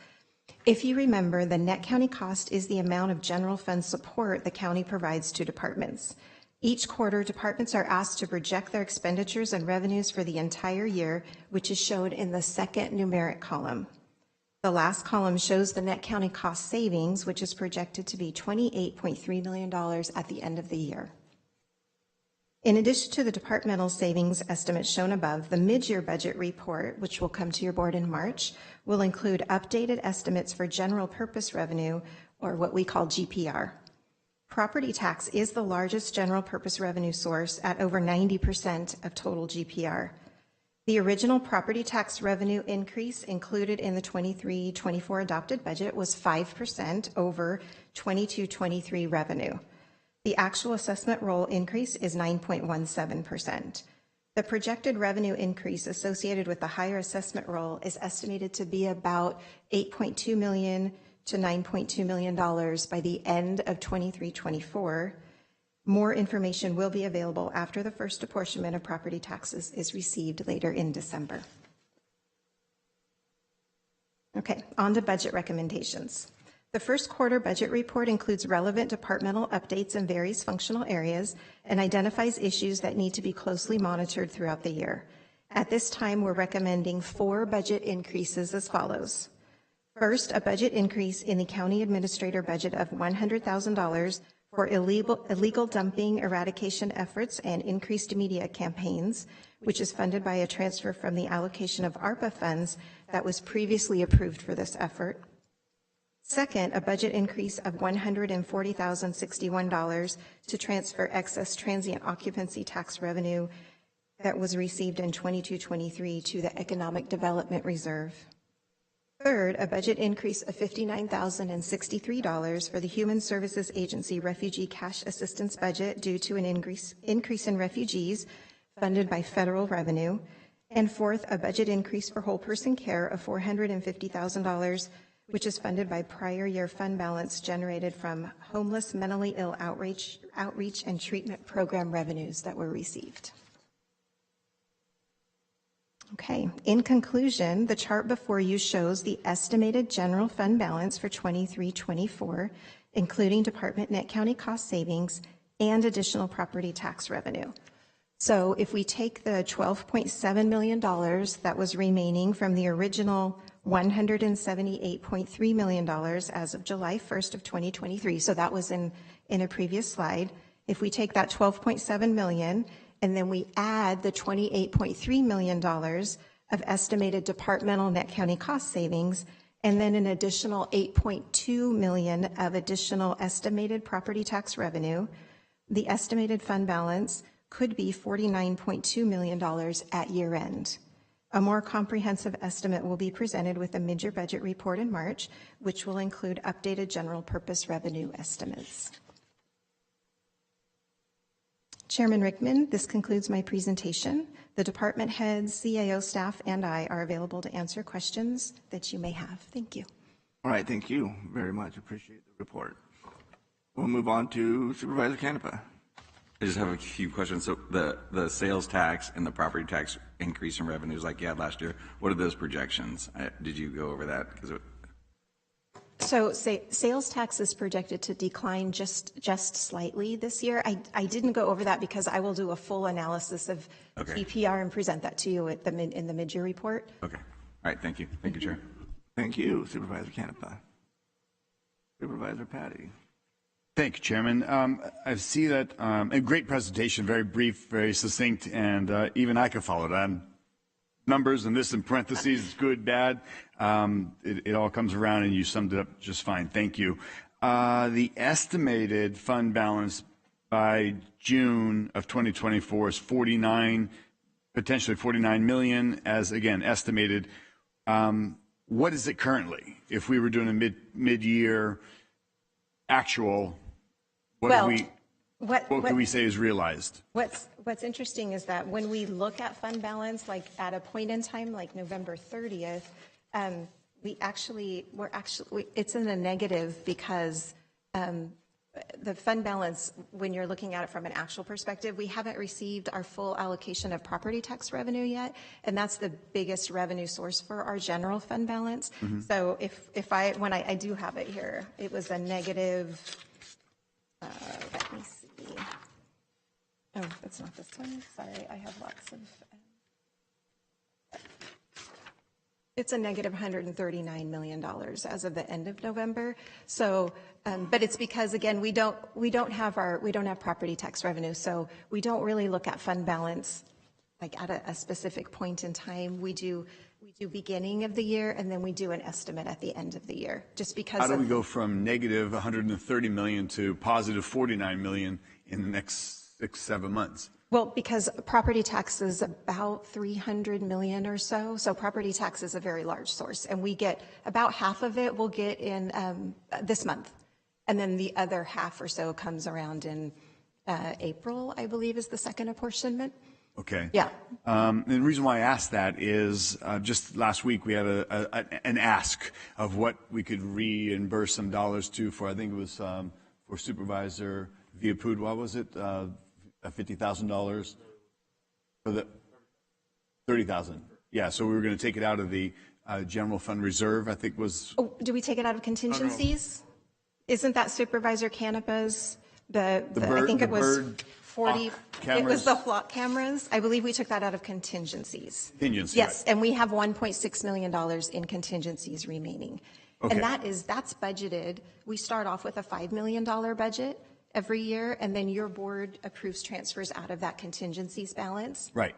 S11: If you remember, the net county cost is the amount of general fund support the county provides to departments. Each quarter, departments are asked to project their expenditures and revenues for the entire year, which is shown in the second numeric column. The last column shows the net county cost savings, which is projected to be $28.3 million at the end of the year. In addition to the departmental savings estimates shown above, the mid-year budget report, which will come to your board in March, will include updated estimates for general purpose revenue, or what we call GPR. Property tax is the largest general purpose revenue source at over 90% of total GPR. The original property tax revenue increase included in the 23-24 adopted budget was 5% over 22-23 revenue. The actual assessment roll increase is 9.17%. The projected revenue increase associated with the higher assessment roll is estimated to be about $8.2 million to $9.2 million by the end of 23-24. More information will be available after the first apportionment of property taxes is received later in December. Okay, on to budget recommendations. The first quarter budget report includes relevant departmental updates in various functional areas and identifies issues that need to be closely monitored throughout the year. At this time, we're recommending 4 budget increases as follows. First, a budget increase in the county administrator budget of $100,000 for illegal dumping eradication efforts and increased media campaigns, which is funded by a transfer from the allocation of ARPA funds that was previously approved for this effort. Second, a budget increase of $140,061 to transfer excess transient occupancy tax revenue that was received in 22-23 to the Economic Development Reserve. Third, a budget increase of $59,063 for the Human Services Agency Refugee Cash Assistance budget due to an increase in refugees funded by federal revenue. And fourth, a budget increase for whole person care of $450,000, which is funded by prior year fund balance generated from homeless mentally ill outreach and treatment program revenues that were received. Okay, in conclusion, the chart before you shows the estimated general fund balance for 23-24, including department net county cost savings and additional property tax revenue. So if we take the $12.7 million that was remaining from the original $178.3 million as of July 1st of 2023, so that was in a previous slide. If we take that $12.7 million and then we add the $28.3 million of estimated departmental net county cost savings, and then an additional $8.2 million of additional estimated property tax revenue, the estimated fund balance could be $49.2 million at year end. A more comprehensive estimate will be presented with a mid-year budget report in March, which will include updated general purpose revenue estimates. Chairman Rickman, this concludes my presentation. The department heads, CAO staff, and I are available to answer questions that you may have. Thank you.
S1: All right, thank you very much. Appreciate the report. We'll move on to Supervisor Canepa.
S4: I just have a few questions. So the sales tax and the property tax increase in revenues like you had last year, what are those projections? Did you go over that?
S11: So sales tax is projected to decline just slightly this year. I didn't go over that because I will do a full analysis of PPR and present that to you in the mid-year report.
S4: Okay. All right. Thank you. Thank you, Chair.
S1: Thank you, Supervisor Canepa. Supervisor Patty.
S6: Thank you, Chairman. I see that a great presentation, very brief, very succinct, and even I could follow that. Numbers and this in parentheses, good, bad. It all comes around, and you summed it up just fine. Thank you. The estimated fund balance by June of 2024 is potentially 49 million, as again estimated. What is it currently? If we were doing a mid-year actual, what can we say is realized?
S11: What's interesting is that when we look at fund balance, like at a point in time, like November 30th, it's in a negative because the fund balance, when you're looking at it from an actual perspective, we haven't received our full allocation of property tax revenue yet, and that's the biggest revenue source for our general fund balance. Mm-hmm. So when I do have it here, it was a negative. Let me see. Oh, that's not this one. Sorry, I have lots of. It's a negative $139 million as of the end of November. So, but it's because again we don't have property tax revenue, so we don't really look at fund balance like at a specific point in time. We do beginning of the year, and then we do an estimate at the end of the year. Just because.
S6: How do we go from negative 130 million to positive 49 million in the next 6-7 months?
S11: Well, because property tax is about 300 million or so. So property tax is a very large source, and we get about half of it we'll get in this month. And then the other half or so comes around in April, I believe, is the second apportionment.
S6: Okay.
S11: Yeah.
S6: And the reason why I asked that is just last week we had an ask of what we could reimburse some dollars to for, I think it was for Supervisor Viapud. What was it? $50,000 for the $30,000. Yeah. So we were going to take it out of the general fund reserve, I think was.
S11: Oh, do we take it out of contingencies? Isn't that Supervisor Canepa's, I think it was 40, it was the flock cameras. I believe we took that out of contingencies.
S6: Contingency.
S11: Yes, and we have $1.6 million in contingencies remaining.
S6: Okay.
S11: And that's budgeted. We start off with a $5 million budget every year, and then your board approves transfers out of that contingencies balance.
S6: Right.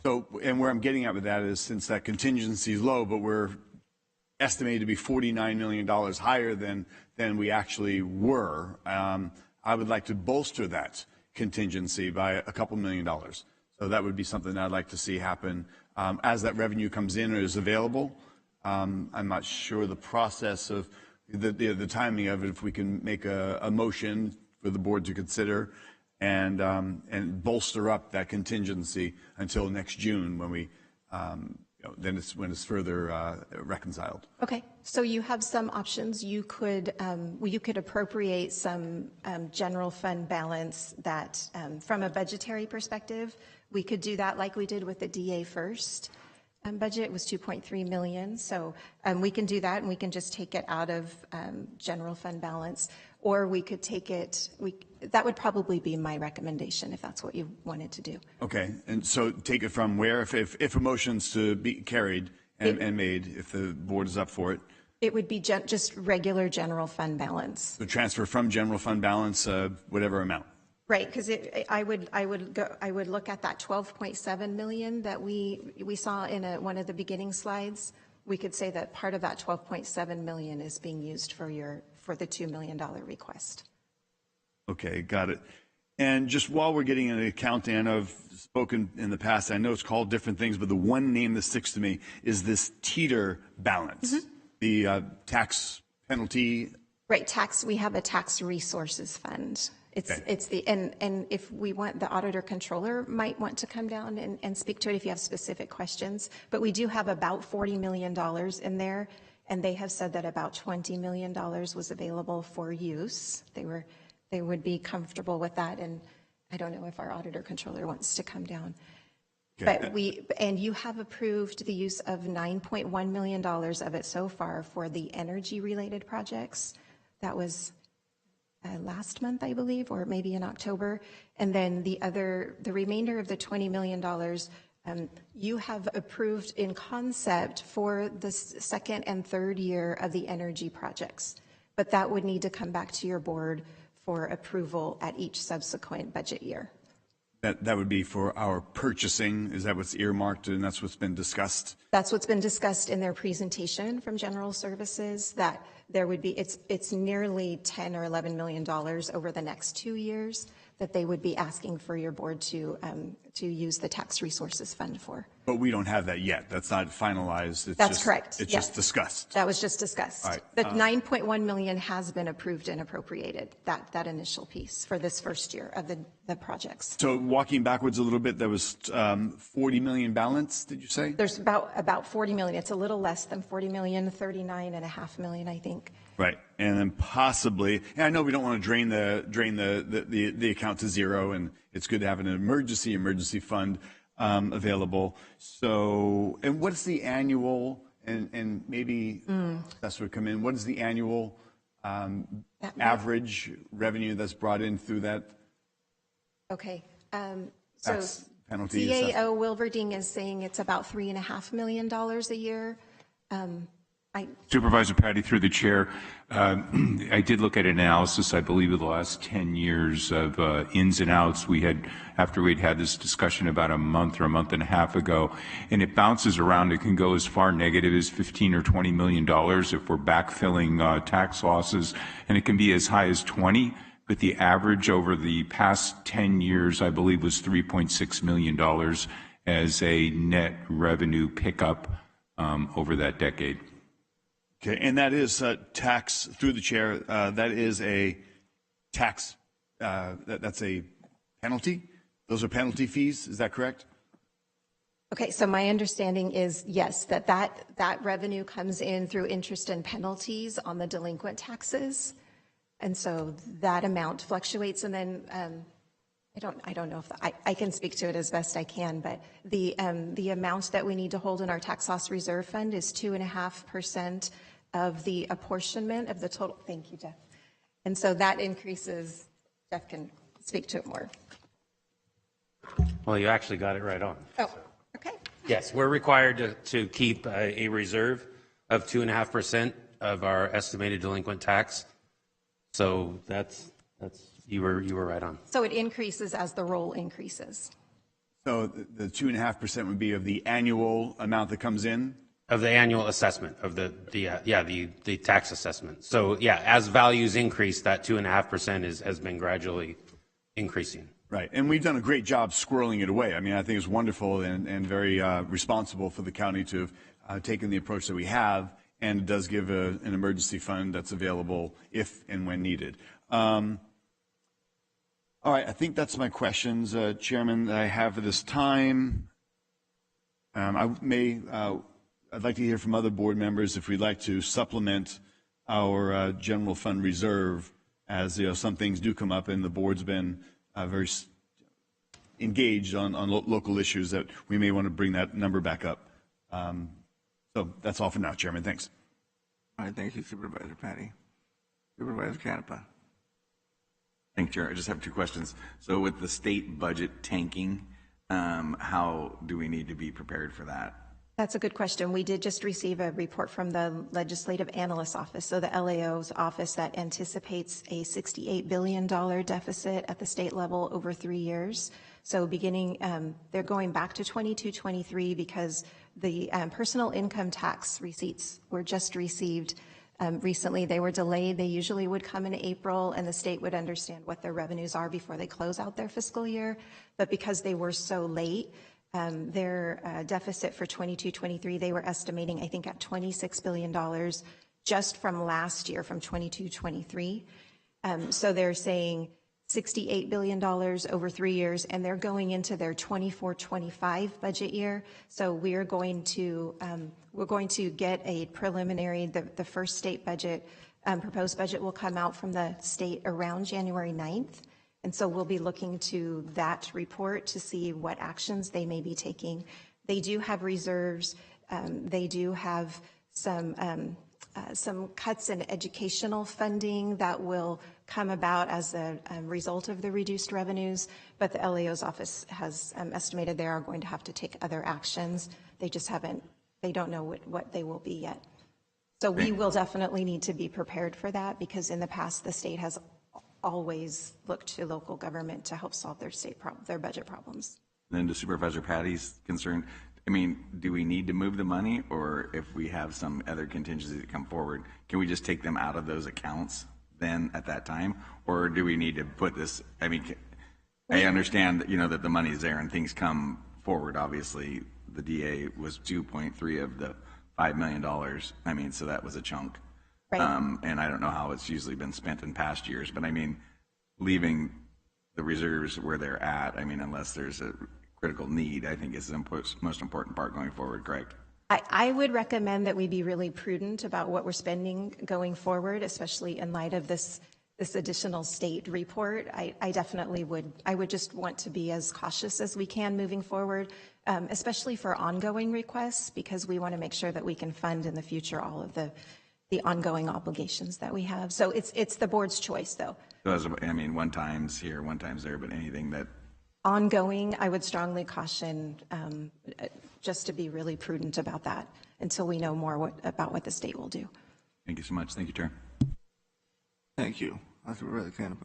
S6: So, and where I'm getting at with that is, since that contingency is low, but we're estimated to be $49 million higher than we actually were, I would like to bolster that contingency by a couple $1 million. So that would be something I'd like to see happen as that revenue comes in or is available. I'm not sure the process of the timing of it, if we can make a motion for the board to consider and bolster up that contingency until next June when we, then when it's further reconciled.
S11: Okay, so you have some options. You could appropriate some general fund balance that, from a budgetary perspective, we could do that like we did with the DA first. Budget was $2.3 million, so we can do that, and we can just take it out of general fund balance, or we could take it. That would probably be my recommendation if that's what you wanted to do.
S6: Okay, and so take it from where, if a motion's to be carried and made, if the board is up for it.
S11: It would be just regular general fund balance.
S6: The transfer from general fund balance, whatever amount.
S11: Right, because I would look at that 12.7 million that we saw in one of the beginning slides. We could say that part of that 12.7 million is being used for the $2 million request.
S6: Okay, got it. And just while we're getting an account, and I've spoken in the past, I know it's called different things, but the one name that sticks to me is this teeter balance, the tax penalty.
S11: Right, we have a tax resources fund. It's the, and if we want, the auditor controller might want to come down and speak to it if you have specific questions, but we do have about $40 million in there, and they have said that about $20 million was available for use. They would be comfortable with that, and I don't know if our auditor controller wants to come down. Okay. But and you have approved the use of $9.1 million of it so far for the energy related projects. That was last month, I believe, or maybe in October. And then the remainder of the $20 million, you have approved in concept for the second and third year of the energy projects. But that would need to come back to your board for approval at each subsequent budget year.
S6: That would be for our purchasing. Is that what's earmarked, and that's what's been discussed?
S11: That's what's been discussed in their presentation from General Services, that there would be, it's nearly $10 or $11 million over the next 2 years that they would be asking for your board to use the tax resources fund for.
S6: But we don't have that yet. That's not finalized.
S11: That's correct.
S6: It's just discussed.
S11: That was just discussed.
S6: Right.
S11: The $9.1 million has been approved and appropriated, that initial piece for this first year of the projects.
S6: So walking backwards a little bit, there was 40 million balance, did you say?
S11: There's about 40 million. It's a little less than 40 million, 39.5 million, I think.
S6: Right, and then possibly, and I know we don't want to drain the account to zero, and it's good to have an emergency fund available. So, and what's the annual, and maybe that's what come in, what is the annual average revenue that's brought in through that?
S11: Okay, so
S6: penalty
S11: CAO Wilverding is saying it's about $3.5 million a year.
S5: Supervisor Patty, through the chair, I did look at analysis, I believe, of the last 10 years of ins and outs. After we'd had this discussion about a month or a month and a half ago, and it bounces around. It can go as far negative as $15 or $20 million if we're backfilling tax losses, and it can be as high as 20. But the average over the past 10 years, I believe, was $3.6 million as a net revenue pickup over that decade.
S6: Okay, and that is tax, through the chair, that is a tax, that's a penalty? Those are penalty fees, is that correct?
S11: Okay, so my understanding is, yes, that revenue comes in through interest and penalties on the delinquent taxes. And so that amount fluctuates, and then I don't know if I can speak to it as best I can, but the amount that we need to hold in our tax loss reserve fund is 2.5% of the apportionment of the total. Thank you, Jeff. And so that increases. Jeff can speak to it more.
S12: Well, you actually got it right on.
S11: Oh, okay.
S12: Yes, we're required to keep a reserve of 2.5% of our estimated delinquent tax. So that's you were right on.
S11: So it increases as the roll increases.
S6: So the 2.5% would be of the annual amount that comes in?
S12: Of the annual assessment of the tax assessment. So yeah, as values increase, that 2.5% has been gradually increasing.
S6: Right, and we've done a great job squirreling it away. I mean, I think it's wonderful and very responsible for the county to have taken the approach that we have, and it does give an emergency fund that's available if and when needed. All right, I think that's my questions, Chairman, that I have for this time. I'd like to hear from other board members if we'd like to supplement our general fund reserve, as some things do come up, and the board's been very engaged on local issues that we may want to bring that number back up. So that's all for now, Chairman. Thanks.
S1: All right, thank you, Supervisor Patty. Supervisor Canepa.
S4: Thank you, Chair. I just have two questions. So with the state budget tanking, how do we need to be prepared for that?
S11: That's a good question. We did just receive a report from the Legislative Analyst's Office, so the LAO's office, that anticipates a $68 billion deficit at the state level over 3 years. So beginning, they're going back to 22-23 because the personal income tax receipts were just received recently. They were delayed. They usually would come in April, and the state would understand what their revenues are before they close out their fiscal year. But because they were so late, their deficit for 22-23, they were estimating, I think, at $26 billion just from last year, from 22-23. So they're saying $68 billion over 3 years, and they're going into their 24-25 budget year. So we're going to get a preliminary, the first state budget, proposed budget will come out from the state around January 9th. And so we'll be looking to that report to see what actions they may be taking. They do have reserves. They do have some cuts in educational funding that will come about as a result of the reduced revenues. But the LAO's office has estimated they are going to have to take other actions. They just they don't know what they will be yet. So we will definitely need to be prepared for that, because in the past the state has always looked to local government to help solve their budget problems.
S4: Then to Supervisor Patty's concern, I mean, do we need to move the money, or if we have some other contingencies that come forward, can we just take them out of those accounts then at that time? Or do we need to put this, I mean, I understand that, that the money's there and things come forward. Obviously, the DA was 2.3 of the $5 million. I mean, so that was a chunk. Right. And I don't know how it's usually been spent in past years, but I mean, leaving the reserves where they're at, I mean, unless there's a critical need, I think is the most important part going forward, correct?
S11: I would recommend that we be really prudent about what we're spending going forward, especially in light of this additional state report. I definitely would. I would just want to be as cautious as we can moving forward, especially for ongoing requests, because we want to make sure that we can fund in the future all of the ongoing obligations that we have. So it's the board's choice, though.
S4: So I mean, one time's here, one time's there, but anything that
S11: ongoing, I would strongly caution just to be really prudent about that until we know more about what the state will do.
S4: Thank you so much. Thank you, Chair.
S1: Thank you. That's really kind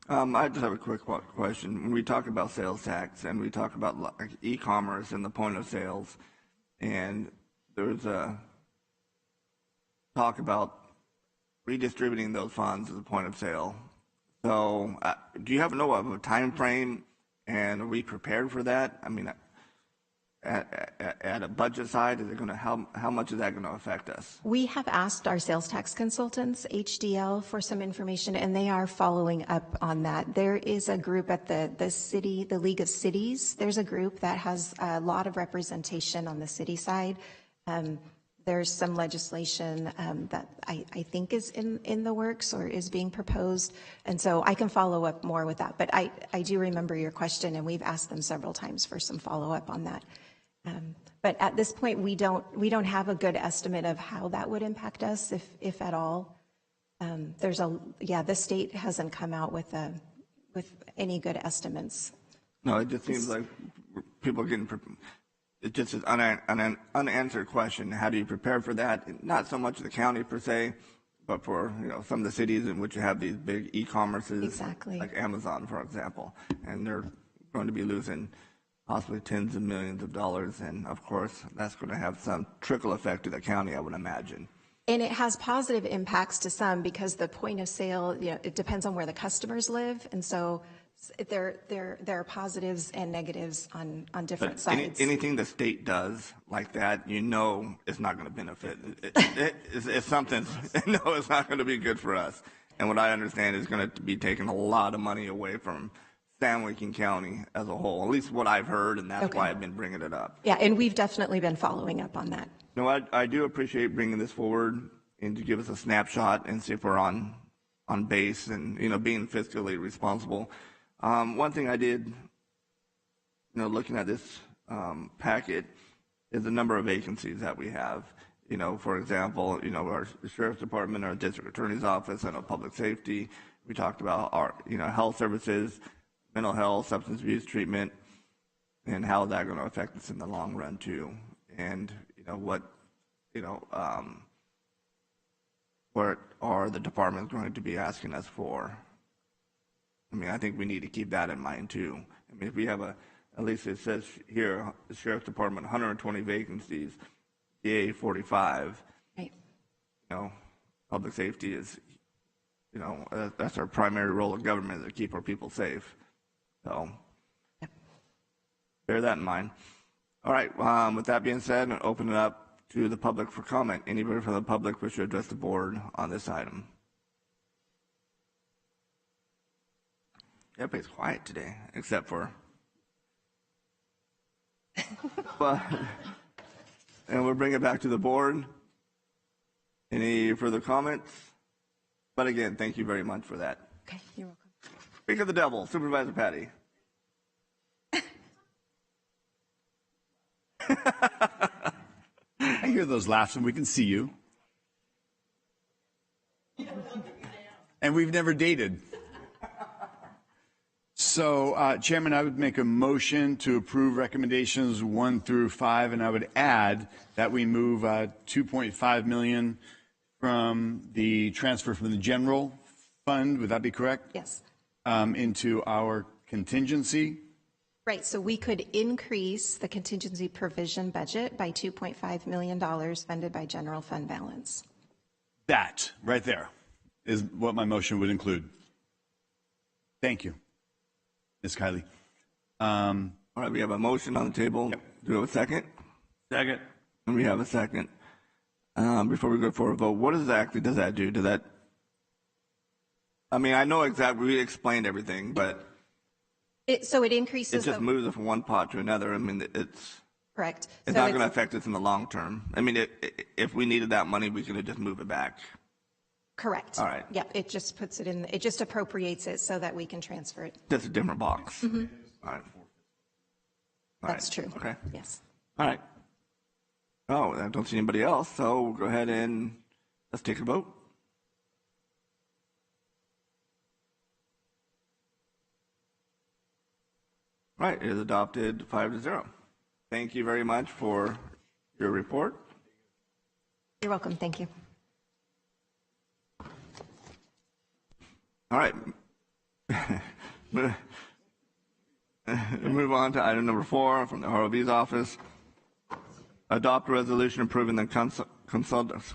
S1: of I just have a quick question. When we talk about sales tax and we talk about like e-commerce and the point of sales, and there's a talk about redistributing those funds at the point of sale. So do you have a time frame, and are we prepared for that? I mean, at a budget side, is it going to how much is that going to affect us?
S11: We have asked our sales tax consultants, HDL, for some information, and they are following up on that. There is a group at the League of Cities. There's a group that has a lot of representation on the city side. there's some legislation that I think is in the works or is being proposed. And so I can follow up more with that. But I do remember your question, and we've asked them several times for some follow-up on that. But at this point, we don't have a good estimate of how that would impact us, if at all. The state hasn't come out with any good estimates.
S1: No, it just seems like people are getting, it just is an unanswered question. How do you prepare for that? Not so much the county per se, but for some of the cities in which you have these big e-commerces,
S11: exactly,
S1: like Amazon, for example, and they're going to be losing possibly tens of millions of dollars, and of course that's going to have some trickle effect to the county, I would imagine.
S11: And it has positive impacts to some because the point of sale, it depends on where the customers live, and so there are positives and negatives on different sides.
S1: Anything the state does like that, it's not going to benefit. It's something. No, it's not going to be good for us. And what I understand is going to be taking a lot of money away from San Joaquin County as a whole. At least what I've heard, and that's why I've been bringing it up.
S11: Yeah, and we've definitely been following up on that.
S1: No, I do appreciate bringing this forward and to give us a snapshot and see if we're on base and being fiscally responsible. One thing I did, looking at this packet, is the number of vacancies that we have. For example, our sheriff's department, our district attorney's office, and our public safety. We talked about our, health services, mental health, substance abuse treatment, and how that's going to affect us in the long run too. And what are the departments going to be asking us for? I think we need to keep that in mind too. If we have at least it says here, the Sheriff's Department, 120 vacancies, DA 45.
S11: Right.
S1: Public safety is, that's our primary role of government, to keep our people safe. So, bear that in mind. All right, with that being said, I'm going to open it up to the public for comment. Anybody from the public wish to address the board on this item? Everybody's quiet today, except for. And we'll bring it back to the board. Any further comments? But again, thank you very much for that.
S11: Okay, you're welcome.
S1: Speak of the devil, Supervisor Patty.
S6: I hear those laughs, and we can see you. And we've never dated. So, Chairman, I would make a motion to approve recommendations 1 through 5, and I would add that we move $2.5 million from the transfer from the general fund. Would that be correct?
S11: Yes.
S6: Into our contingency.
S11: Right. So we could increase the contingency provision budget by $2.5 million funded by general fund balance.
S6: That right there is what my motion would include. Thank you. Ms. Kiley.
S1: All right, we have a motion on the table. Yep. Do we have a second?
S10: Second.
S1: And we have a second. Before we go for a vote, what exactly does that do? Does that? I know exactly. We explained everything, but
S11: it increases.
S1: It just moves it from one pot to another. It's
S11: correct.
S1: It's not going to affect us in the long term. If we needed that money, we could have just moved it back.
S11: Correct.
S1: All right.
S11: Yep. It just puts it in. It just appropriates it so that we can transfer it.
S1: Just a different box.
S11: Mm-hmm.
S1: All right.
S11: That's true.
S1: Okay.
S11: Yes.
S1: All right. Oh, I don't see anybody else, so we'll go ahead and let's take a vote. All right, it is adopted 5-0. Thank you very much for your report.
S11: You're welcome. Thank you.
S1: All right. Move on to item number 4 from the ROB's office. Adopt a resolution approving the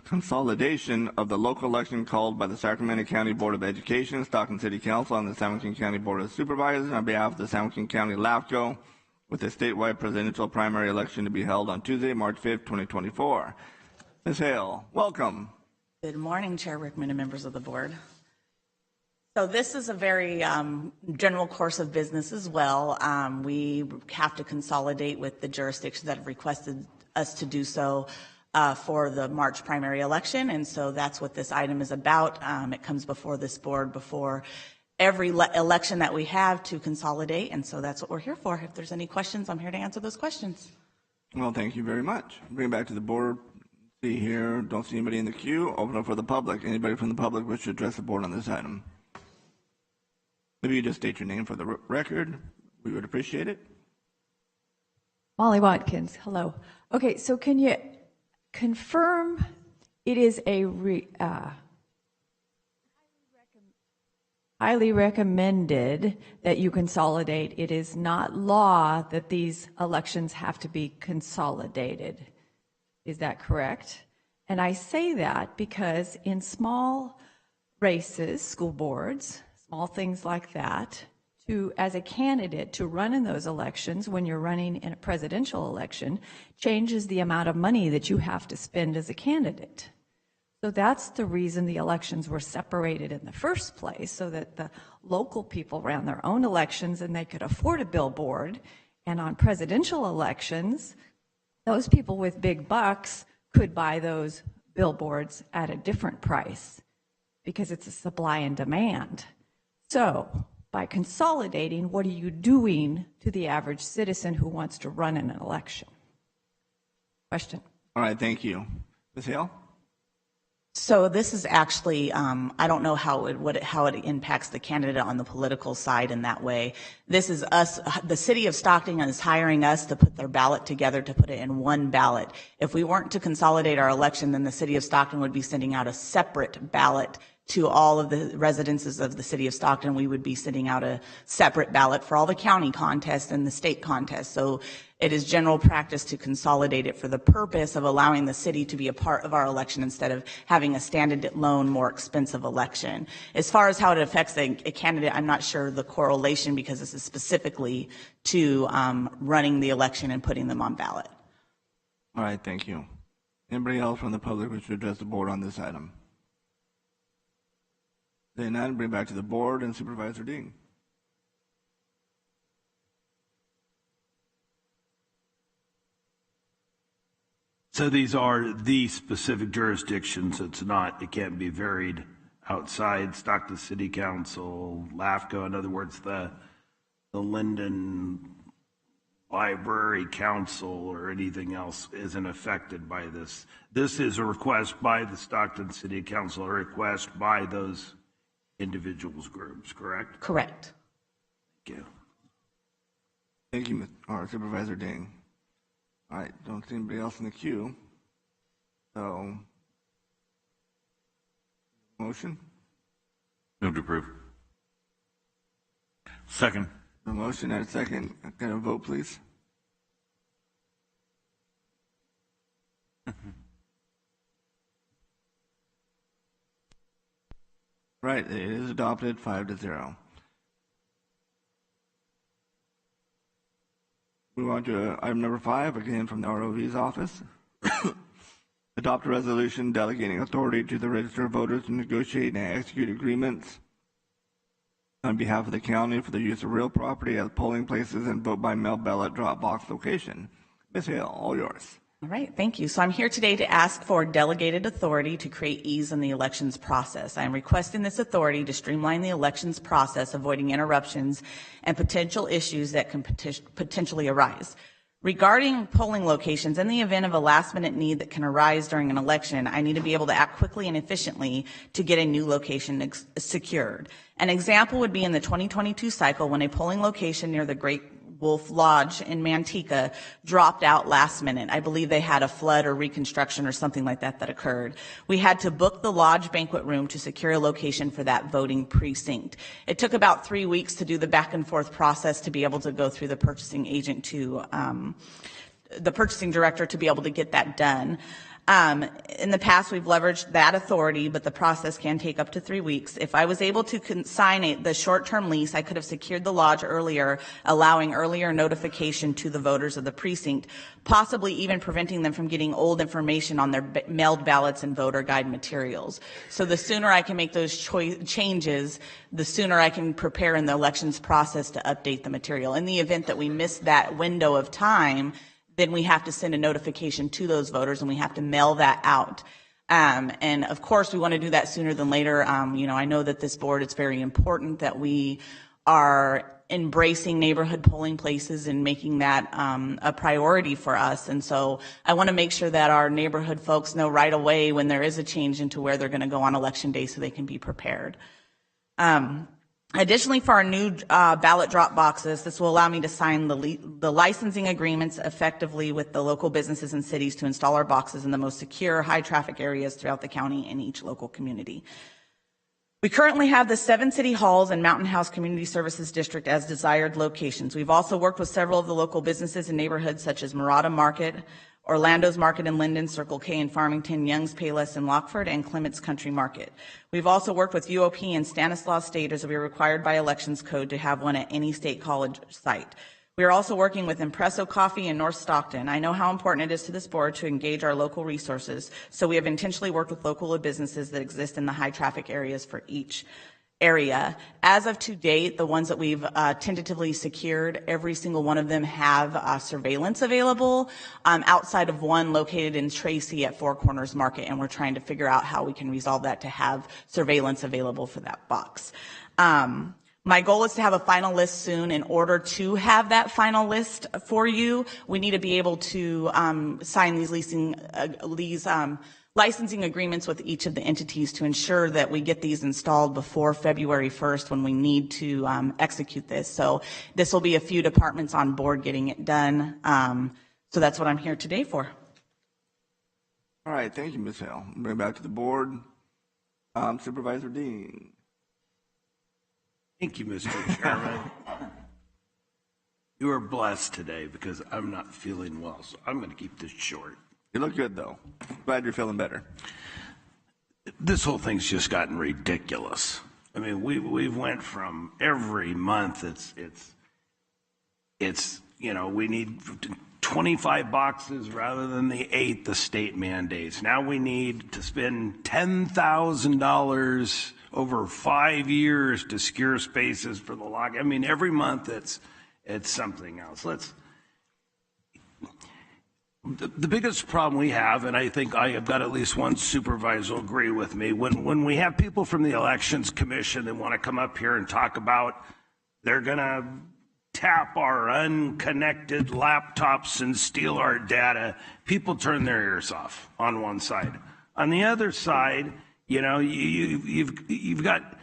S1: consolidation of the local election called by the Sacramento County Board of Education, Stockton City Council, and the San Joaquin County Board of Supervisors on behalf of the San Joaquin County LAFCO, with a statewide presidential primary election to be held on Tuesday, March 5th, 2024. Ms. Hale, welcome.
S13: Good morning, Chair Rickman and members of the board. So this is a very general course of business as well. We have to consolidate with the jurisdictions that have requested us to do so. for the March primary election, and so that's what this item is about. It comes before this board before every election that we have to consolidate, and so that's what we're here for. If there's any questions, I'm here to answer those questions.
S1: Well, thank you very much. Bring it back to the board. See here, don't see anybody in the queue. Open up for the public. Anybody from the public wish to address the board on this item? Maybe you just state your name for the record. We would appreciate it.
S14: Molly Watkins, hello. Okay, so can you confirm it is a highly recommended that you consolidate? It is not law that these elections have to be consolidated. Is that correct? And I say that because in small races, school boards, small things like that, as a candidate to run in those elections when you're running in a presidential election changes the amount of money that you have to spend as a candidate. So that's the reason the elections were separated in the first place, so that the local people ran their own elections and they could afford a billboard. And on presidential elections, those people with big bucks could buy those billboards at a different price because it's a supply and demand. So by consolidating, what are you doing to the average citizen who wants to run in an election? Question.
S1: All right, thank you. Ms. Hale?
S13: So this is actually, I don't know how it impacts the candidate on the political side in that way. This is us, the city of Stockton is hiring us to put their ballot together to put it in one ballot. If we weren't to consolidate our election, then the city of Stockton would be sending out a separate ballot to all of the residences of the city of Stockton. We would be sending out a separate ballot for all the county contests and the state contests. So it is general practice to consolidate it for the purpose of allowing the city to be a part of our election instead of having a standalone, more expensive election. As far as how it affects a candidate, I'm not sure the correlation because this is specifically to running the election and putting them on ballot.
S1: All right, thank you. Anybody else from the public wish to address the board on this item? Then none, bring back to the board and Supervisor Dean.
S20: So these are the specific jurisdictions. It can't be varied outside Stockton City Council, LAFCO. In other words, the Linden Library Council or anything else isn't affected by this. This is a request by the Stockton City Council, a request by those individuals groups, correct?
S13: Correct.
S20: Thank you.
S1: Thank you, Supervisor Ding. All right, don't see anybody else in the queue. So, motion?
S10: Move to approve. Second.
S1: A motion and a second. Can I vote, please? Right, it is adopted 5-0. Move on to item number 5, again from the ROV's office. Adopt a resolution delegating authority to the register of voters to negotiate and execute agreements on behalf of the county for the use of real property as polling places and vote by mail ballot drop box location. Ms. Hale, all yours.
S13: All right, thank you. So I'm here today to ask for delegated authority to create ease in the elections process. I am requesting this authority to streamline the elections process, avoiding interruptions and potential issues that can potentially arise. Regarding polling locations, in the event of a last-minute need that can arise during an election, I need to be able to act quickly and efficiently to get a new location secured. An example would be in the 2022 cycle when a polling location near the Great Wolf Lodge in Manteca dropped out last minute. I believe they had a flood or reconstruction or something like that occurred. We had to book the lodge banquet room to secure a location for that voting precinct. It took about 3 weeks to do the back and forth process to be able to go through the purchasing agent to the purchasing director to be able to get that done. In the past, we've leveraged that authority, but the process can take up to 3 weeks. If I was able to consign the short-term lease, I could have secured the lodge earlier, allowing earlier notification to the voters of the precinct, possibly even preventing them from getting old information on their mailed ballots and voter guide materials. So the sooner I can make those changes, the sooner I can prepare in the elections process to update the material. In the event that we miss that window of time, then we have to send a notification to those voters and we have to mail that out. And of course, we want to do that sooner than later. I know that this board, it's very important that we are embracing neighborhood polling places and making that a priority for us. And so I want to make sure that our neighborhood folks know right away when there is a change into where they're going to go on election day so they can be prepared. Additionally, for our new ballot drop boxes, this will allow me to sign the licensing agreements effectively with the local businesses and cities to install our boxes in the most secure, high-traffic areas throughout the county and each local community. We currently have the 7 city halls and Mountain House Community Services District as desired locations. We've also worked with several of the local businesses and neighborhoods such as Murata Market, Orlando's Market in Linden, Circle K in Farmington, Young's Payless in Lockford, and Clements Country Market. We've also worked with UOP and Stanislaus State as we are required by elections code to have one at any state college site. We are also working with Impresso Coffee in North Stockton. I know how important it is to this board to engage our local resources, so we have intentionally worked with local businesses that exist in the high traffic areas for each area. As of to date, the ones that we've tentatively secured, every single one of them have surveillance available outside of one located in Tracy at Four Corners Market, and we're trying to figure out how we can resolve that to have surveillance available for that box. My goal is to have a final list soon. In order to have that final list for you, we need to be able to sign these licensing agreements with each of the entities to ensure that we get these installed before February 1st when we need to execute this. So this will be a few departments on board getting it done. So that's what I'm here today for.
S1: All right, thank you, Ms. Hale. Bring it back to the board. Supervisor Dean.
S20: Thank you, Mr. Chairman. You are blessed today because I'm not feeling well, so I'm going to keep this short.
S1: You look good, though. Glad you're feeling better.
S20: This whole thing's just gotten ridiculous. I mean, we've went from every month it's we need 25 boxes rather than the 8 the state mandates. Now we need to spend $10,000 over 5 years to secure spaces for the lock. I mean, every month it's something else. The biggest problem we have, and I think I have got at least one supervisor will agree with me, when we have people from the Elections Commission that want to come up here and talk about they're going to tap our unconnected laptops and steal our data, people turn their ears off on one side. On the other side, you've got,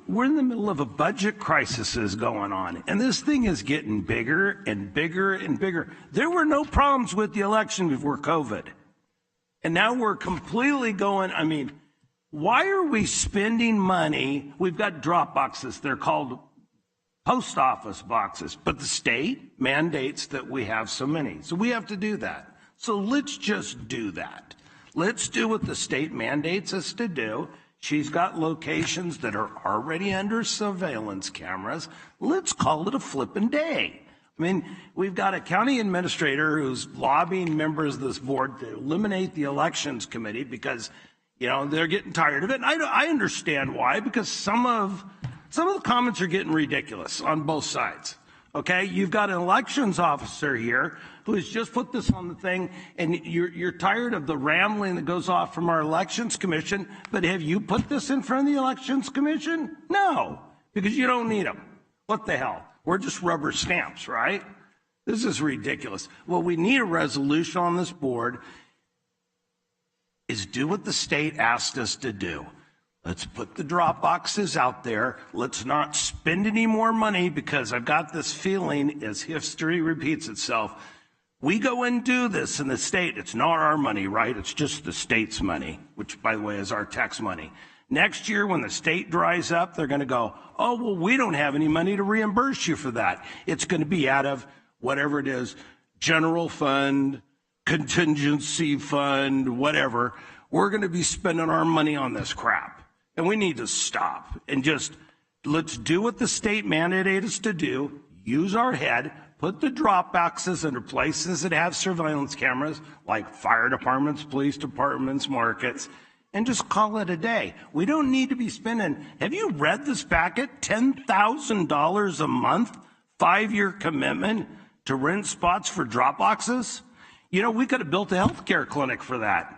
S20: we're in the middle of a budget crisis is going on, and this thing is getting bigger and bigger and bigger. There were no problems with the election before COVID, and now we're completely going, I mean, why are we spending money? We've got drop boxes. They're called post office boxes, but the state mandates that we have so many. So we have to do that. So let's just do that. Let's do what the state mandates us to do. She's got locations that are already under surveillance cameras. Let's call it a flippin' day. I mean, we've got a county administrator who's lobbying members of this board to eliminate the elections committee because, they're getting tired of it. And I understand why, because some of the comments are getting ridiculous on both sides. Okay, you've got an elections officer here who has just put this on the thing, and you're tired of the rambling that goes off from our elections commission, but have you put this in front of the elections commission? No, because you don't need them. What the hell? We're just rubber stamps, right? This is ridiculous. What we need a resolution on this board is do what the state asked us to do. Let's put the drop boxes out there. Let's not spend any more money, because I've got this feeling as history repeats itself, we go and do this in the state. It's not our money, right? It's just the state's money, which, by the way, is our tax money. Next year, when the state dries up, they're going to go, oh, well, we don't have any money to reimburse you for that. It's going to be out of whatever it is, general fund, contingency fund, whatever. We're going to be spending our money on this crap. And we need to stop and just let's do what the state mandated us to do, use our head, put the drop boxes under places that have surveillance cameras, like fire departments, police departments, markets, and just call it a day. We don't need to be spending, have you read this packet? $10,000 a month, 5-year commitment to rent spots for drop boxes? You know, we could have built a healthcare clinic for that.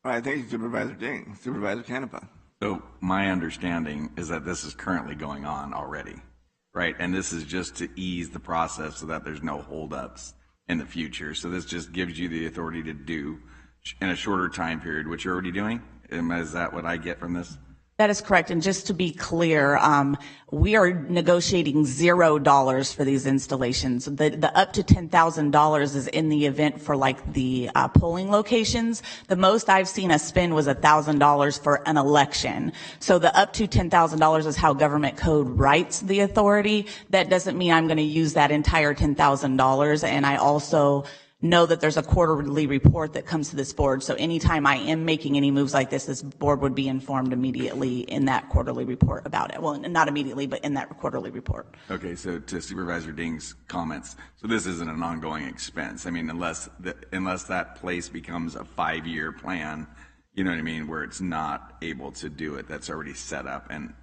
S1: All right, thank you, Supervisor Ding. Supervisor Canepa.
S4: So my understanding is that this is currently going on already, right? And this is just to ease the process so that there's no holdups in the future. So this just gives you the authority to do in a shorter time period, which you're already doing. Is that what I get from this?
S13: That is correct. And just to be clear, we are negotiating $0 for these installations. The up to $10,000 is in the event for like the polling locations. The most I've seen us spend was $1,000 for an election. So the up to $10,000 is how government code writes the authority. That doesn't mean I'm going to use that entire $10,000. And I also know that there's a quarterly report that comes to this board. So anytime I am making any moves like this board would be informed immediately in that quarterly report about it. Well, not immediately, but in that quarterly report.
S4: Okay, so to Supervisor Ding's comments, so this isn't an ongoing expense. I mean, unless that place becomes a 5-year plan, you know what I mean, where it's not able to do it, that's already set up and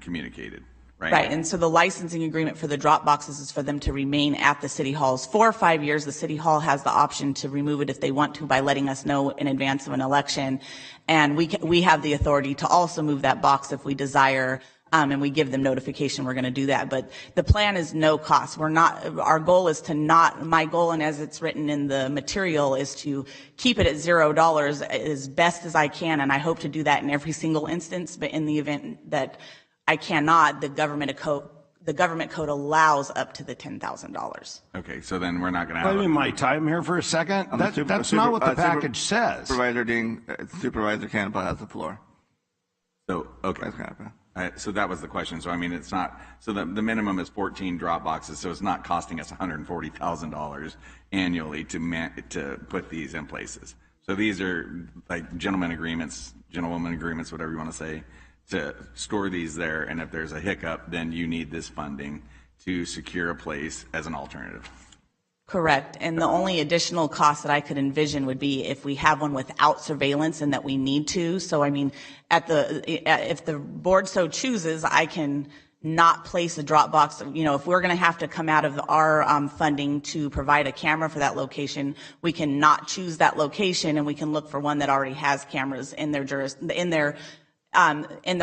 S4: communicated. Right.
S13: And so the licensing agreement for the drop boxes is for them to remain at the city halls for 5 years. The city hall has the option to remove it if they want to by letting us know in advance of an election. And we have the authority to also move that box if we desire. And we give them notification we're going to do that. But the plan is no cost. Our goal is to not, my goal, and as it's written in the material, is to keep it at $0 as best as I can. And I hope to do that in every single instance. But in the event that I cannot, the government code allows up to the $10,000.
S4: Okay, so then we're not going to have.
S20: Wait my time here for a second. That's not what the package says.
S1: Supervisor Ding, Supervisor Canepa has the floor.
S4: So okay, so that was the question. So I mean, it's not. So the minimum is 14 drop boxes. So it's not costing us $140,000 annually to put these in places. So these are like gentlewoman agreements, whatever you want to say, to store these there, and if there's a hiccup, then you need this funding to secure a place as an alternative.
S13: Correct. And the only additional cost that I could envision would be if we have one without surveillance and that we need to. So, I mean, if the board so chooses, I can not place a drop box. You know, if we're going to have to come out of our funding to provide a camera for that location, we can not choose that location, and we can look for one that already has cameras in their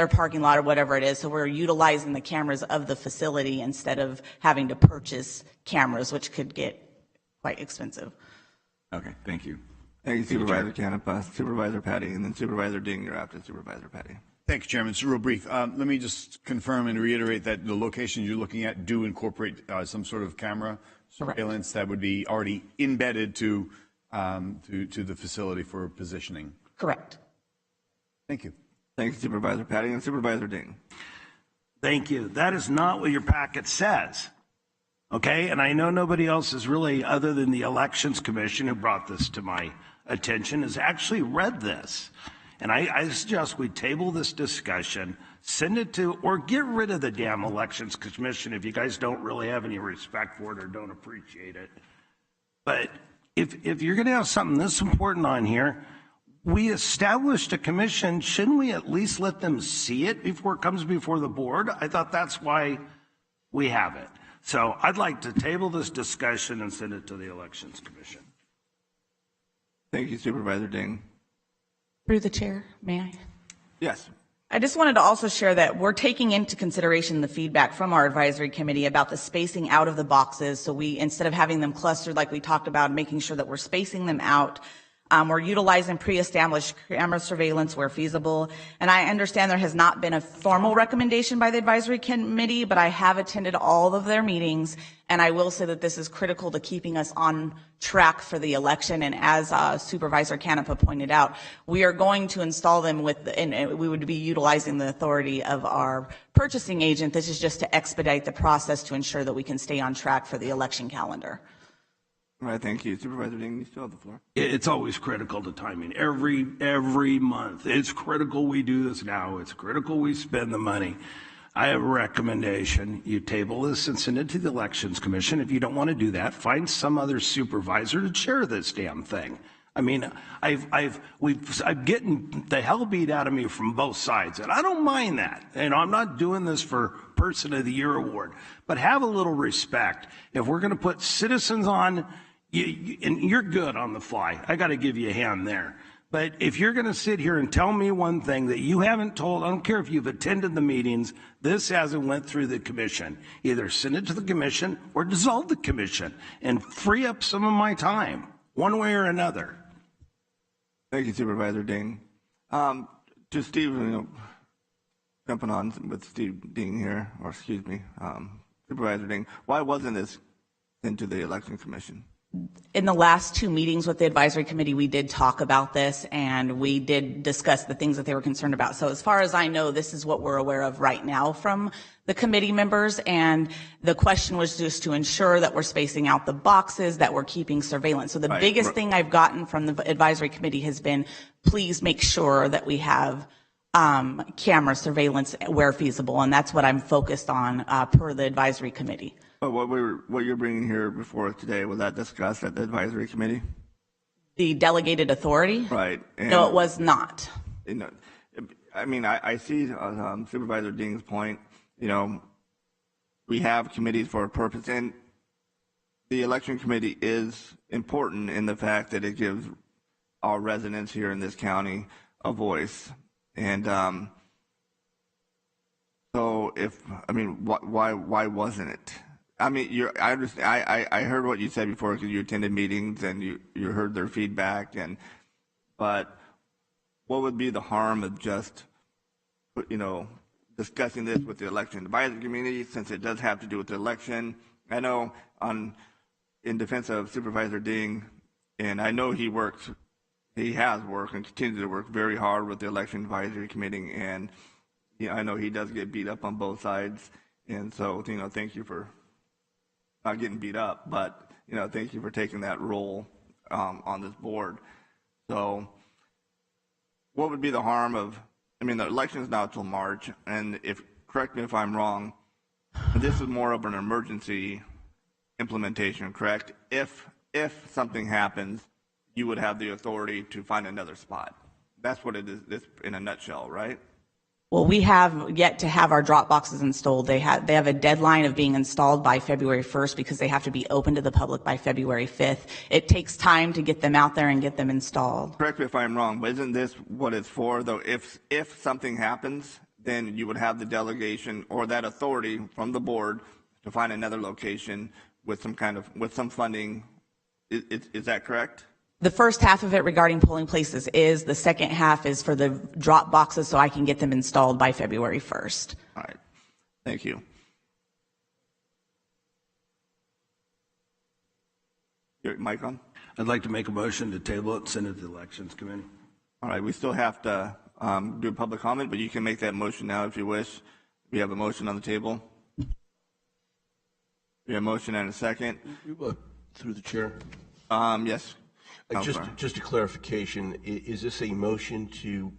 S13: parking lot or whatever it is. So we're utilizing the cameras of the facility instead of having to purchase cameras, which could get quite expensive.
S4: Okay, thank you.
S1: Thank you, Supervisor Canepa. Supervisor Patty, and then Supervisor Ding, you're after Supervisor Patty.
S6: Thank you, Chairman. It's real brief. Let me just confirm and reiterate that the locations you're looking at do incorporate some sort of camera surveillance that would be already embedded to the facility for positioning.
S13: Correct.
S6: Thank you.
S1: Thank you, Supervisor Patty, and Supervisor Ding.
S20: Thank you. That is not what your packet says. Okay, and I know nobody else is really, other than the Elections Commission who brought this to my attention, has actually read this. And I suggest we table this discussion, send it to, or get rid of the damn Elections Commission if you guys don't really have any respect for it or don't appreciate it. But if you're going to have something this important on here, we established a commission. Shouldn't we at least let them see it before it comes before the board? I thought that's why we have it. So I'd like to table this discussion and send it to the Elections Commission.
S1: Thank you, Supervisor Ding.
S13: Through the chair, may I?
S1: Yes.
S13: I just wanted to also share that we're taking into consideration the feedback from our advisory committee about the spacing out of the boxes. So we, instead of having them clustered like we talked about, making sure that we're spacing them out. We're utilizing pre-established camera surveillance where feasible. And I understand there has not been a formal recommendation by the advisory committee, but I have attended all of their meetings. And I will say that this is critical to keeping us on track for the election. And as Supervisor Canepa pointed out, we are going to install them and we would be utilizing the authority of our purchasing agent. This is just to expedite the process to ensure that we can stay on track for the election calendar.
S1: All right, thank you. Supervisor Ding, you still have the floor.
S20: It's always critical to timing. Every month. It's critical we do this now. It's critical we spend the money. I have a recommendation. You table this and send it to the Elections Commission. If you don't want to do that, find some other supervisor to chair this damn thing. I mean, I'm getting the hell beat out of me from both sides, and I don't mind that. And I'm not doing this for Person of the Year award, but have a little respect. If we're going to put citizens on, and you're good on the fly, I got to give you a hand there. But if you're going to sit here and tell me one thing that you haven't told, I don't care if you've attended the meetings, this hasn't went through the commission. Either send it to the commission or dissolve the commission and free up some of my time, one way or another.
S1: Thank you, Supervisor Ding. To Steve, jumping on with Steve Ding here, or excuse me, Supervisor Ding, why wasn't this sent to the Election Commission?
S13: In the last 2 meetings with the advisory committee, we did talk about this and we did discuss the things that they were concerned about. So as far as I know, this is what we're aware of right now from the committee members. And the question was just to ensure that we're spacing out the boxes, that we're keeping surveillance. So the biggest thing I've gotten from the advisory committee has been, please make sure that we have camera surveillance where feasible. And that's what I'm focused on per the advisory committee.
S1: But what you're bringing here before us today, was that discussed at the advisory committee?
S13: The delegated authority?
S1: Right. And,
S13: no, it was not.
S1: I mean, I see Supervisor Ding's point. We have committees for a purpose, and the election committee is important in the fact that it gives our residents here in this county a voice. And so, why wasn't it? I mean, I understand. I heard what you said before because you attended meetings and you heard their feedback. But what would be the harm of just, discussing this with the election advisory committee, since it does have to do with the election? I know in defense of Supervisor Ding, and I know he has worked and continues to work very hard with the election advisory committee, and I know he does get beat up on both sides. And so, thank you for not getting beat up, but thank you for taking that role on this board. So what would be the harm of, the election is now till March, and correct me if I'm wrong, this is more of an emergency implementation, correct? If something happens, you would have the authority to find another spot. That's what it is, this in a nutshell, right?
S13: Well, we have yet to have our drop boxes installed. They have a deadline of being installed by February 1st because they have to be open to the public by February 5th. It takes time to get them out there and get them installed.
S1: Correct me if I'm wrong, but isn't this what it's for, though? If something happens, then you would have the delegation or that authority from the board to find another location with some funding. Is that correct?
S13: The first half of it regarding polling places is. The second half is for the drop boxes so I can get them installed by February 1st.
S1: All right. Thank you. Your mic on?
S20: I'd like to make a motion to table it and send it to the Elections Committee.
S1: All right. We still have to do a public comment, but you can make that motion now if you wish. We have a motion on the table. We have a motion and a second.
S18: Through the chair.
S1: Yes.
S18: Just a clarification, is this a motion to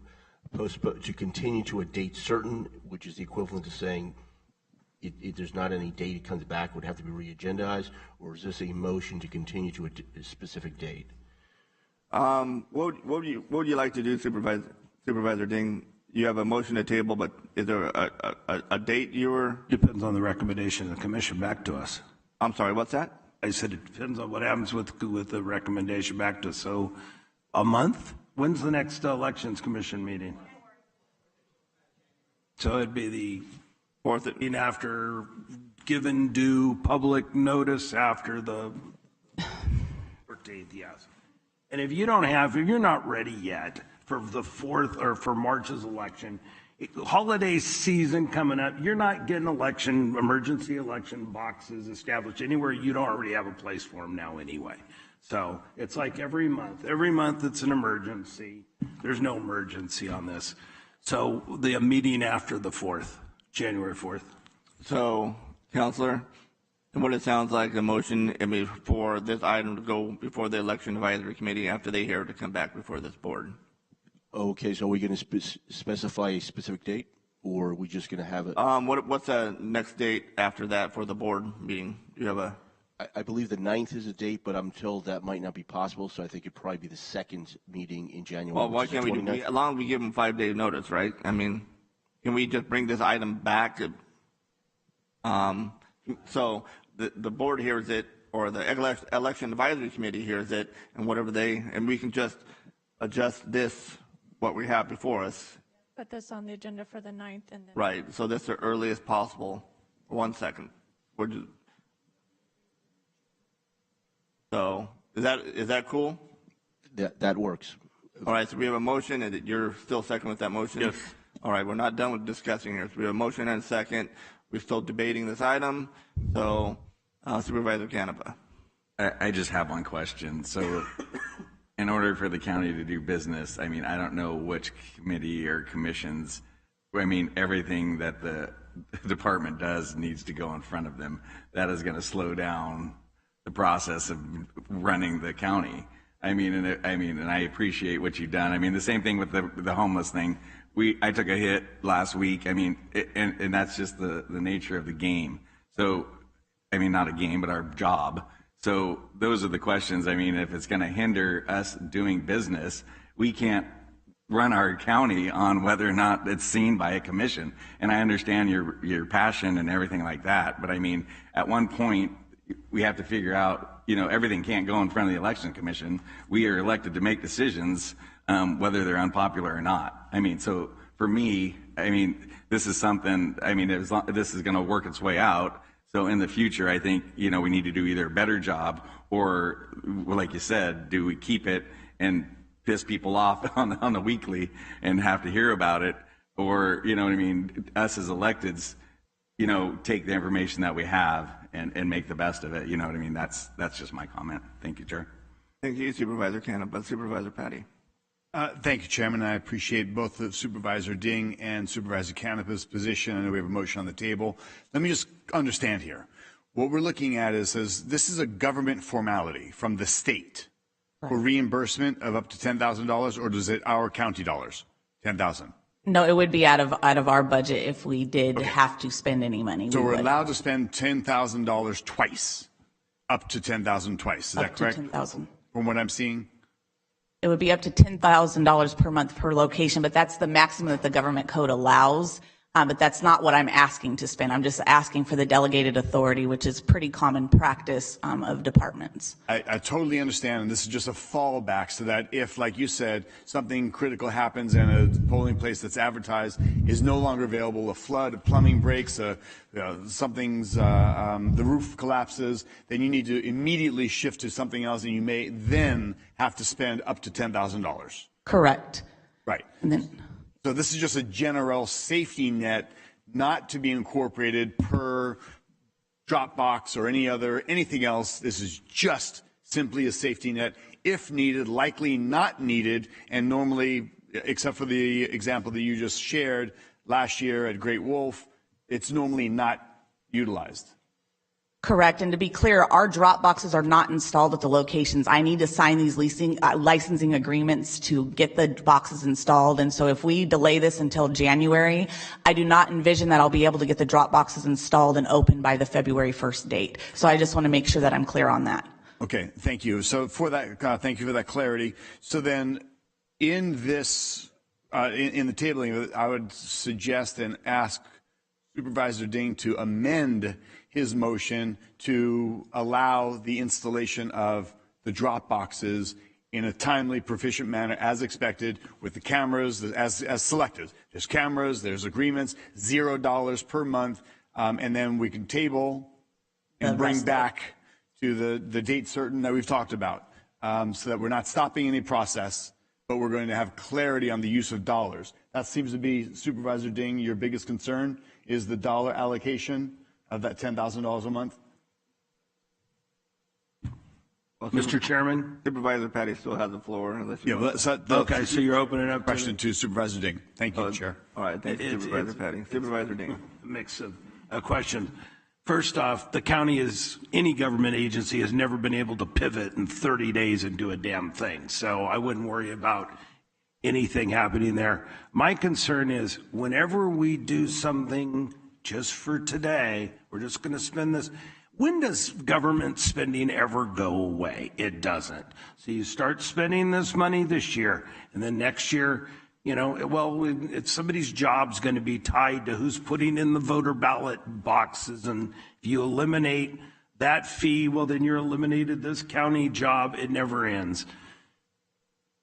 S18: postpone, to continue to a date certain, which is the equivalent to saying if there's not any date it comes back, would have to be re-agendized, or is this a motion to continue to a specific date?
S1: What would you like to do, Supervisor Ding? You have a motion to table, but is there a date you were?
S20: Depends on the recommendation of the commission back to us.
S1: I'm sorry, what's that?
S20: I said it depends on what happens with the recommendation back to us. So a month? When's the next Elections Commission meeting? So it'd be the 4th, after given due public notice after the 14th, yes. And if you're not ready yet for the 4th or for March's election, holiday season coming up, you're not getting emergency election boxes established anywhere. You don't already have a place for them now anyway. So it's like every month it's an emergency. There's no emergency on this. So the meeting after the 4th, January 4th.
S1: So, Counselor, what it sounds like, the motion for this item to go before the Election Advisory Committee after they hear to come back before this board.
S18: Okay, so are we going to specify a specific date, or are we just going to have it?
S1: What's the next date after that for the board meeting? Do you have
S18: I believe the 9th is a date, but I'm told that might not be possible, so I think it'd probably be the second meeting in January.
S1: Well, why
S18: which is
S1: can't
S18: the
S1: we,
S18: 29th.
S1: as long as we give them 5 days notice, right? I mean, can we just bring this item back? So the board hears it, or the election advisory committee hears it, and whatever and we can just adjust this, what we have before us.
S22: Put this on the agenda for the 9th and then.
S1: Right, so that's the earliest possible. 1 second. So is that cool?
S18: That works.
S1: All right, so we have a motion, and you're still second with that motion?
S18: Yes.
S1: All right, we're not done with discussing here. So we have a motion and a second. We're still debating this item. So Supervisor Canepa.
S4: I just have one question. So in order for the county to do business, I mean, I don't know which committee or commissions, I mean, everything that the department does needs to go in front of them. That is going to slow down the process of running the county. I mean, and I appreciate what you've done. I mean, the same thing with the homeless thing. I took a hit last week. I mean, and that's just the nature of the game. So, I mean, not a game, but our job. So those are the questions. I mean, if it's going to hinder us doing business, we can't run our county on whether or not it's seen by a commission. And I understand your passion and everything like that. But I mean, at one point, we have to figure out, everything can't go in front of the election commission. We are elected to make decisions, whether they're unpopular or not. I mean, so for me, I mean, this is something, I mean, this is going to work its way out. So in the future, I think, we need to do either a better job or, like you said, do we keep it and piss people off on the weekly and have to hear about it? Or, what I mean, us as electeds, take the information that we have and make the best of it. You know what I mean? That's just my comment. Thank you, Chair.
S1: Thank you, Supervisor Canepa. Supervisor Patty.
S6: Thank you, Chairman. I appreciate both of Supervisor Ding and Supervisor Canepa's position. I know we have a motion on the table. Let me just understand here. What we're looking at is this is a government formality from the state for reimbursement of up to $10,000, or does it our county dollars? $10,000.
S13: No, it would be out of our budget if we did have to spend any money.
S6: So we're allowed to spend $10,000 twice, up to $10,000 twice. Is that correct?
S13: Up to $10,000.
S6: From what I'm seeing?
S13: It would be up to $10,000 per month per location, but that's the maximum that the government code allows. But that's not what I'm asking to spend. I'm just asking for the delegated authority, which is pretty common practice of departments.
S6: I totally understand, and this is just a fallback so that if, like you said, something critical happens and a polling place that's advertised is no longer available, a flood, a plumbing breaks, the roof collapses, then you need to immediately shift to something else, and you may then have to spend up to $10,000.
S13: Correct.
S6: Right.
S13: And then.
S6: So this is just a general safety net, not to be incorporated per Dropbox or anything else. This is just simply a safety net, if needed, likely not needed, and normally, except for the example that you just shared last year at Great Wolf, it's normally not utilized.
S13: Correct. And to be clear, our drop boxes are not installed at the locations. I need to sign these licensing agreements to get the boxes installed. And so if we delay this until January, I do not envision that I'll be able to get the drop boxes installed and open by the February 1st date. So I just want to make sure that I'm clear on that.
S6: Okay, thank you. So for that, thank you for that clarity. So then in this, in the tabling, I would suggest and ask Supervisor Ding to amend his motion to allow the installation of the drop boxes in a timely, proficient manner as expected with the cameras as selected. There's cameras, there's agreements, $0 per month, and then we can table and bring back to the date certain that we've talked about, so that we're not stopping any process, but we're going to have clarity on the use of dollars. That seems to be, Supervisor Ding, your biggest concern is the dollar allocation of that $10,000 a month?
S1: Well,
S20: Mr. Chairman?
S1: Supervisor Patty still has the floor. Unless you
S20: Okay, so you're opening up
S6: question to Supervisor Ding. Thank you, Chair.
S1: All right, thank you, Supervisor Patty. Supervisor Ding.
S20: Mix of a question. First off, the county any government agency has never been able to pivot in 30 days and do a damn thing. So I wouldn't worry about anything happening there. My concern is whenever we do something just for today, we're just going to spend this, When does government spending ever go away? It doesn't. So you start spending this money this year, and then next year, you know, well, it's somebody's job's going to be tied to who's putting in the voter ballot boxes, and if you eliminate that fee, well, then you're eliminated this county job. It never ends.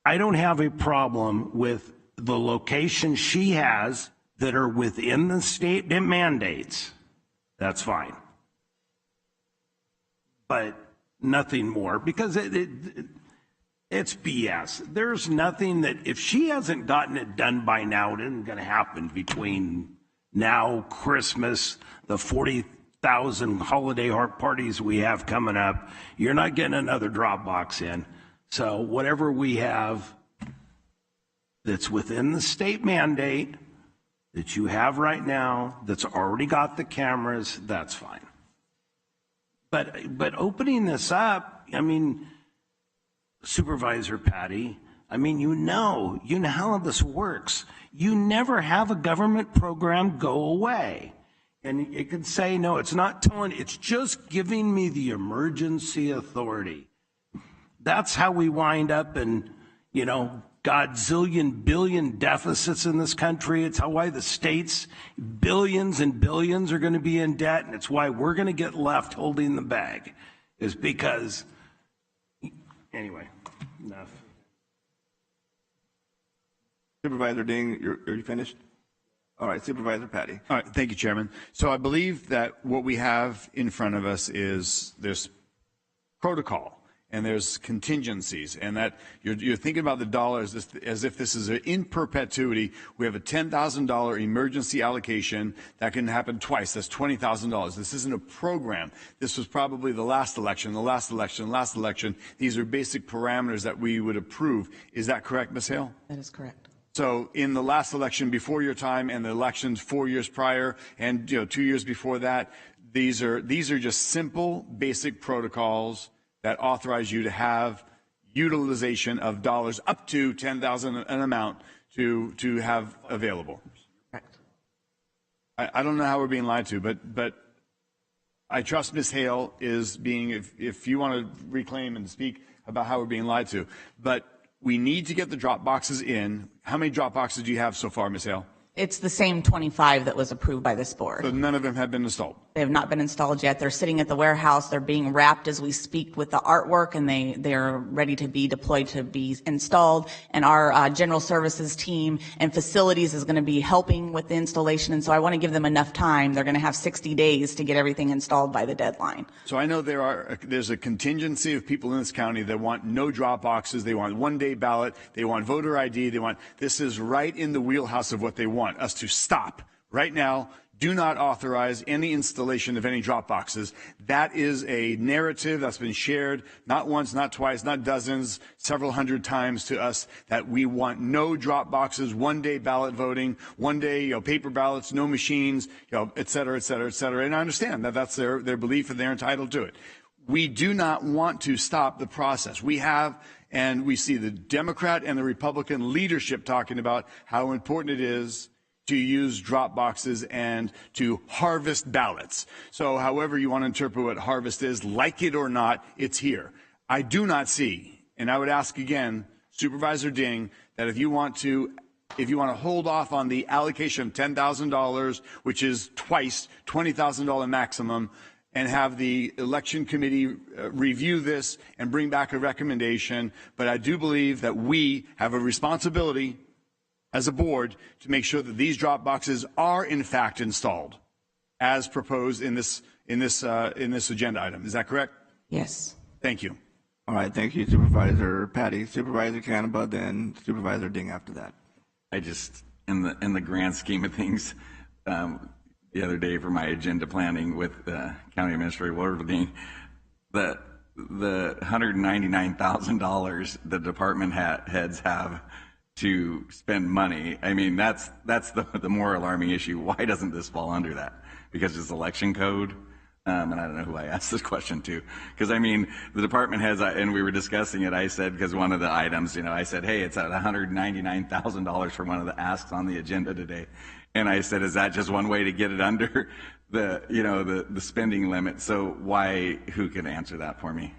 S20: I don't have a problem with the locations she has that are within the state mandates. That's fine. But nothing more, because it's BS. There's nothing that, if she hasn't gotten it done by now, it isn't going to happen between now, Christmas, the 40,000 holiday parties we have coming up. You're not getting another drop box in. So whatever we have that's within the state mandate that you have right now, that's already got the cameras, that's fine. But opening this up, I mean, Supervisor Patty, I mean, you know how this works. You never have a government program go away. And it can say, no, it's not telling, it's just giving me the emergency authority. That's how we wind up in, you know, godzillion billion deficits in this country. It's why the states, billions and billions, are going to be in debt, and it's why we're going to get left holding the bag, is because, anyway, enough.
S1: Supervisor Ding, are you finished? All right, Supervisor Patty.
S6: All right, thank you, Chairman. So I believe that what we have in front of us is there's protocol and there's contingencies, and that you're thinking about the dollars as if this is in perpetuity. We have a $10,000 emergency allocation that can happen twice. That's $20,000. This isn't a program. This was probably the last election, the last election, last election. These are basic parameters that we would approve. Is that correct, Ms. Hale?
S13: That is correct.
S6: So in the last election before your time and the elections 4 years prior and 2 years before that, these are just simple, basic protocols that authorize you to have utilization of dollars up to $10,000 an amount to have available.
S13: Correct.
S6: I don't know how we're being lied to, but I trust Ms. Hale is being, if you want to reclaim and speak about how we're being lied to, but we need to get the drop boxes in. How many drop boxes do you have so far, Ms. Hale?
S13: It's the same 25 that was approved by this board.
S6: So none of them have been installed?
S13: They have not been installed yet. They're sitting at the warehouse. They're being wrapped as we speak with the artwork, and they're ready to be deployed to be installed. And our general services team and facilities is going to be helping with the installation. And so I want to give them enough time. They're going to have 60 days to get everything installed by the deadline.
S6: So I know there's a contingency of people in this county that want no drop boxes. They want one-day ballot. They want voter ID. This is right in the wheelhouse of what they want us to stop right now. Do not authorize any installation of any drop boxes. That is a narrative that's been shared not once, not twice, not dozens, several hundred times to us, that we want no drop boxes, one-day ballot voting, one-day paper ballots, no machines, et cetera, et cetera, et cetera. And I understand that that's their belief and they're entitled to it. We do not want to stop the process. We have, and we see the Democrat and the Republican leadership talking about how important it is to use drop boxes and to harvest ballots. So however you want to interpret what harvest is, like it or not, it's here. I do not see, and I would ask again, Supervisor Ding, that if you want to hold off on the allocation of $10,000, which is twice $20,000 maximum, and have the election committee review this and bring back a recommendation. But I do believe that we have a responsibility as a board to make sure that these drop boxes are in fact installed as proposed in this agenda item. Is that correct?
S13: Yes.
S6: Thank you.
S1: All right, thank you, Supervisor Patty. Supervisor Canaba, then Supervisor Ding after that.
S4: I just, in the grand scheme of things, the other day for my agenda planning with County Administrator Wolverine, the $199,000 the department heads have to spend money. I mean, that's the more alarming issue. Why doesn't this fall under that? Because it's election code. And I don't know who I asked this question to, because I mean, the department heads, and we were discussing it, I said, because one of the items, I said, hey, it's at $199,000 for one of the asks on the agenda today. And I said, is that just one way to get it under the spending limit. So who can answer that for me?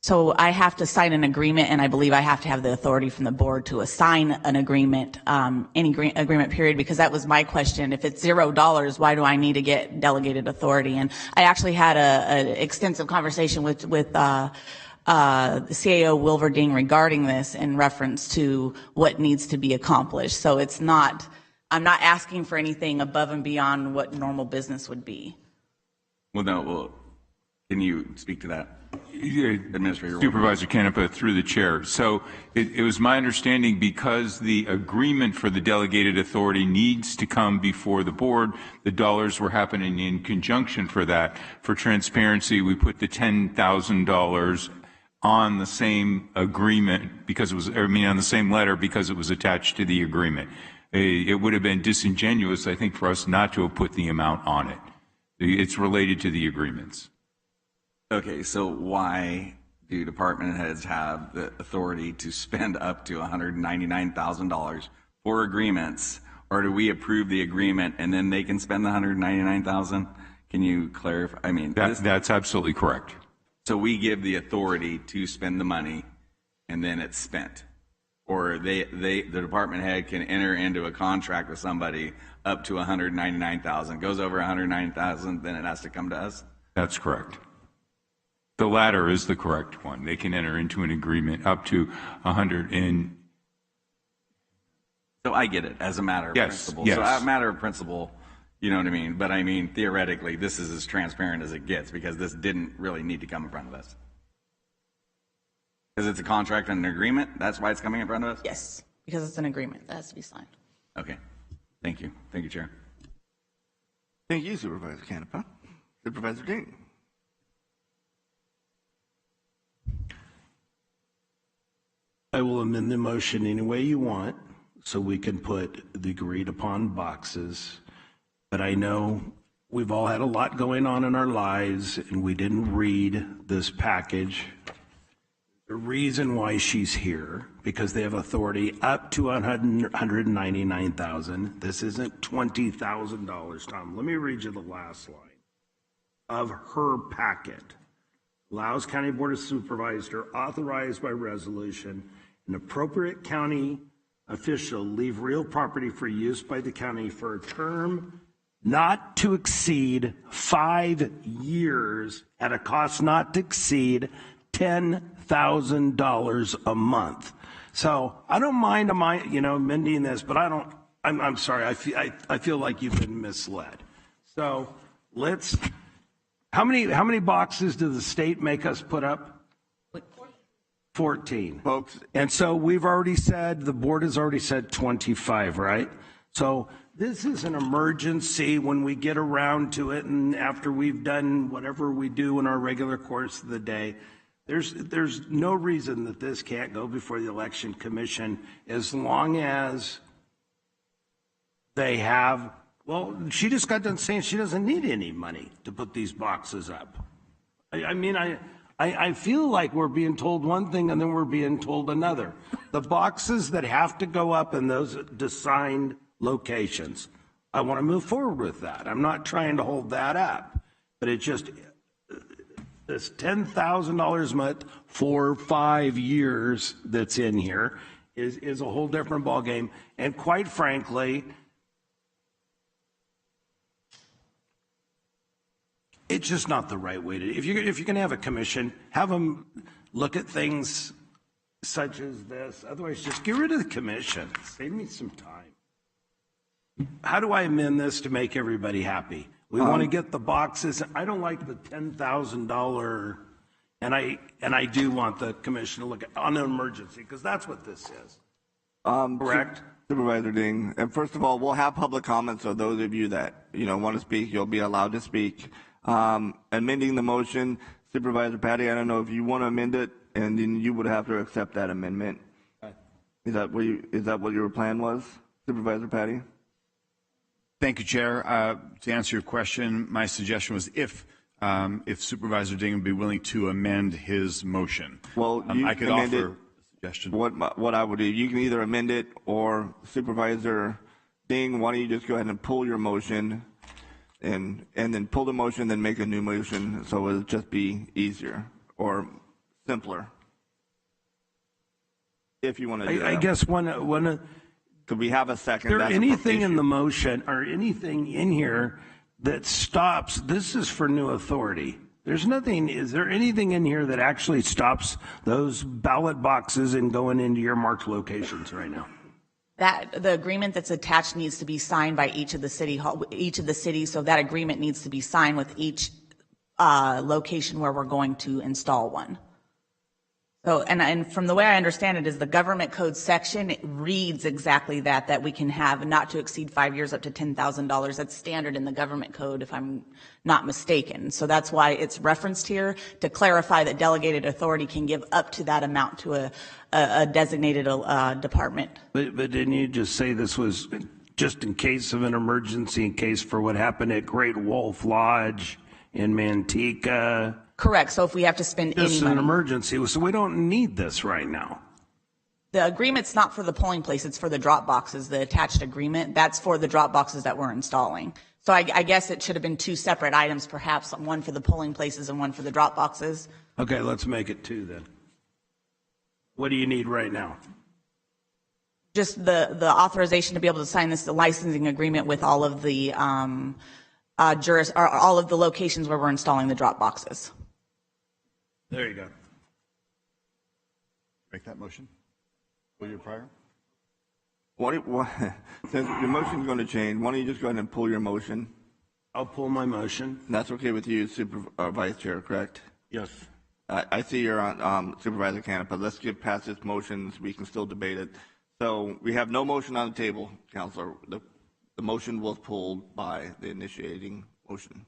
S13: So I have to sign an agreement, and I believe I have to have the authority from the board to assign an agreement, agreement period, because that was my question. If it's $0, why do I need to get delegated authority? And I actually had an extensive conversation with the CAO Wilverding regarding this in reference to what needs to be accomplished. So I'm not asking for anything above and beyond what normal business would be.
S4: Well, can you speak to that? Administrator
S5: Supervisor Canepa, through the chair. So it was my understanding, because the agreement for the delegated authority needs to come before the board, the dollars were happening in conjunction for that. For transparency, we put the $10,000 on the same agreement because it was, on the same letter because it was attached to the agreement. It would have been disingenuous, I think, for us not to have put the amount on it. It's related to the agreements.
S4: Okay, so why do department heads have the authority to spend up to $199,000 for agreements, or do we approve the agreement and then they can spend the $199,000? Can you clarify?
S5: That's absolutely correct.
S4: So we give the authority to spend the money, and then it's spent, or the department head can enter into a contract with somebody up to $199,000. Goes over $199,000, then it has to come to us.
S5: That's correct. The latter is the correct one. They can enter into an agreement up to 100 in.
S4: So I get it as a matter of principle.
S5: Yes.
S4: So a matter of principle, you know what I mean? But theoretically, this is as transparent as it gets, because this didn't really need to come in front of us. Because it's a contract and an agreement, that's why it's coming in front of us?
S13: Yes, because it's an agreement that has to be signed.
S4: Okay. Thank you. Thank you, Chair.
S1: Thank you, Supervisor Canepa. Supervisor Ding.
S20: I will amend the motion any way you want so we can put the agreed upon boxes. But I know we've all had a lot going on in our lives and we didn't read this package. The reason why she's here, because they have authority up to $199,000. This isn't $20,000, Tom. Let me read you the last line of her packet. Allows County Board of Supervisors, authorized by resolution, an appropriate county official leave real property for use by the county for a term not to exceed 5 years at a cost not to exceed $10,000 a month. So I don't mind, amending this, but I'm sorry. I feel like you've been misled. So how many boxes does the state make us put up? 14.
S1: Folks.
S20: And so the board has already said 25, right? So this is an emergency when we get around to it, and after we've done whatever we do in our regular course of the day. There's no reason that this can't go before the Election Commission as long as they have, she just got done saying she doesn't need any money to put these boxes up. I feel like we're being told one thing and then we're being told another. The boxes that have to go up in those assigned locations, I want to move forward with that. I'm not trying to hold that up, but it just, this $10,000 a month for 5 years that's in here is a whole different ballgame. And quite frankly, it's just not the right way to. If you're going to have a commission, have them look at things such as this. Otherwise, just get rid of the commission. Save me some time. How do I amend this to make everybody happy? We want to get the boxes. I don't like the $10,000, and I do want the commission to look at on an emergency, because that's what this is. Correct?
S1: Supervisor Ding. And first of all, we'll have public comments, so those of you that want to speak, you'll be allowed to speak. Amending the motion, Supervisor Patty, I don't know if you want to amend it, and then you would have to accept that amendment. Is that what your plan was, Supervisor Patty?
S6: Thank you, Chair. To answer your question, my suggestion was if Supervisor Ding would be willing to amend his motion.
S1: Well,
S6: I could offer a suggestion.
S1: What I would do, you can either amend it, or Supervisor Ding, why don't you just go ahead and pull your motion, and then pull the motion, then make a new motion, so it'll just be easier or simpler. If you want to do that.
S20: I guess one.
S1: Could we have a second?
S20: Is there
S1: That's
S20: anything
S1: issue.
S20: in the motion or anything in here that stops? This is for new authority. There's nothing. Is there anything in here that actually stops those ballot boxes and going into your marked locations right now?
S13: That the agreement that's attached needs to be signed by each of the cities. So that agreement needs to be signed with each location where we're going to install one. So, and from the way I understand it is the government code section, it reads exactly that we can have not to exceed 5 years up to $10,000. That's standard in the government code, if I'm not mistaken. So that's why it's referenced here to clarify that delegated authority can give up to that amount to a designated department.
S20: But didn't you just say this was just in case of an emergency, in case for what happened at Great Wolf Lodge in Manteca?
S13: Correct. So if we have to spend any
S20: Just
S13: money.
S20: an emergency, so we don't need this right now.
S13: The agreement's not for the polling place, it's for the drop boxes, the attached agreement. That's for the drop boxes that we're installing. So I guess it should have been two separate items, perhaps one for the polling places and one for the drop boxes.
S20: Okay, let's make it two then. What do you need right now?
S13: Just the authorization to be able to sign the licensing agreement with all of the all of the locations where we're installing the drop boxes.
S20: There you go.
S6: Make that motion. Will you prior?
S1: Since your motion's going to change, why don't you just go ahead and pull your motion?
S20: I'll pull my motion.
S1: That's okay with you, Vice Chair, correct?
S20: Yes.
S1: I see you're on Supervisor Cannon, but let's get past this motion so we can still debate it. So we have no motion on the table, Counselor. The motion was pulled by the initiating motion.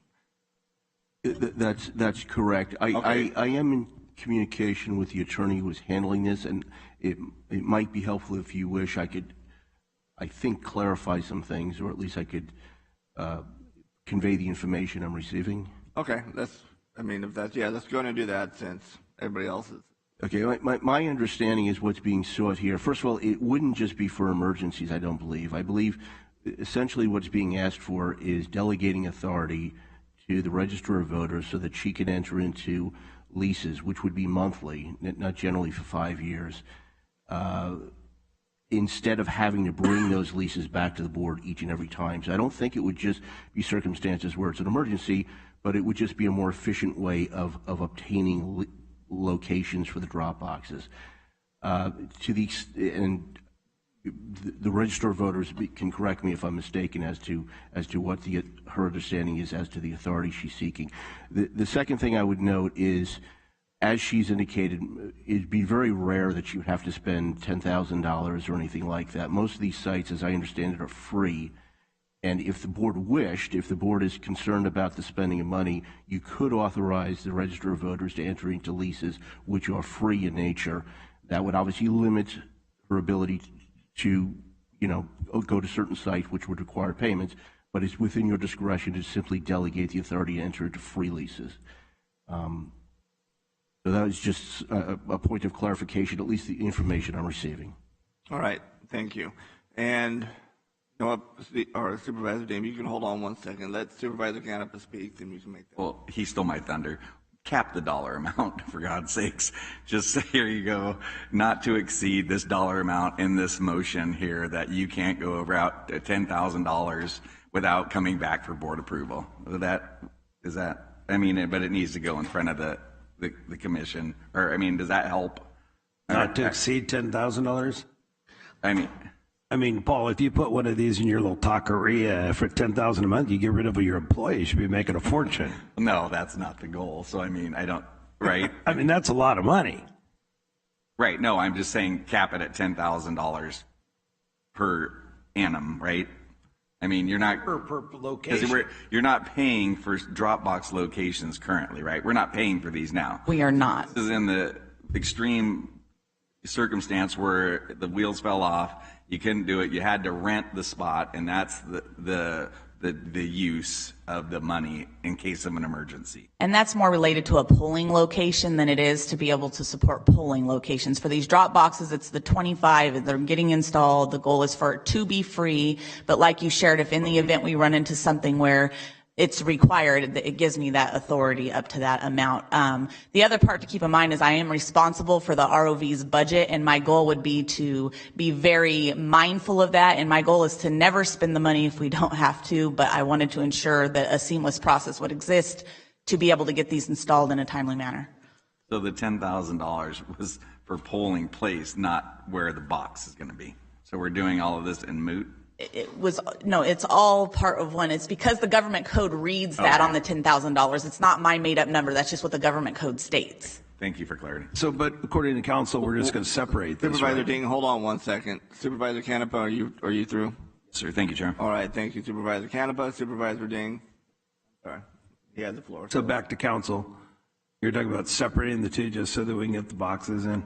S18: That's correct.
S1: Okay.
S18: I am in communication with the attorney who is handling this, and it might be helpful if you wish I could, I think, clarify some things, or at least I could convey the information I'm receiving.
S1: Okay, let's go and do that since everybody else is.
S18: Okay, my understanding is what's being sought here. First of all, it wouldn't just be for emergencies, I don't believe. I believe essentially what's being asked for is delegating authority to the Register of Voters so that she can enter into leases, which would be monthly, not generally for 5 years, instead of having to bring those leases back to the board each and every time. So I don't think it would just be circumstances where it's an emergency, but it would just be a more efficient way of obtaining locations for the drop boxes. And the Register of Voters can correct me if I'm mistaken as to what her understanding is as to the authority she's seeking. The second thing I would note is, as she's indicated, it'd be very rare that you would have to spend $10,000 or anything like that. Most of these sites, as I understand it, are free. And if the board wished, if the board is concerned about the spending of money, you could authorize the Register of Voters to enter into leases which are free in nature. That would obviously limit her ability to, go to certain sites which would require payments, but it's within your discretion to simply delegate the authority to enter into free leases. So that was just a point of clarification, at least the information I'm receiving.
S1: All right, thank you. And Supervisor Dame, you can hold on 1 second. Let Supervisor Cannon speak, then you can make that.
S4: Well, he stole my thunder. Cap the dollar amount, for God's sakes. Just say, here you go, not to exceed this dollar amount in this motion here, that you can't go over out to $10,000 without coming back for board approval. But it needs to go in front of the commission. Or, does that help?
S20: Not to exceed $10,000? I mean, Paul, if you put one of these in your little taqueria for $10,000 a month, you get rid of your employees. You should be making a fortune.
S4: No, that's not the goal. So, I don't, right?
S20: That's a lot of money.
S4: Right. No, I'm just saying cap it at $10,000 per annum, right? You're not
S20: per location.
S4: You're not paying for Dropbox locations currently, right? We're not paying for these now.
S13: We are not.
S4: This is in the extreme circumstance where the wheels fell off. You couldn't do it. You had to rent the spot, and that's the use of the money in case of an emergency.
S13: And that's more related to a polling location than it is to be able to support polling locations. For these drop boxes, it's the 25. They're getting installed. The goal is for it to be free. But like you shared, if in the event we run into something where it's required, that it gives me that authority up to that amount. The other part to keep in mind is I am responsible for the ROV's budget, and my goal would be to be very mindful of that. And my goal is to never spend the money if we don't have to, but I wanted to ensure that a seamless process would exist to be able to get these installed in a timely manner.
S4: So the $10,000 was for polling place, not where the box is going to be. So we're doing all of this in moot?
S13: No, it's all part of one. It's because the government code reads that on the $10,000. It's not my made up number. That's just what the government code states.
S4: Thank you for clarity.
S20: So, but according to council, we're just going to separate this,
S1: Supervisor
S20: right?
S1: Ding, hold on one second. Supervisor Canepa, are you through?
S4: Sir, thank you, Chair.
S1: All right, thank you, Supervisor Canepa. Supervisor Ding. Sorry, he has the floor.
S20: So back to council. You're talking about separating the two just so that we can get the boxes in?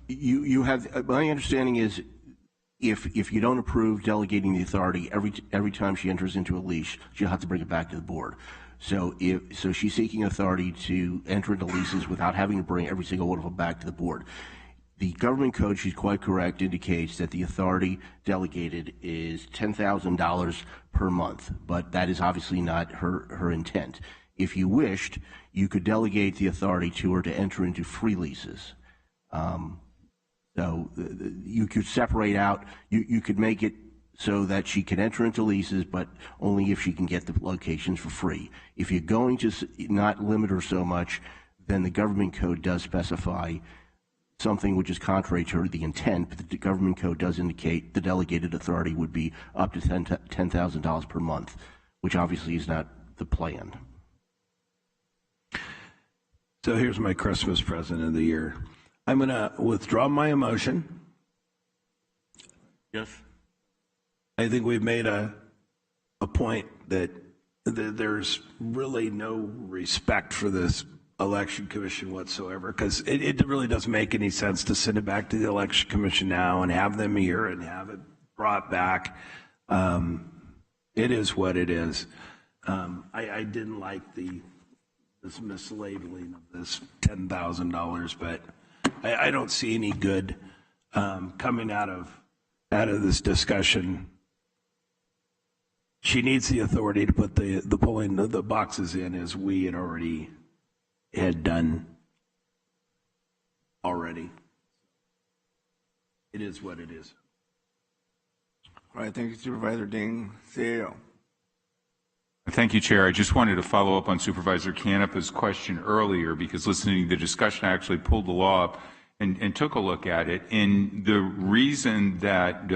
S18: You have, my understanding is if you don't approve delegating the authority, every time she enters into a lease, she'll have to bring it back to the board. So she's seeking authority to enter into leases without having to bring every single one of them back to the board. The government code, she's quite correct, indicates that the authority delegated is $10,000 per month, but that is obviously not her intent. If you wished, you could delegate the authority to her to enter into free leases. So you could separate out, you could make it so that she can enter into leases, but only if she can get the locations for free. If you're going to not limit her so much, then the government code does specify something which is contrary to the intent, but the government code does indicate the delegated authority would be up to $10,000 per month, which obviously is not the plan.
S20: So here's my Christmas present of the year. I'm going to withdraw my emotion.
S10: Yes.
S20: I think we've made a point that there's really no respect for this election commission whatsoever, because it really doesn't make any sense to send it back to the election commission now and have them here and have it brought back. It is what it is. I didn't like this mislabeling of this $10,000, but I don't see any good coming out of this discussion. She needs the authority to put the polling the boxes in, as we had already done already. It is what it is.
S1: All right, thank you, Supervisor Ding. CAO.
S5: Thank you, Chair. I just wanted to follow up on Supervisor Canepa's question earlier, because listening to the discussion, I actually pulled the law up and took a look at it. And the reason that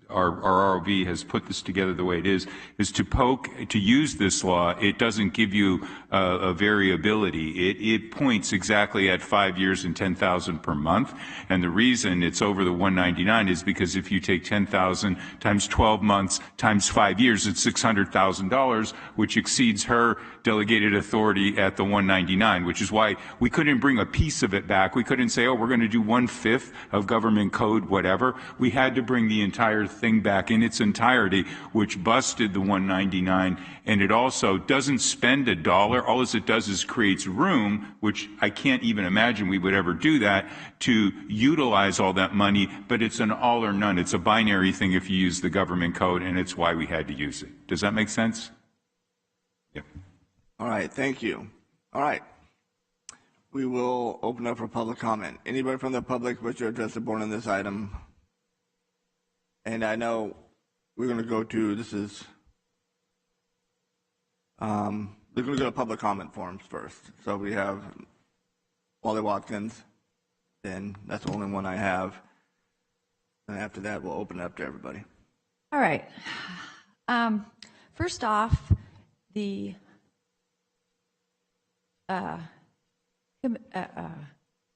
S5: our ROV has put this together the way it is to use this law. It doesn't give you a variability. It points exactly at 5 years and $10,000 per month. And the reason it's over the 199 is because if you take 10,000 times 12 months times 5 years, it's $600,000, which exceeds her delegated authority at the 199, which is why we couldn't bring a piece of it back. We couldn't say, oh, we're going to do 1/5 of government code, whatever. We had to bring the entire thing back in its entirety, which busted the 199, and it also doesn't spend $1. All it does is creates room, which I can't even imagine we would ever do that, to utilize all that money, but it's an all or none. It's a binary thing if you use the government code, and it's why we had to use it. Does that make sense? Yeah.
S1: All right, thank you. All right. We will open up for public comment. Anybody from the public wish to address the board on this item? And I know we're going to go to, we're going to go to public comment forums first. So we have Wally Watkins, and that's the only one I have. And after that, we'll open it up to everybody.
S14: All right. First off, the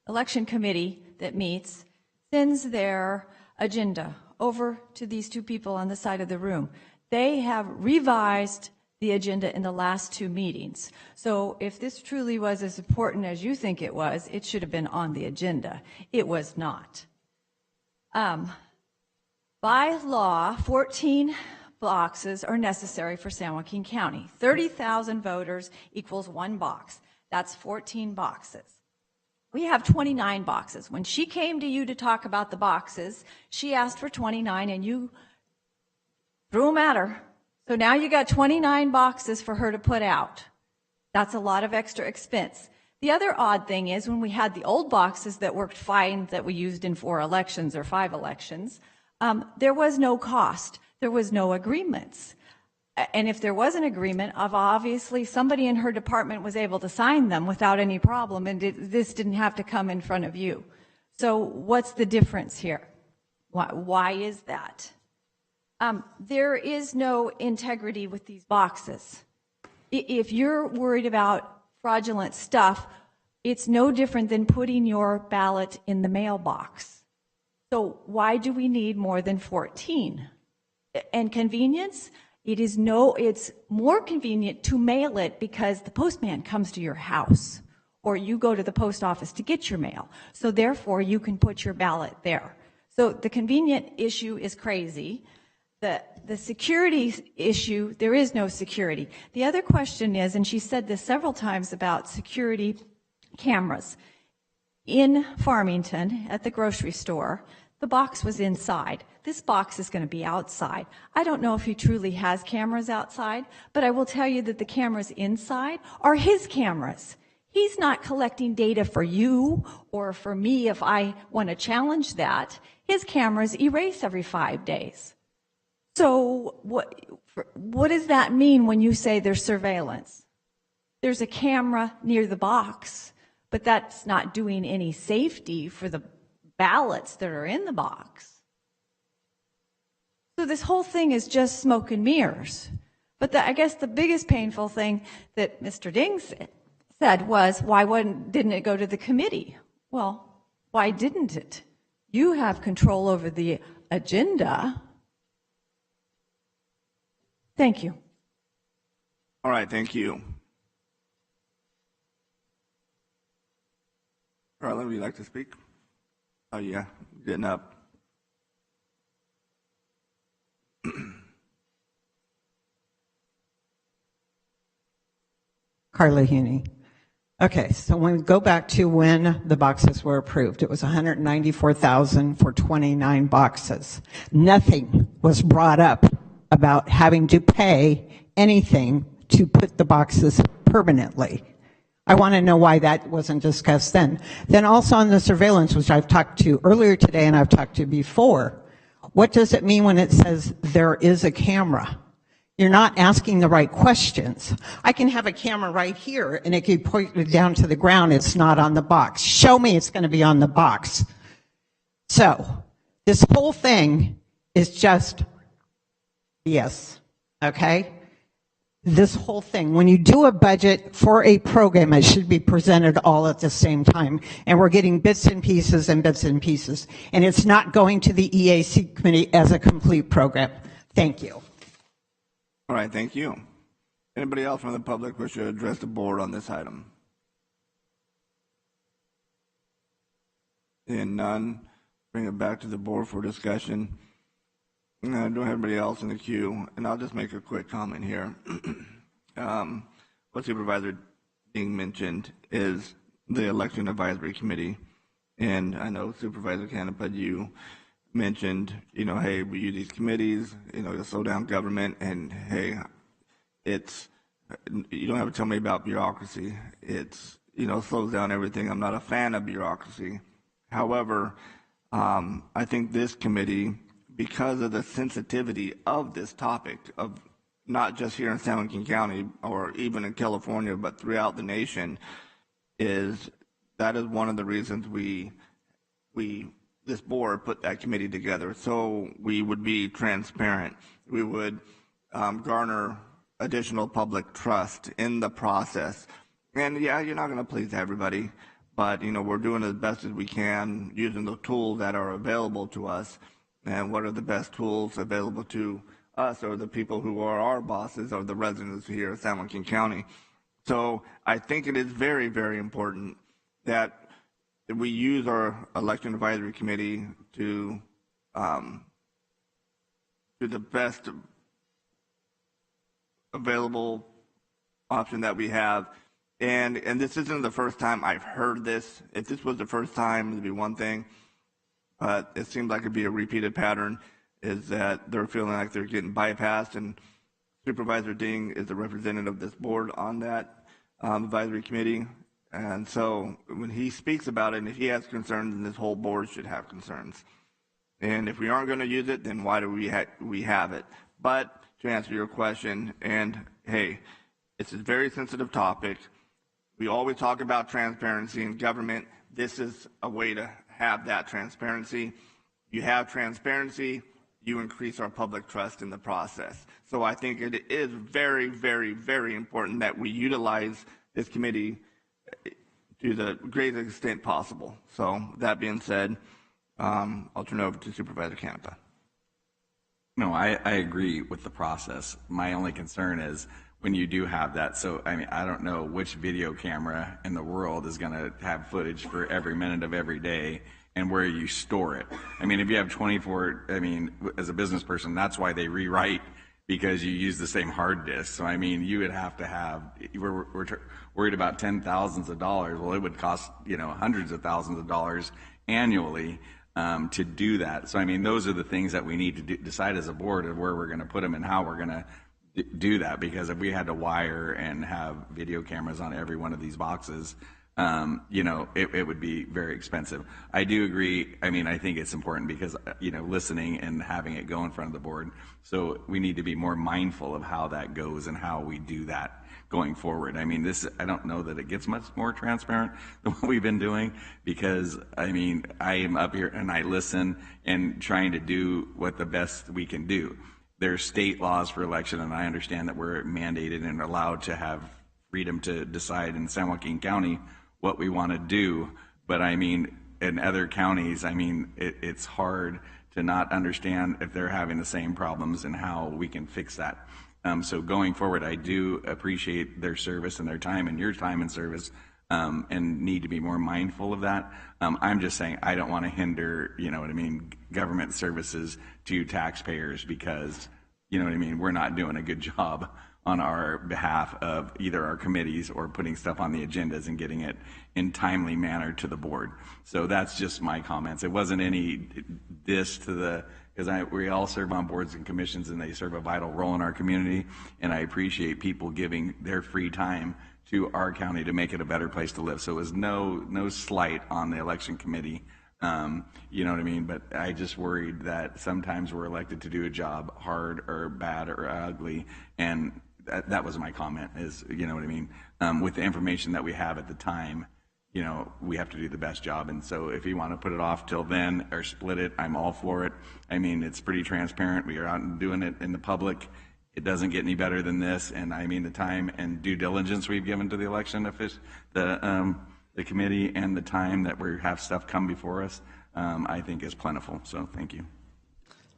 S14: election committee that meets sends their agenda over to these two people on the side of the room. They have revised the agenda in the last two meetings. So if this truly was as important as you think it was, it should have been on the agenda. It was not. By law, 14 boxes are necessary for San Joaquin County. 30,000 voters equals one box. That's 14 boxes. We have 29 boxes. When she came to you to talk about the boxes, she asked for 29 and you threw them at her. So now you got 29 boxes for her to put out. That's a lot of extra expense. The other odd thing is when we had the old boxes that worked fine that we used in 4 elections or 5 elections, there was no cost. There was no agreements. And if there was an agreement, obviously somebody in her department was able to sign them without any problem, and this didn't have to come in front of you. So what's the difference here? Why is that? There is no integrity with these boxes. If you're worried about fraudulent stuff, it's no different than putting your ballot in the mailbox. So why do we need more than 14? And convenience? It's more convenient to mail it because the postman comes to your house, or you go to the post office to get your mail. So therefore, you can put your ballot there. So the convenient issue is crazy. The security issue, there is no security. The other question is, and she said this several times about security cameras. In Farmington, at the grocery store, the box was inside. This box is going to be outside. I don't know if he truly has cameras outside, but I will tell you that the cameras inside are his cameras. He's not collecting data for you or for me if I want to challenge that. His cameras erase every 5 days. So what does that mean when you say there's surveillance? There's a camera near the box, but that's not doing any safety for the ballots that are in the box. So this whole thing is just smoke and mirrors. But I guess the biggest painful thing that Mr. Dings said was, why didn't it go to the committee? Well, why didn't it? You have control over the agenda. Thank you.
S1: All right, thank you. Carla, would you like to speak? Oh, yeah, getting up.
S15: Carla Huney. Okay, so when we go back to when the boxes were approved, it was $194,000 for 29 boxes. Nothing was brought up about having to pay anything to put the boxes permanently. I want to know why that wasn't discussed then. Then also on the surveillance, which I've talked to earlier today and I've talked to before, what does it mean when it says there is a camera? You're not asking the right questions. I can have a camera right here and it can point it down to the ground. It's not on the box. Show me it's going to be on the box. So this whole thing is just BS, okay? This whole thing, when you do a budget for a program, it should be presented all at the same time. And we're getting bits and pieces and bits and pieces. And it's not going to the EAC committee as a complete program. Thank you.
S1: All right, thank you. Anybody else from the public wish to address the board on this item? Seeing none, bring it back to the board for discussion. I don't have anybody else in the queue, and I'll just make a quick comment here. What Supervisor being mentioned is the Election Advisory Committee, and I know Supervisor Canepa, you mentioned, hey, we use these committees, to slow down government, and hey, you don't have to tell me about bureaucracy. It's, slows down everything. I'm not a fan of bureaucracy. However, I think this committee, because of the sensitivity of this topic, of not just here in San Joaquin County or even in California, but throughout the nation, that is one of the reasons this board put that committee together, so we would be transparent. We would garner additional public trust in the process. And yeah, you're not going to please everybody, but we're doing as best as we can using the tools that are available to us. And what are the best tools available to us, or the people who are our bosses, or the residents here in San Joaquin County? So I think it is very, very important that we use our Election Advisory Committee to the best available option that we have. And this isn't the first time I've heard this. If this was the first time, it'd be one thing. But it seems like it'd be a repeated pattern, is that they're feeling like they're getting bypassed. And Supervisor Ding is the representative of this board on that advisory committee. And so when he speaks about it, and if he has concerns, then this whole board should have concerns. And if we aren't going to use it, then why do we have it? But to answer your question, and hey, it's a very sensitive topic. We always talk about transparency in government. This is a way to have that transparency. You have transparency, you increase our public trust in the process. So I think it is very, very, very important that we utilize this committee to the greatest extent possible. So that being said, I'll turn it over to Supervisor Canepa.
S4: No, I agree with the process. My only concern is when you do have that. So, I mean, I don't know which video camera in the world is going to have footage for every minute of every day and where you store it. I mean, if you have 24, I mean, as a business person, that's why they rewrite, because you use the same hard disk. So, I mean, you would have to have, we're worried about $10,000s of dollars. Well, it would cost, you know, hundreds of thousands of dollars annually to do that. So, I mean, those are the things that we need to decide as a board of where we're going to put them and how we're going to do that. Because if we had to wire and have video cameras on every one of these boxes, you know, it would be very expensive. I do agree. I mean, I think it's important because, you know, listening and having it go in front of the board. So we need to be more mindful of how that goes and how we do that going forward. I mean, I don't know that it gets much more transparent than what we've been doing, because, I mean, I am up here and I listen and trying to do what the best we can do. There's state laws for election, and I understand that we're mandated and allowed to have freedom to decide in San Joaquin County what we want to do. But I mean, in other counties, I mean, it's hard to not understand if they're having the same problems and how we can fix that. So going forward, I do appreciate their service and their time and your time and service, and need to be more mindful of that. I'm just saying I don't want to hinder, you know what I mean, government services to taxpayers because, you know what I mean, we're not doing a good job on our behalf of either our committees or putting stuff on the agendas and getting it in timely manner to the board. So that's just my comments. It wasn't any diss to the, because we all serve on boards and commissions and they serve a vital role in our community, and I appreciate people giving their free time to our county to make it a better place to live. So it was no slight on the election committee, you know what I mean? But I just worried that sometimes we're elected to do a job, hard or bad or ugly, and that was my comment, is, you know what I mean? With the information that we have at the time, you know, we have to do the best job. And so if you want to put it off till then or split it, I'm all for it. I mean, it's pretty transparent. We are out and doing it in the public. It doesn't get any better than this. And I mean, the time and due diligence we've given to the election officials, the committee, and the time that we have stuff come before us, I think is plentiful. So thank you.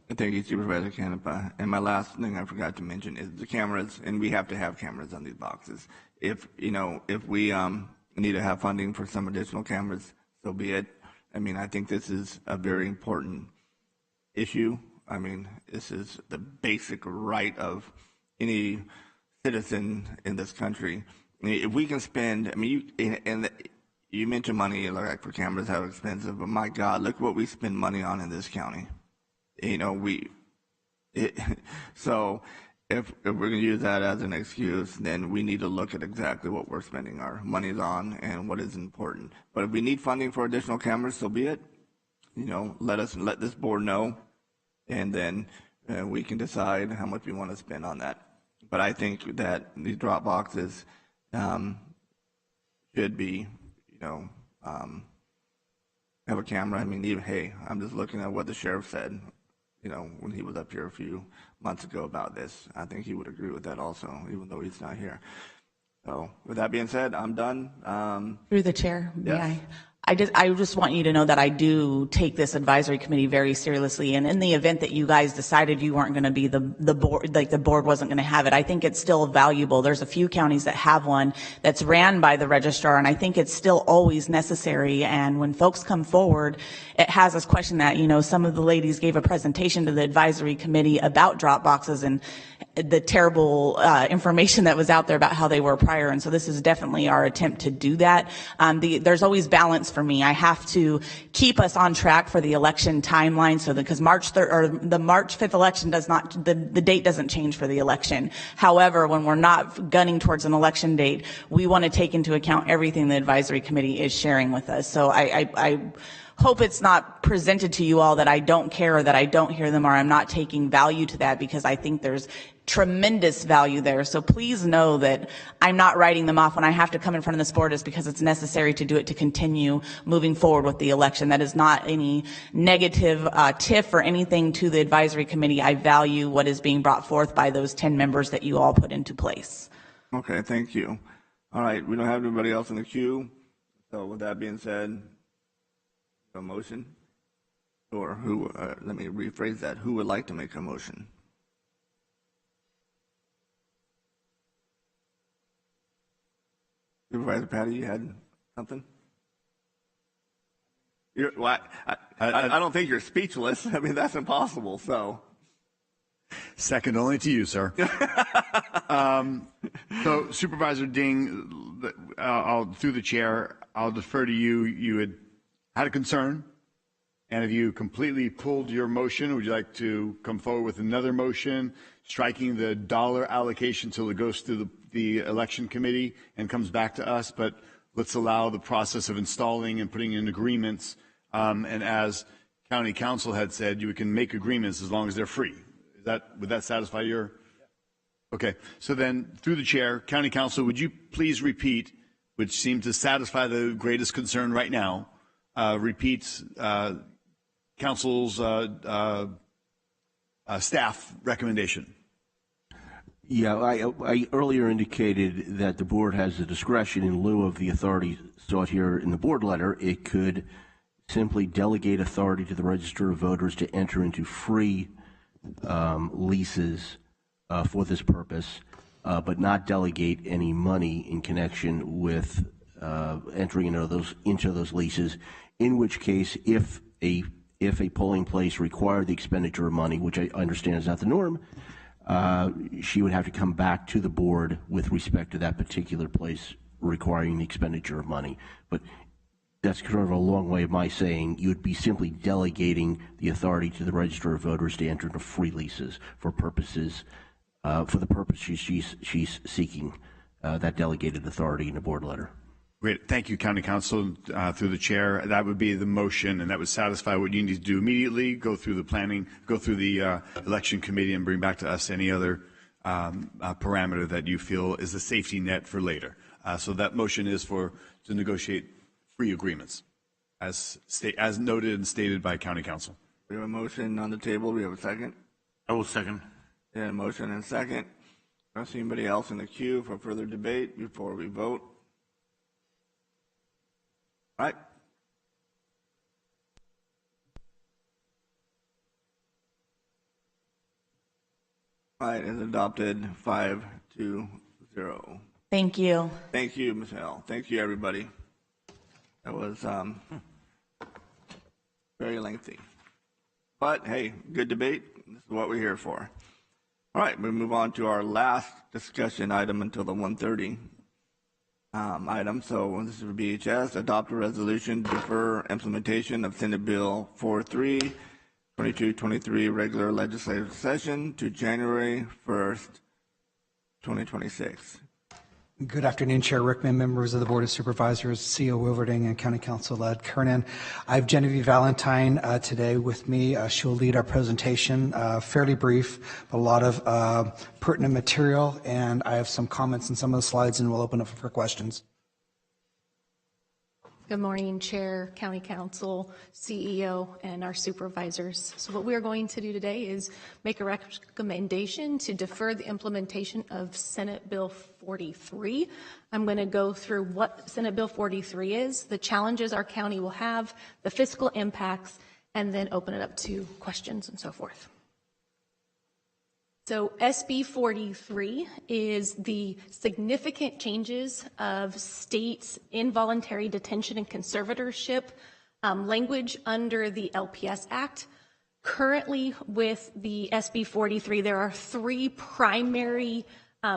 S1: Thank you, Supervisor Canepa. And my last thing I forgot to mention is the cameras, and we have to have cameras on these boxes. If, you know, if we need to have funding for some additional cameras, so be it. I mean, I think this is a very important issue. I mean, this is the basic right of any citizen in this country. I mean, if we can spend, I mean, you mentioned money, like for cameras, how expensive, but my God, look what we spend money on in this county. You know, so if we're going to use that as an excuse, then we need to look at exactly what we're spending our monies on and what is important. But if we need funding for additional cameras, so be it. You know, let this board know, and then we can decide how much we want to spend on that. But I think that these drop boxes should be, you know, have a camera. I mean, even, hey, I'm just looking at what the sheriff said, you know, when he was up here a few months ago about this. I think he would agree with that also, even though he's not here. So with that being said, I'm done.
S13: Through the chair, may
S1: yes.
S13: I? I just want you to know that I do take this advisory committee very seriously, and in the event that you guys decided you weren't going to be the board, like the board wasn't going to have it, I think it's still valuable. There's a few counties that have one that's ran by the registrar, and I think it's still always necessary. And when folks come forward, it has us question that. You know, some of the ladies gave a presentation to the advisory committee about drop boxes, and the terrible information that was out there about how they were prior. And so this is definitely our attempt to do that. There's always balance for me. I have to keep us on track for the election timeline, so that because the March 5th election does not, the date doesn't change for the election. However, when we're not gunning towards an election date, we want to take into account everything the advisory committee is sharing with us. So I hope it's not presented to you all that I don't care or that I don't hear them or I'm not taking value to that, because I think there's tremendous value there. So please know that I'm not writing them off when I have to come in front of this board is because it's necessary to do it to continue moving forward with the election. That is not any negative tiff or anything to the advisory committee. I value what is being brought forth by those 10 members that you all put into place.
S1: Okay, thank you. All right, we don't have anybody else in the queue. So with that being said, a motion? Or who, let me rephrase that. Who would like to make a motion? Supervisor Patty, you had something? Well, I don't think you're speechless. I mean, that's impossible, so.
S6: Second only to you, sir. So Supervisor Ding, through the chair, I'll defer to you. You had a concern, and have you completely pulled your motion? Would you like to come forward with another motion, striking the dollar allocation till it goes through the election committee and comes back to us? But let's allow the process of installing and putting in agreements. And as County Council had said, you can make agreements as long as they're free. Would that satisfy your? Okay. So then, through the chair, County Council, would you please repeat, which seemed to satisfy the greatest concern right now, repeats Council's staff recommendation?
S18: Yeah, I earlier indicated that the board has the discretion in lieu of the authority sought here in the board letter. It could simply delegate authority to the Register of Voters to enter into free leases for this purpose, but not delegate any money in connection with entering into those leases. In which case, if a polling place required the expenditure of money, which I understand is not the norm, she would have to come back to the board with respect to that particular place requiring the expenditure of money. But that's kind of a long way of my saying you would be simply delegating the authority to the Register of Voters to enter into free leases for the purpose she's seeking that delegated authority in the board letter.
S6: Great. Thank you, County Council. Through the chair, that would be the motion, and that would satisfy what you need to do immediately, go through the planning, go through the election committee, and bring back to us any other parameter that you feel is a safety net for later. So that motion is to negotiate free agreements, as noted and stated by County Council.
S1: We have a motion on the table. We have a second.
S10: I will second.
S1: Yeah, a motion and a second. I don't see anybody else in the queue for further debate before we vote. All right. All right, is adopted 5-0.
S13: Thank you.
S1: Thank you, Michelle. Thank you, everybody. That was very lengthy. But, hey, good debate. This is what we're here for. All right, we move on to our last discussion item until the 1:30 item. So this is for BHS. Adopt a resolution to defer implementation of Senate Bill 43, 2223 regular legislative session to January 1st, 2026.
S2: Good afternoon, Chair Rickman, members of the Board of Supervisors, CEO Wilverding, and County Council Ed Kernan. I have Genevieve Valentine today with me. She'll lead our presentation, fairly brief, but a lot of pertinent material, and I have some comments on some of the slides, and we'll open up for questions.
S7: Good morning, Chair, County Council, CEO, and our supervisors. So what we are going to do today is make a recommendation to defer the implementation of Senate Bill 43. I'm going to go through what Senate Bill 43 is, the challenges our county will have, the fiscal impacts, and then open it up to questions and so forth. So SB 43 is the significant changes of states' involuntary detention and conservatorship language under the LPS Act. Currently, with the SB 43, there are three primary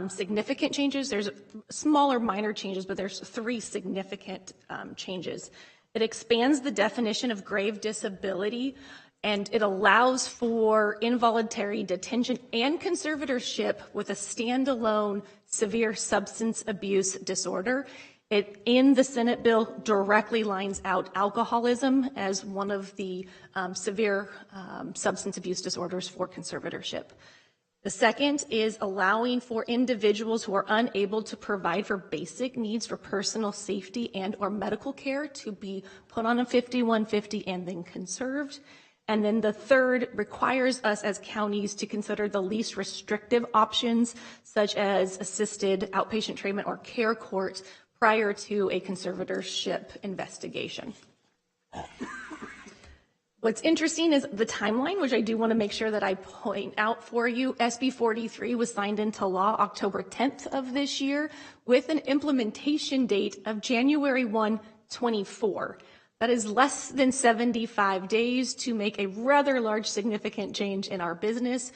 S7: significant changes. There's smaller minor changes, but there's three significant changes. It expands the definition of grave disability, and it allows for involuntary detention and conservatorship with a standalone severe substance abuse disorder. It, in the Senate bill, directly lines out alcoholism as one of the severe substance abuse disorders for conservatorship. The second is allowing for individuals who are unable to provide for basic needs for personal safety and or medical care to be put on a 5150 and then conserved. And then the third requires us as counties to consider the least restrictive options, such as assisted outpatient treatment or care court, prior to a conservatorship investigation. What's interesting is the timeline, which I do want to make sure that I point out for you. SB 43 was signed into law October 10th of this year with an implementation date of January 1, 24. That is less than 75 days to make a rather large significant change in our business.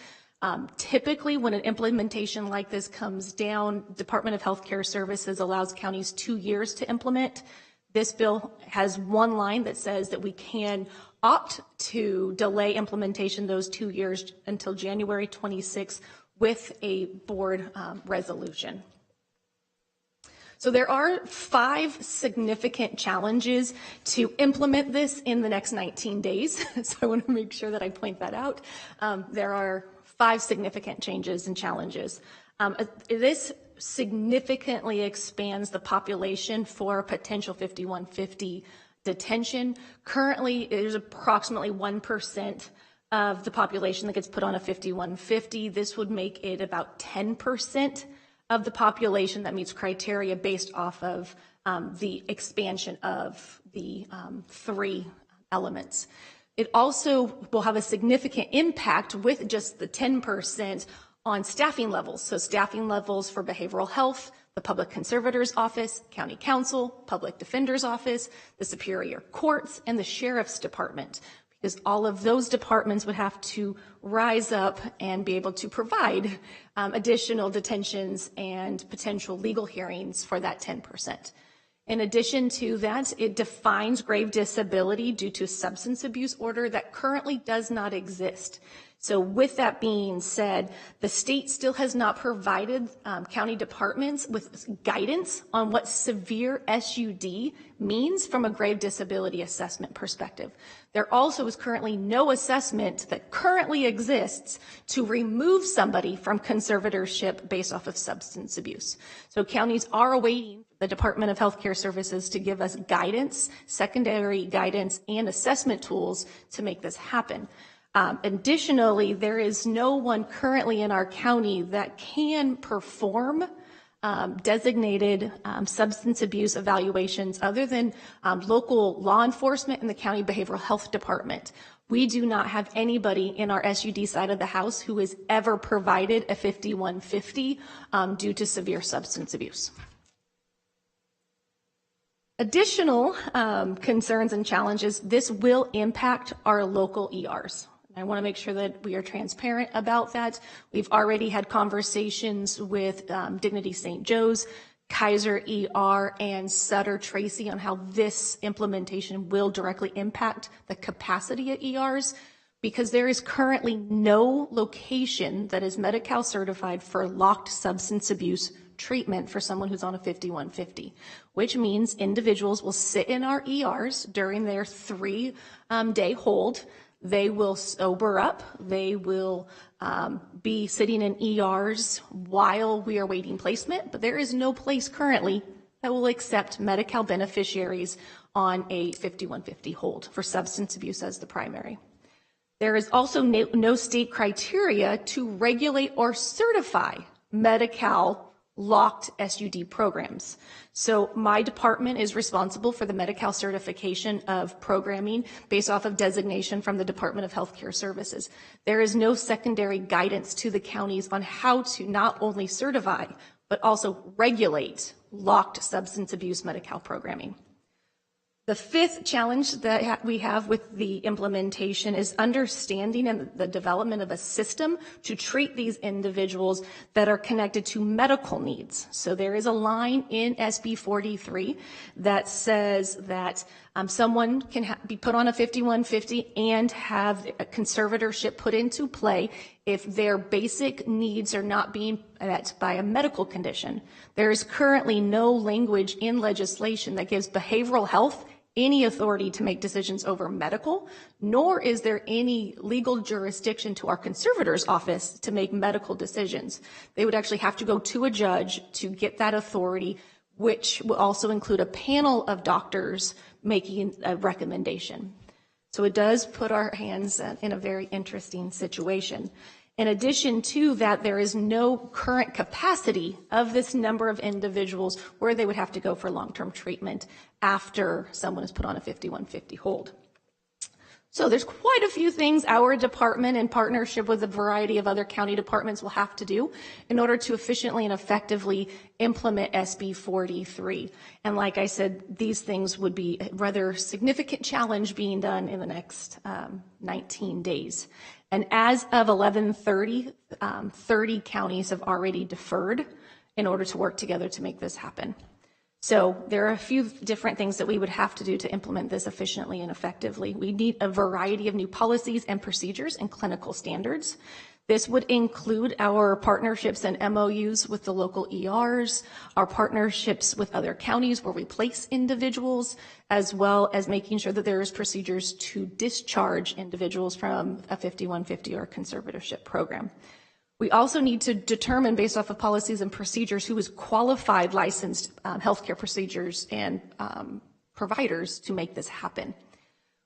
S7: Typically, when an implementation like this comes down, Department of Healthcare Services allows counties 2 years to implement. This bill has one line that says that we can opt to delay implementation those 2 years until January 26 with a board resolution. So there are 5 significant challenges to implement this in the next 19 days. So I want to make sure that I point that out. There are 5 significant changes and challenges. This significantly expands the population for potential 5150 detention. Currently, there's approximately 1% of the population that gets put on a 5150. This would make it about 10% of the population that meets criteria based off of the expansion of the 3 elements. It also will have a significant impact with just the 10% on staffing levels. So staffing levels for behavioral health, the public conservator's office, county council, public defender's office, the superior courts, and the sheriff's department, because all of those departments would have to rise up and be able to provide additional detentions and potential legal hearings for that 10%. In addition to that, it defines grave disability due to substance abuse order that currently does not exist. So with that being said, the state still has not provided county departments with guidance on what severe SUD means from a grave disability assessment perspective. There also is currently no assessment that currently exists to remove somebody from conservatorship based off of substance abuse. So counties are awaiting the Department of Healthcare Services to give us guidance, secondary guidance, and assessment tools to make this happen. Additionally, there is no one currently in our county that can perform designated substance abuse evaluations other than local law enforcement and the county behavioral health department. We do not have anybody in our SUD side of the house who has ever provided a 5150 due to severe substance abuse. Additional concerns and challenges, this will impact our local ERs. I want to make sure that we are transparent about that. We've already had conversations with Dignity St. Joe's, Kaiser ER, and Sutter Tracy on how this implementation will directly impact the capacity at ERs, because there is currently no location that is Medi-Cal certified for locked substance abuse treatment for someone who's on a 5150, which means individuals will sit in our ERs during their 3-day hold. They will sober up. They will be sitting in ERs while we are waiting placement, but there is no place currently that will accept Medi-Cal beneficiaries on a 5150 hold for substance abuse as the primary. There is also no state criteria to regulate or certify Medi-Cal locked SUD programs. So my department is responsible for the Medi-Cal certification of programming based off of designation from the Department of Healthcare Services. There is no secondary guidance to the counties on how to not only certify, but also regulate locked substance abuse Medi-Cal programming. The fifth challenge that we have with the implementation is understanding and the development of a system to treat these individuals that are connected to medical needs. So there is a line in SB 43 that says that someone can be put on a 5150 and have a conservatorship put into play if their basic needs are not being met by a medical condition. There is currently no language in legislation that gives behavioral health any authority to make decisions over medical, nor is there any legal jurisdiction to our conservator's office to make medical decisions. They would actually have to go to a judge to get that authority, which will also include a panel of doctors making a recommendation. So it does put our hands in a very interesting situation. In addition to that, there is no current capacity of this number of individuals where they would have to go for long-term treatment after someone is put on a 5150 hold. So there's quite a few things our department, in partnership with a variety of other county departments, will have to do in order to efficiently and effectively implement SB 43. And like I said, these things would be a rather significant challenge being done in the next 19 days. And as of 11:30, 30 counties have already deferred in order to work together to make this happen. So there are a few different things that we would have to do to implement this efficiently and effectively. We need a variety of new policies and procedures and clinical standards. This would include our partnerships and MOUs with the local ERs, our partnerships with other counties where we place individuals, as well as making sure that there is procedures to discharge individuals from a 5150 or conservatorship program. We also need to determine, based off of policies and procedures, who is qualified licensed healthcare procedures and providers to make this happen.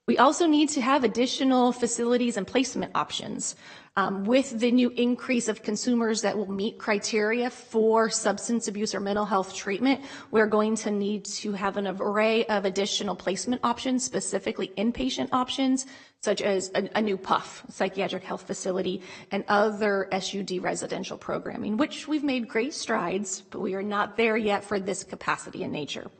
S7: We also need to have additional facilities and placement options. With the new increase of consumers that will meet criteria for substance abuse or mental health treatment, we're going to need to have an array of additional placement options, specifically inpatient options, such as a new PUF, psychiatric health facility, and other SUD residential programming, which we've made great strides, but we are not there yet for this capacity and nature.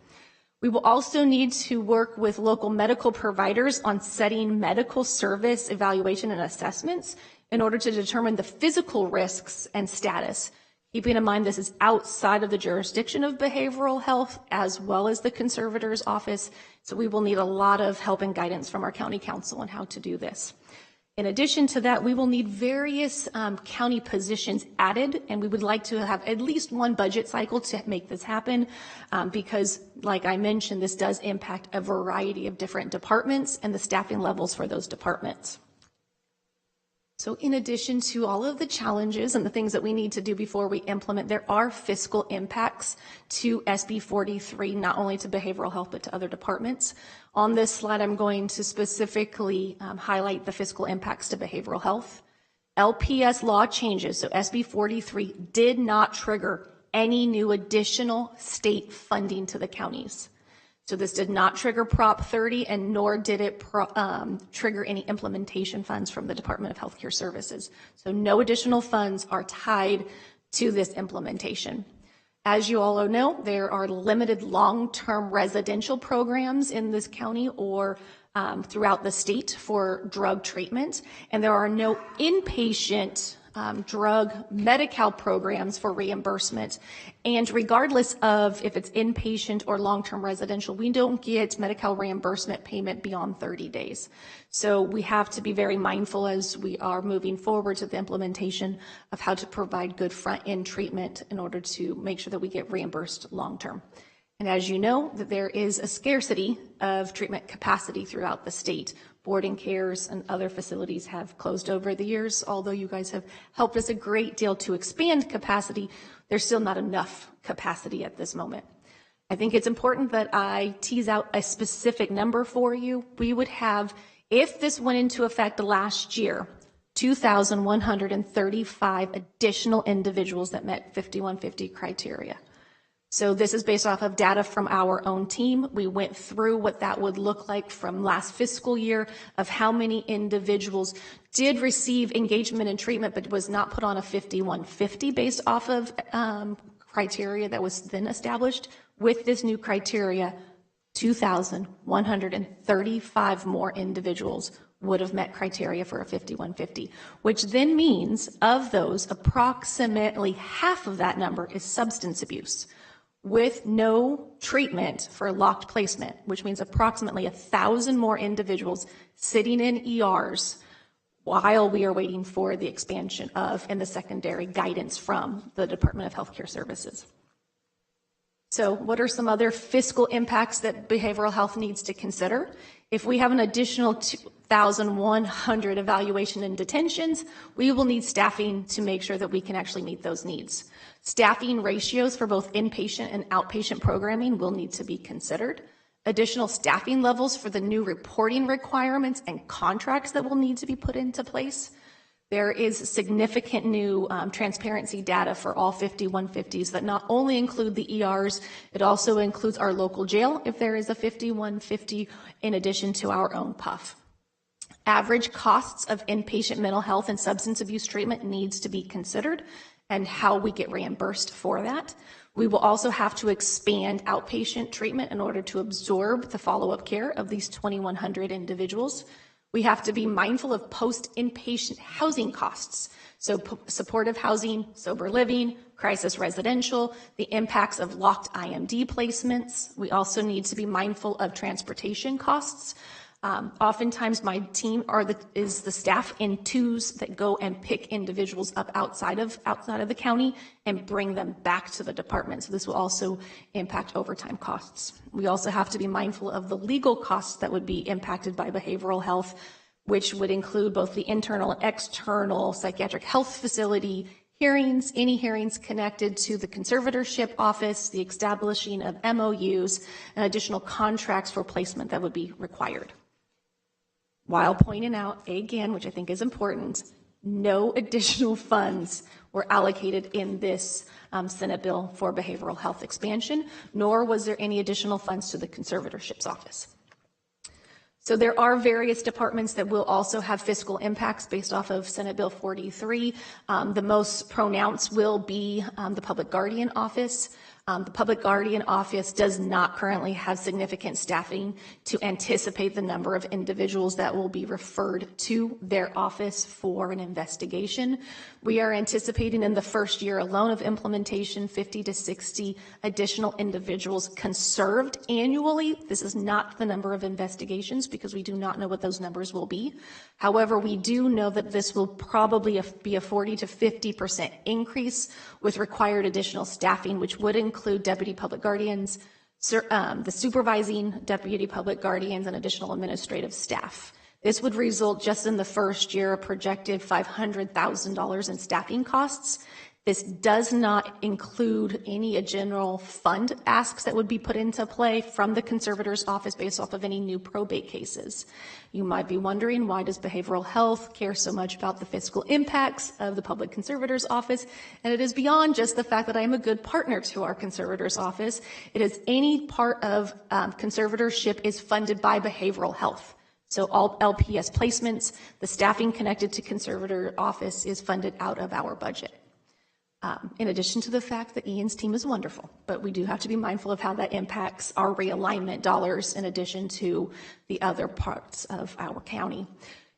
S7: We will also need to work with local medical providers on setting medical service evaluation and assessments in order to determine the physical risks and status. Keeping in mind this is outside of the jurisdiction of behavioral health as well as the conservator's office, so we will need a lot of help and guidance from our county council on how to do this. In addition to that, we will need various county positions added, and we would like to have at least one budget cycle to make this happen because, like I mentioned, this does impact a variety of different departments and the staffing levels for those departments. So in addition to all of the challenges and the things that we need to do before we implement, there are fiscal impacts to SB 43, not only to behavioral health, but to other departments. On this slide, I'm going to specifically highlight the fiscal impacts to behavioral health. LPS law changes, so SB 43 did not trigger any new additional state funding to the counties. So this did not trigger Prop 30, and nor did it trigger any implementation funds from the Department of Healthcare Services. So no additional funds are tied to this implementation. As you all know, there are limited long-term residential programs in this county or throughout the state for drug treatment, and there are no inpatient drug Medi-Cal programs for reimbursement. And regardless of if it's inpatient or long-term residential, we don't get Medi-Cal reimbursement payment beyond 30 days. So we have to be very mindful as we are moving forward to the implementation of how to provide good front-end treatment in order to make sure that we get reimbursed long-term. And as you know, that there is a scarcity of treatment capacity throughout the state. Boarding cares and other facilities have closed over the years. Although you guys have helped us a great deal to expand capacity, there's still not enough capacity at this moment. I think it's important that I tease out a specific number for you. We would have, if this went into effect last year, 2,135 additional individuals that met 5150 criteria. So this is based off of data from our own team. We went through what that would look like from last fiscal year of how many individuals did receive engagement and treatment but was not put on a 5150 based off of criteria that was then established. With this new criteria, 2,135 more individuals would have met criteria for a 5150, which then means of those, approximately half of that number is substance abuse with no treatment for locked placement, which means approximately 1,000 more individuals sitting in ERs while we are waiting for the expansion of and the secondary guidance from the Department of Healthcare Services. So what are some other fiscal impacts that behavioral health needs to consider? If we have an additional 2,100 evaluation and detentions, we will need staffing to make sure that we can actually meet those needs. Staffing ratios for both inpatient and outpatient programming will need to be considered. Additional staffing levels for the new reporting requirements and contracts that will need to be put into place. There is significant new transparency data for all 5150s that not only include the ERs, it also includes our local jail if there is a 5150 in addition to our own PUF. Average costs of inpatient mental health and substance abuse treatment needs to be considered and how we get reimbursed for that. We will also have to expand outpatient treatment in order to absorb the follow-up care of these 2,100 individuals. We have to be mindful of post-inpatient housing costs. So supportive housing, sober living, crisis residential, the impacts of locked IMD placements. We also need to be mindful of transportation costs. Oftentimes my team is the staff in twos that go and pick individuals up outside of the county and bring them back to the department. So this will also impact overtime costs. We also have to be mindful of the legal costs that would be impacted by behavioral health, which would include both the internal and external psychiatric health facility hearings, any hearings connected to the conservatorship office, the establishing of MOUs, and additional contracts for placement that would be required. While pointing out, again, which I think is important, no additional funds were allocated in this Senate bill for behavioral health expansion, nor was there any additional funds to the conservatorship's office. So there are various departments that will also have fiscal impacts based off of Senate Bill 43. The most pronounced will be the Public Guardian Office. The Public Guardian Office does not currently have significant staffing to anticipate the number of individuals that will be referred to their office for an investigation. We are anticipating in the first year alone of implementation 50 to 60 additional individuals conserved annually. This is not the number of investigations because we do not know what those numbers will be. However, we do know that this will probably be a 40 to 50% increase with required additional staffing, which would include deputy public guardians, the supervising deputy public guardians, and additional administrative staff. This would result just in the first year a projected $500,000 in staffing costs. This does not include any general fund asks that would be put into play from the conservator's office based off of any new probate cases. You might be wondering, why does behavioral health care so much about the fiscal impacts of the public conservator's office? And it is beyond just the fact that I am a good partner to our conservator's office. It is any part of conservatorship is funded by behavioral health. So all LPS placements, the staffing connected to conservator office is funded out of our budget. In addition to the fact that Ian's team is wonderful, but we do have to be mindful of how that impacts our realignment dollars in addition to the other parts of our county.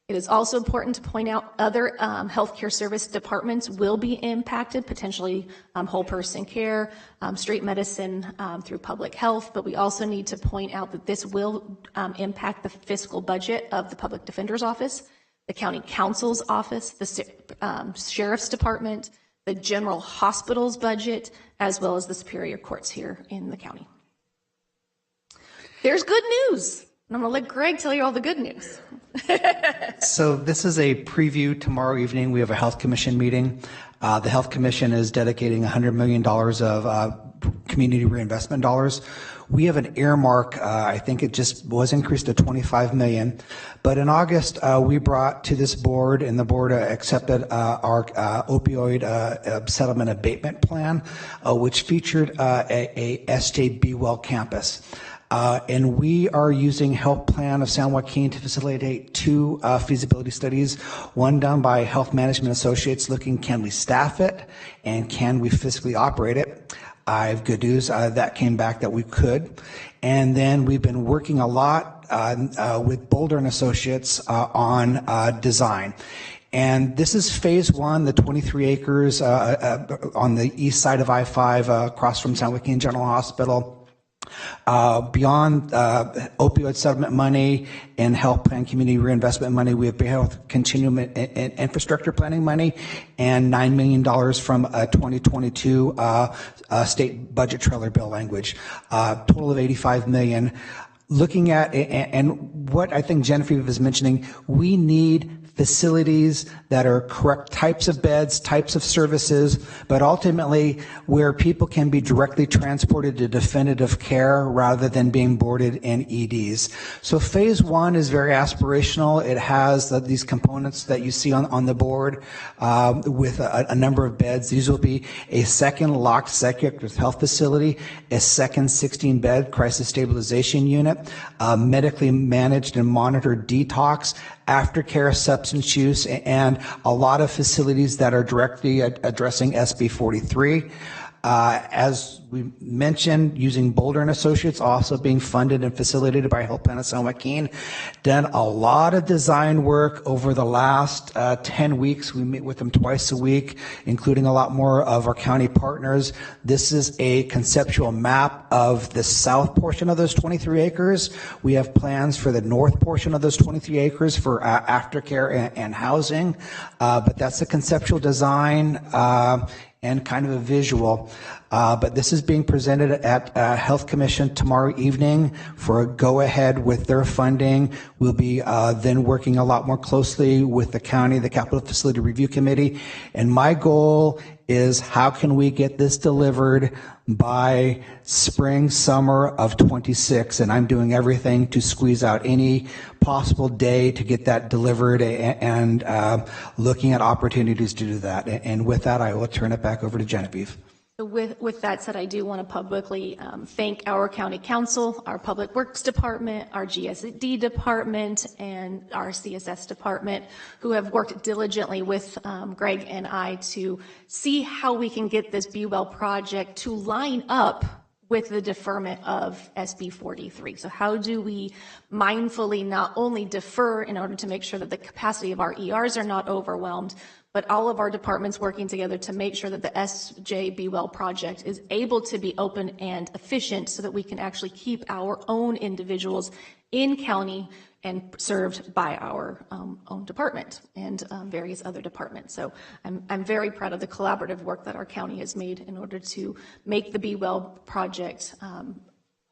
S7: It is also important to point out other healthcare service departments will be impacted, potentially whole person care, street medicine through public health, but we also need to point out that this will impact the fiscal budget of the public defender's office, the county counsel's office, the sheriff's department, the general hospital's budget, as well as the superior courts here in the county. There's good news. And I'm going to let Greg tell you all the good news.
S2: So this is a preview. Tomorrow evening, we have a Health Commission meeting. The Health Commission is dedicating $100 million of community reinvestment dollars. We have an earmark, I think it just was increased to $25 million. But in August, we brought to this board, and the board accepted our opioid settlement abatement plan, which featured a SJ Well campus. And we are using Health Plan of San Joaquin to facilitate two feasibility studies, one done by Health Management Associates looking, can we staff it and can we physically operate it? I have good news. That came back that we could. And then we've been working a lot with Boulder and Associates on design. And this is phase one, the 23 acres on the east side of I-5 across from San Joaquin General Hospital. Beyond opioid settlement money and health plan community reinvestment money, we have health continuum and infrastructure planning money and $9 million from 2022 state budget trailer bill language, total of $85 million. Looking at, and what I think Genevieve is mentioning, we need facilities that are correct types of beds, types of services, but ultimately where people can be directly transported to definitive care rather than being boarded in EDs. So phase one is very aspirational. It has these components that you see on the board with a number of beds. These will be a second locked psychiatric health facility, a second 16-bed crisis stabilization unit, medically managed and monitored detox, aftercare, substance use, and a lot of facilities that are directly addressing SB 43. As we mentioned, using Boulder and Associates, also being funded and facilitated by Health Plan of San Joaquin. Done a lot of design work over the last 10 weeks. We meet with them twice a week, including a lot more of our county partners. This is a conceptual map of the south portion of those 23 acres. We have plans for the north portion of those 23 acres for aftercare and housing, but that's a conceptual design and kind of a visual. But this is being presented at Health Commission tomorrow evening for a go-ahead with their funding. We'll be then working a lot more closely with the county, the Capital Facility Review Committee. And my goal is how can we get this delivered by spring, summer of 26. And I'm doing everything to squeeze out any possible day to get that delivered and looking at opportunities to do that. And with that, I will turn it back over to Genevieve.
S7: So with that said, I do want to publicly thank our county council, our public works department, our GSD department, and our CSS department, who have worked diligently with Greg and I to see how we can get this Be Well project to line up with the deferment of SB 43. So how do we mindfully not only defer in order to make sure that the capacity of our ERs are not overwhelmed, but all of our departments working together to make sure that the SJ Be Well project is able to be open and efficient so that we can actually keep our own individuals in county and served by our own department and various other departments. So I'm very proud of the collaborative work that our county has made in order to make the Be Well project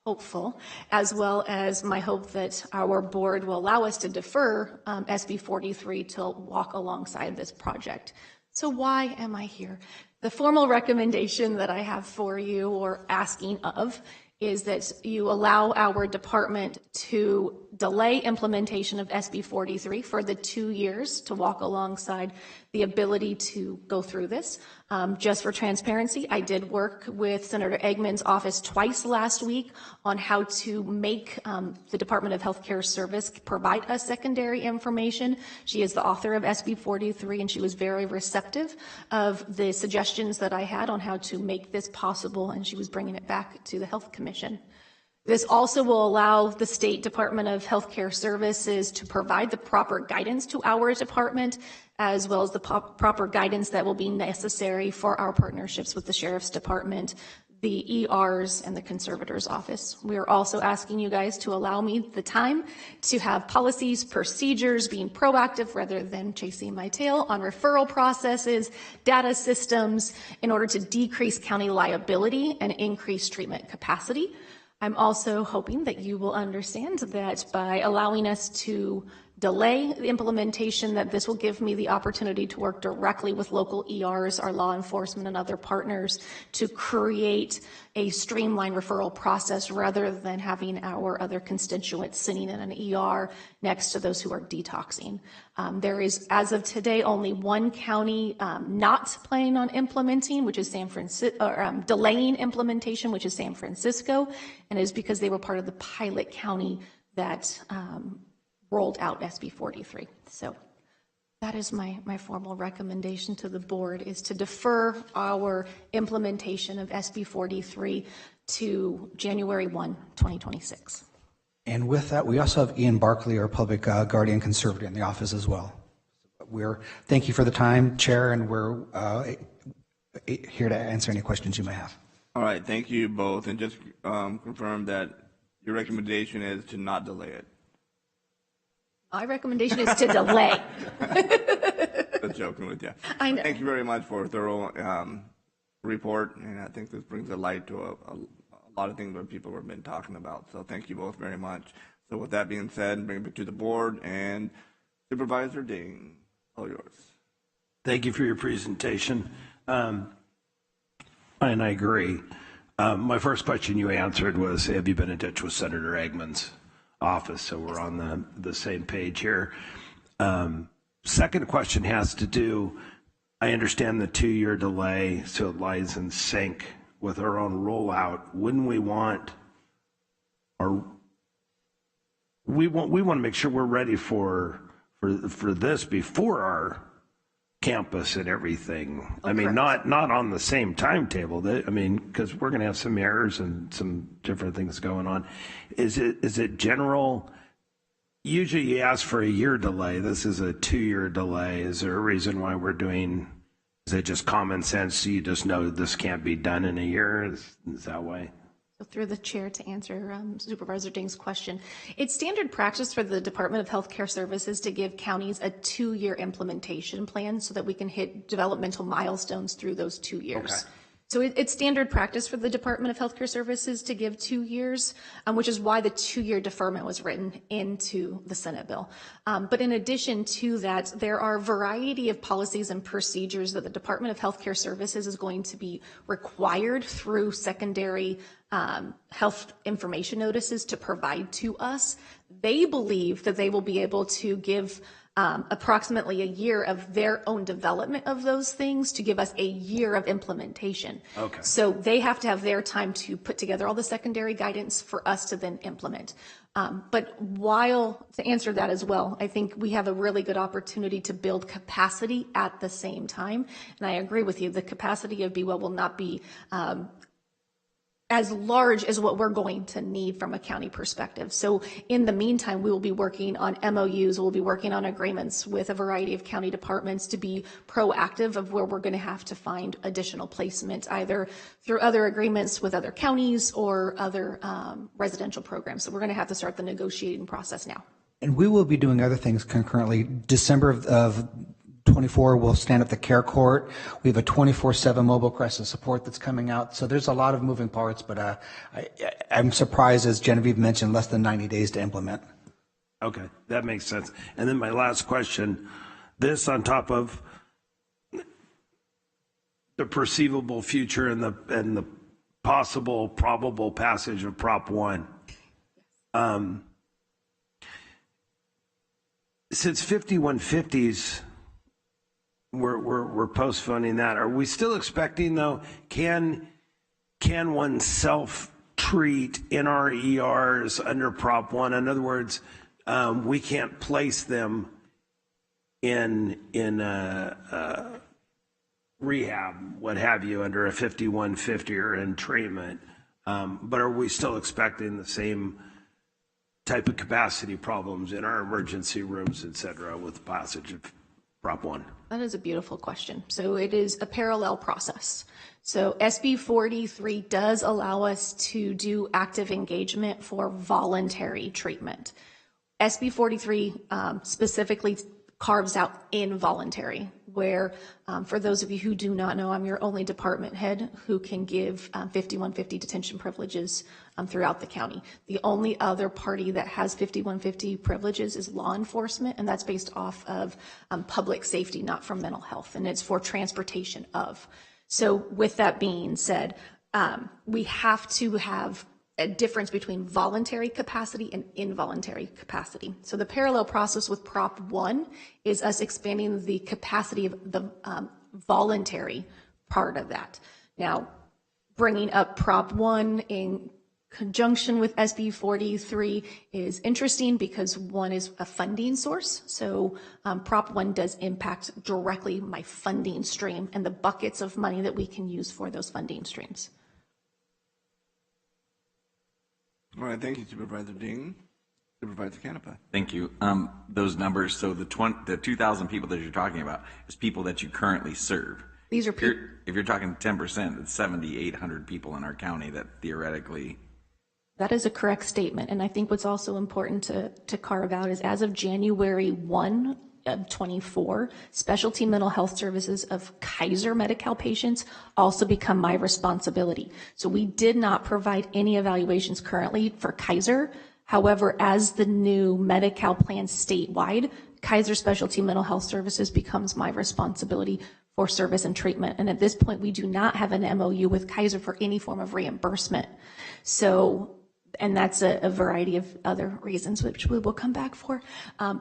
S7: hopeful, as well as my hope that our board will allow us to defer SB 43 to walk alongside this project. So why am I here? The formal recommendation that I have for you, or asking of, is that you allow our department to delay implementation of SB 43 for the 2 years to walk alongside the ability to go through this. Just for transparency, I did work with Senator Eggman's office twice last week on how to make the Department of Healthcare Service provide us secondary information. She is the author of SB 43, and she was very receptive of the suggestions that I had on how to make this possible, and she was bringing it back to the Health Commission. This also will allow the State Department of Healthcare Services to provide the proper guidance to our department, as well as the proper guidance that will be necessary for our partnerships with the Sheriff's Department, the ERs, and the Conservator's Office. We are also asking you guys to allow me the time to have policies, procedures, being proactive rather than chasing my tail on referral processes, data systems, in order to decrease county liability and increase treatment capacity. I'm also hoping that you will understand that by allowing us to delay the implementation, that this will give me the opportunity to work directly with local ERs, our law enforcement, and other partners to create a streamlined referral process rather than having our other constituents sitting in an ER next to those who are detoxing. There is, as of today, only one county not planning on implementing, which is San Francisco, or delaying implementation, which is San Francisco, and it is because they were part of the pilot county that rolled out SB 43. So That is my formal recommendation to the board, is to defer our implementation of SB 43 to January 1, 2026.
S2: And with that, we also have Ian Barkley, our public guardian conservator in the office as well. Thank you for the time, Chair, and we're here to answer any questions you may have.
S1: All right, thank you both, and just confirm that your recommendation is to not delay it.
S7: My recommendation is to delay.
S1: Just joking with you.
S7: I know.
S1: Thank you very much for a thorough report, and I think this brings a light to a lot of things that people have been talking about. So thank you both very much. So with that being said, bring it to the board, and Supervisor Ding, all yours.
S20: Thank you for your presentation. And I agree. My first question you answered was, have you been in touch with Senator Eggman's office? So we're on the same page here. Second question has to do, I understand the 2-year delay, so it lies in sync with our own rollout. Wouldn't we want, we want to make sure we're ready for this before our campus and everything. I mean, not on the same timetable. Because we're going to have some errors and some different things going on. Is it general? Usually you ask for a year delay. This is a 2-year delay. Is there a reason why we're doing? Is it just common sense? You just know this can't be done in a year. Is that way?
S7: So through the chair to answer Supervisor Ding's question, it's standard practice for the Department of Healthcare Services to give counties a 2-year implementation plan so that we can hit developmental milestones through those 2 years. Okay. So it's standard practice for the Department of Healthcare Services to give 2 years, which is why the 2-year deferment was written into the Senate bill. But in addition to that, there are a variety of policies and procedures that the Department of Healthcare Services is going to be required through secondary health information notices to provide to us. They believe that they will be able to give approximately a year of their own development of those things to give us a year of implementation. Okay. So they have to have their time to put together all the secondary guidance for us to then implement. But to answer that as well, I think we have a really good opportunity to build capacity at the same time. And I agree with you, the capacity of BWell will not be as large as what we're going to need from a county perspective. So in the meantime, we will be working on MOUs, we'll be working on agreements with a variety of county departments to be proactive of where we're going to have to find additional placement, either through other agreements with other counties or other residential programs. So we're going to have to start the negotiating process now.
S2: And we will be doing other things concurrently. December of 24, we'll stand up the care court. We have a 24/7 mobile crisis support that's coming out. So there's a lot of moving parts, but I'm surprised, as Genevieve mentioned, less than 90 days to implement.
S20: Okay, that makes sense. And then my last question, this on top of the perceivable future and the possible probable passage of Prop 1. Since 5150s, we're postponing that. Are we still expecting, though, can one self-treat in our ERs under Prop 1? In other words, we can't place them in rehab, what have you, under a 5150 or in treatment. But are we still expecting the same type of capacity problems in our emergency rooms, et cetera, with the passage of Prop 1?
S7: That is a beautiful question. So it is a parallel process. So SB 43 does allow us to do active engagement for voluntary treatment. SB 43 specifically carves out involuntary, where for those of you who do not know, I'm your only department head who can give 5150 detention privileges throughout the county. The only other party that has 5150 privileges is law enforcement, and that's based off of public safety, not from mental health, and it's for transportation of. So with that being said, we have to have a difference between voluntary capacity and involuntary capacity. So the parallel process with Prop 1 is us expanding the capacity of the voluntary part of that. Now, bringing up Prop 1 in conjunction with SB 43 is interesting because one is a funding source. So Prop 1 does impact directly my funding stream and the buckets of money that we can use for those funding streams.
S1: All right, thank you, Supervisor Dean. Supervisor Canepa.
S4: Thank you. Those numbers, so the 2,000 people that you're talking about is people that you currently serve.
S7: These are people.
S4: If you're talking 10%, it's 7,800 people in our county that theoretically.
S7: That is a correct statement. And I think what's also important to carve out is as of January 1 of 24, specialty mental health services of Kaiser Medi-Cal patients also become my responsibility. So we did not provide any evaluations currently for Kaiser. However, as the new Medi-Cal plan statewide, Kaiser Specialty Mental Health Services becomes my responsibility for service and treatment. And at this point, we do not have an MOU with Kaiser for any form of reimbursement. So, and that's a variety of other reasons, which we will come back for.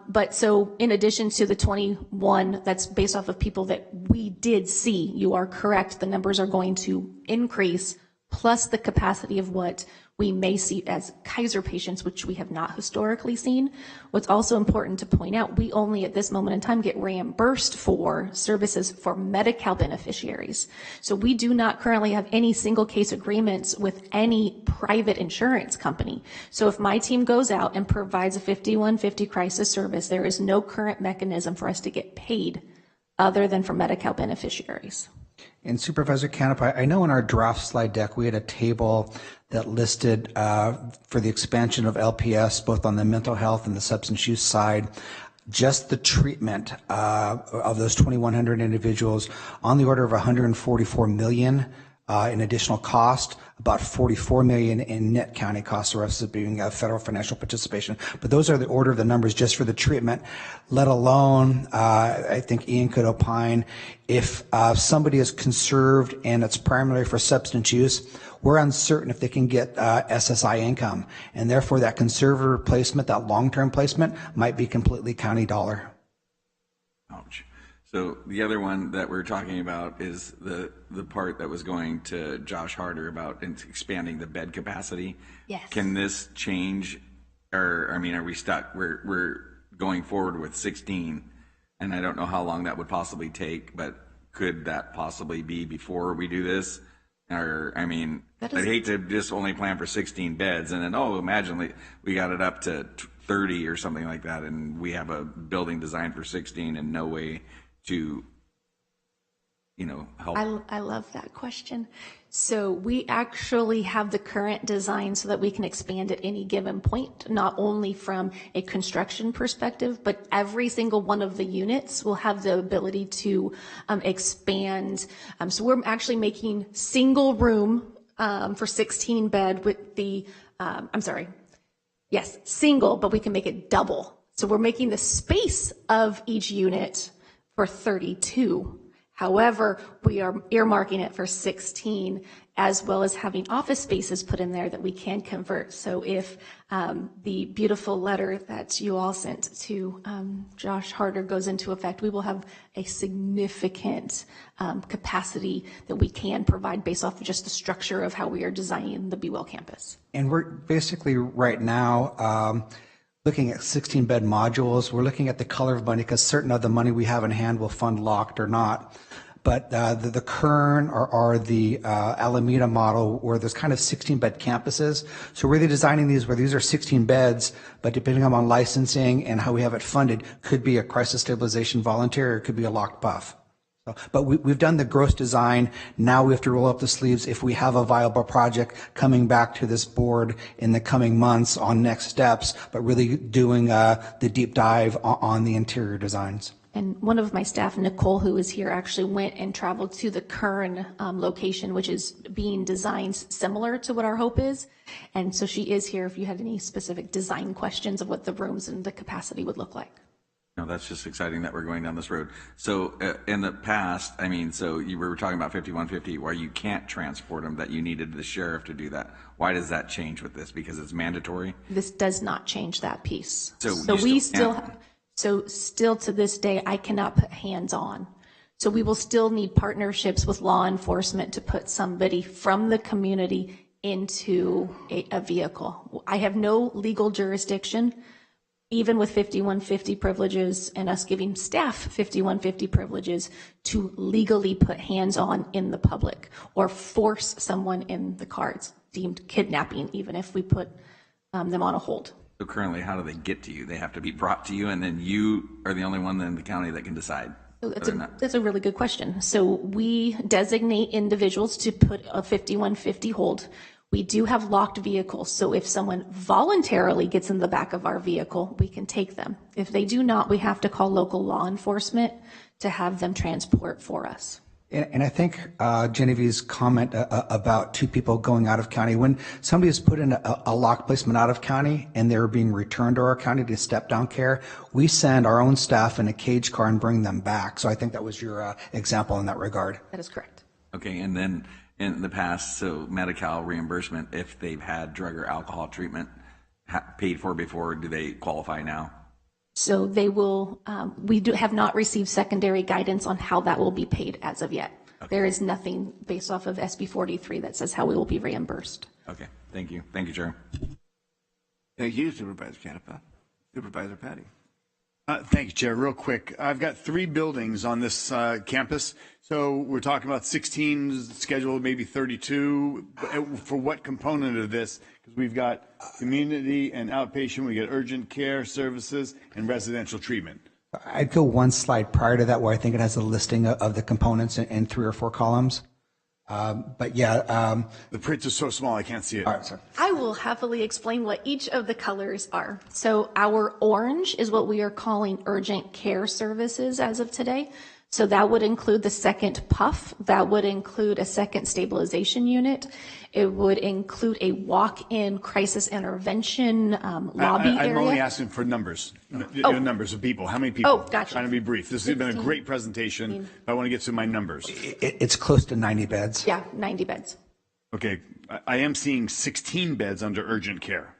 S7: But so in addition to the 21, that's based off of people that we did see, you are correct, the numbers are going to increase, plus the capacity of what we may see as Kaiser patients, which we have not historically seen. What's also important to point out, we only at this moment in time get reimbursed for services for Medi-Cal beneficiaries. So we do not currently have any single case agreements with any private insurance company. So if my team goes out and provides a 5150 crisis service, there is no current mechanism for us to get paid other than for Medi-Cal beneficiaries.
S2: And Supervisor Canepa, I know in our draft slide deck, we had a table that listed for the expansion of LPS, both on the mental health and the substance use side, just the treatment of those 2,100 individuals on the order of $144 million in additional cost, about $44 million in net county costs, the rest of it being federal financial participation. But those are the order of the numbers just for the treatment, let alone, I think Ian could opine, if somebody is conserved and it's primarily for substance use, we're uncertain if they can get SSI income. And therefore that conservative placement, that long-term placement, might be completely county dollar.
S4: Ouch. So the other one that we're talking about is the part that was going to Josh Harder about expanding the bed capacity.
S7: Yes.
S4: Can this change, or I mean, are we stuck? We're going forward with 16, and I don't know how long that would possibly take, but could that possibly be before we do this? Or, I mean, I'd hate to just only plan for 16 beds and then, oh, imagine we got it up to 30 or something like that, and we have a building designed for 16 and no way to, help.
S7: I love that question. So we actually have the current design so that we can expand at any given point, not only from a construction perspective, but every single one of the units will have the ability to expand. So we're actually making single room for 16 bed with the, single, but we can make it double. So we're making the space of each unit for 32. However, we are earmarking it for 16, as well as having office spaces put in there that we can convert. So if the beautiful letter that you all sent to Josh Harder goes into effect, we will have a significant capacity that we can provide based off of just the structure of how we are designing the Be Well campus.
S2: And we're basically right now looking at 16-bed modules. We're looking at the color of money because certain of the money we have in hand will fund locked or not. But the Kern or the Alameda model where there's kind of 16-bed campuses. So we're really designing these where these are 16 beds, but depending on licensing and how we have it funded, could be a crisis stabilization volunteer or it could be a locked buff. So, but we've done the gross design. Now we have to roll up the sleeves if we have a viable project coming back to this board in the coming months on next steps, but really doing the deep dive on the interior designs.
S7: And one of my staff, Nicole, who is here, actually went and traveled to the Kern location, which is being designed similar to what our hope is. And so she is here if you have any specific design questions of what the rooms and the capacity would look like.
S4: No, that's just exciting that we're going down this road. So in the past, I mean, so you were talking about 5150 where you can't transport them, that you needed the sheriff to do that. Why does that change with this? Because it's mandatory?
S7: This does not change that piece.
S4: So
S7: we still to this day, I cannot put hands on. So we will still need partnerships with law enforcement to put somebody from the community into a vehicle. I have no legal jurisdiction, even with 5150 privileges and us giving staff 5150 privileges, to legally put hands on in the public or force someone in the car. It's deemed kidnapping, even if we put them on a hold.
S4: So currently, how do they get to you? They have to be brought to you, and then you are the only one in the county that can decide.
S7: That's a really good question. So we designate individuals to put a 5150 hold. We do have locked vehicles, so if someone voluntarily gets in the back of our vehicle, we can take them. If they do not, we have to call local law enforcement to have them transport for us.
S2: And I think Genevieve's comment about two people going out of county, when somebody is put in a lock placement out of county and they're being returned to our county to step down care, we send our own staff in a cage car and bring them back. So I think that was your example in that regard.
S7: That is correct.
S4: Okay, and then in the past, so Medi-Cal reimbursement, if they've had drug or alcohol treatment paid for before, do they qualify now?
S7: So they will, we have not received secondary guidance on how that will be paid as of yet. Okay. There is nothing based off of SB 43 that says how we will be reimbursed.
S4: Okay, thank you. Thank you, Chair.
S1: Thank you, Supervisor Canepa. Supervisor Patty.
S6: Thank you, Chair. Real quick, I've got 3 buildings on this campus. So we're talking about 16 scheduled, maybe 32. For what component of this? Because we've got community and outpatient, we get urgent care services and residential treatment.
S2: I'd go one slide prior to that where I think it has a listing of the components in 3 or 4 columns. But yeah.
S6: The print is so small I can't see it.
S2: All right, sorry.
S7: I will happily explain what each of the colors are. So our orange is what we are calling urgent care services as of today. So that would include the second PUF. That would include a second stabilization unit. It would include a walk-in crisis intervention lobby area.
S6: I'm only asking for numbers, numbers of people. How many people?
S7: Oh, gotcha.
S6: Trying to be brief. This has been a great presentation. I want to get to my numbers.
S2: It's close to 90 beds.
S7: Yeah, 90 beds.
S6: Okay, I am seeing 16 beds under urgent care.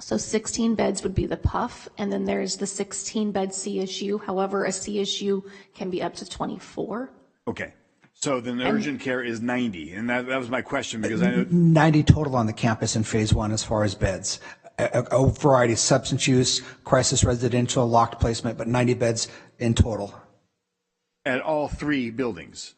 S7: So 16 beds would be the PUF, and then there's the 16-bed CSU. However, a CSU can be up to 24.
S6: Okay. So then the urgent care is 90, and that was my question because I know
S2: 90 total on the campus in phase 1 as far as beds. A variety of substance use, crisis residential, locked placement, but 90 beds in total.
S6: At all 3 buildings?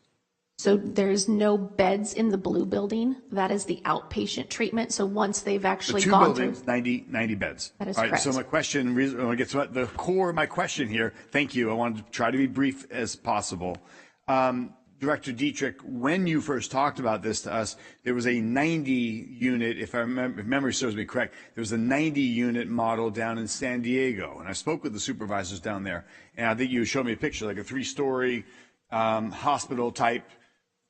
S7: So there's no beds in the blue building. That is the outpatient treatment. So once they've actually gone through.
S6: 2 buildings, 90 beds.
S7: That is
S6: all right,
S7: correct.
S6: so my question, I want to get to the core of my question here. Thank you. I wanted to try to be brief as possible. Director Dietrich, when you first talked about this to us, there was a 90 unit, if memory serves me correct, there was a 90 unit model down in San Diego. And I spoke with the supervisors down there, and I think you showed me a picture, like a 3-story hospital type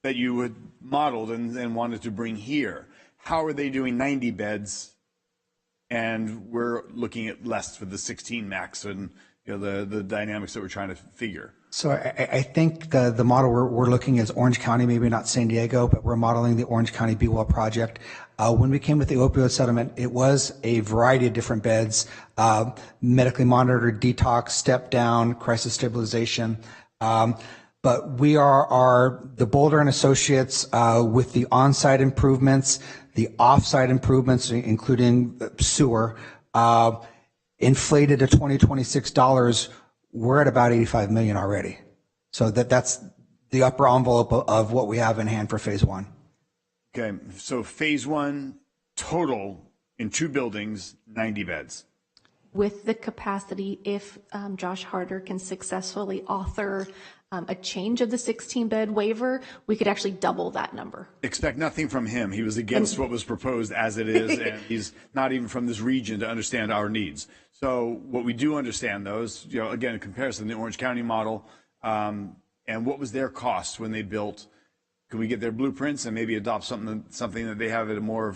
S6: that you had modeled and wanted to bring here. How are they doing 90 beds and we're looking at less for the 16 max and the dynamics that we're trying to figure?
S2: So I think the model we're looking is Orange County, maybe not San Diego, but we're modeling the Orange County Be Well project. When we came with the opioid settlement, it was a variety of different beds, medically monitored, detox, step down, crisis stabilization. But we are the Boulder and Associates with the on-site improvements, the off-site improvements, including sewer, inflated to $2026. We're at about 85 million already. So that's the upper envelope of what we have in hand for phase 1.
S6: Okay, so phase 1 total in 2 buildings, 90 beds.
S7: With the capacity, if Josh Harder can successfully author a change of the 16-bed waiver, we could actually double that number.
S6: Expect nothing from him. He was against what was proposed as it is, and he's not even from this region to understand our needs. So what we do understand, though, is, again, in comparison to the Orange County model, and what was their cost when they built? Could we get their blueprints and maybe adopt something that they have at a more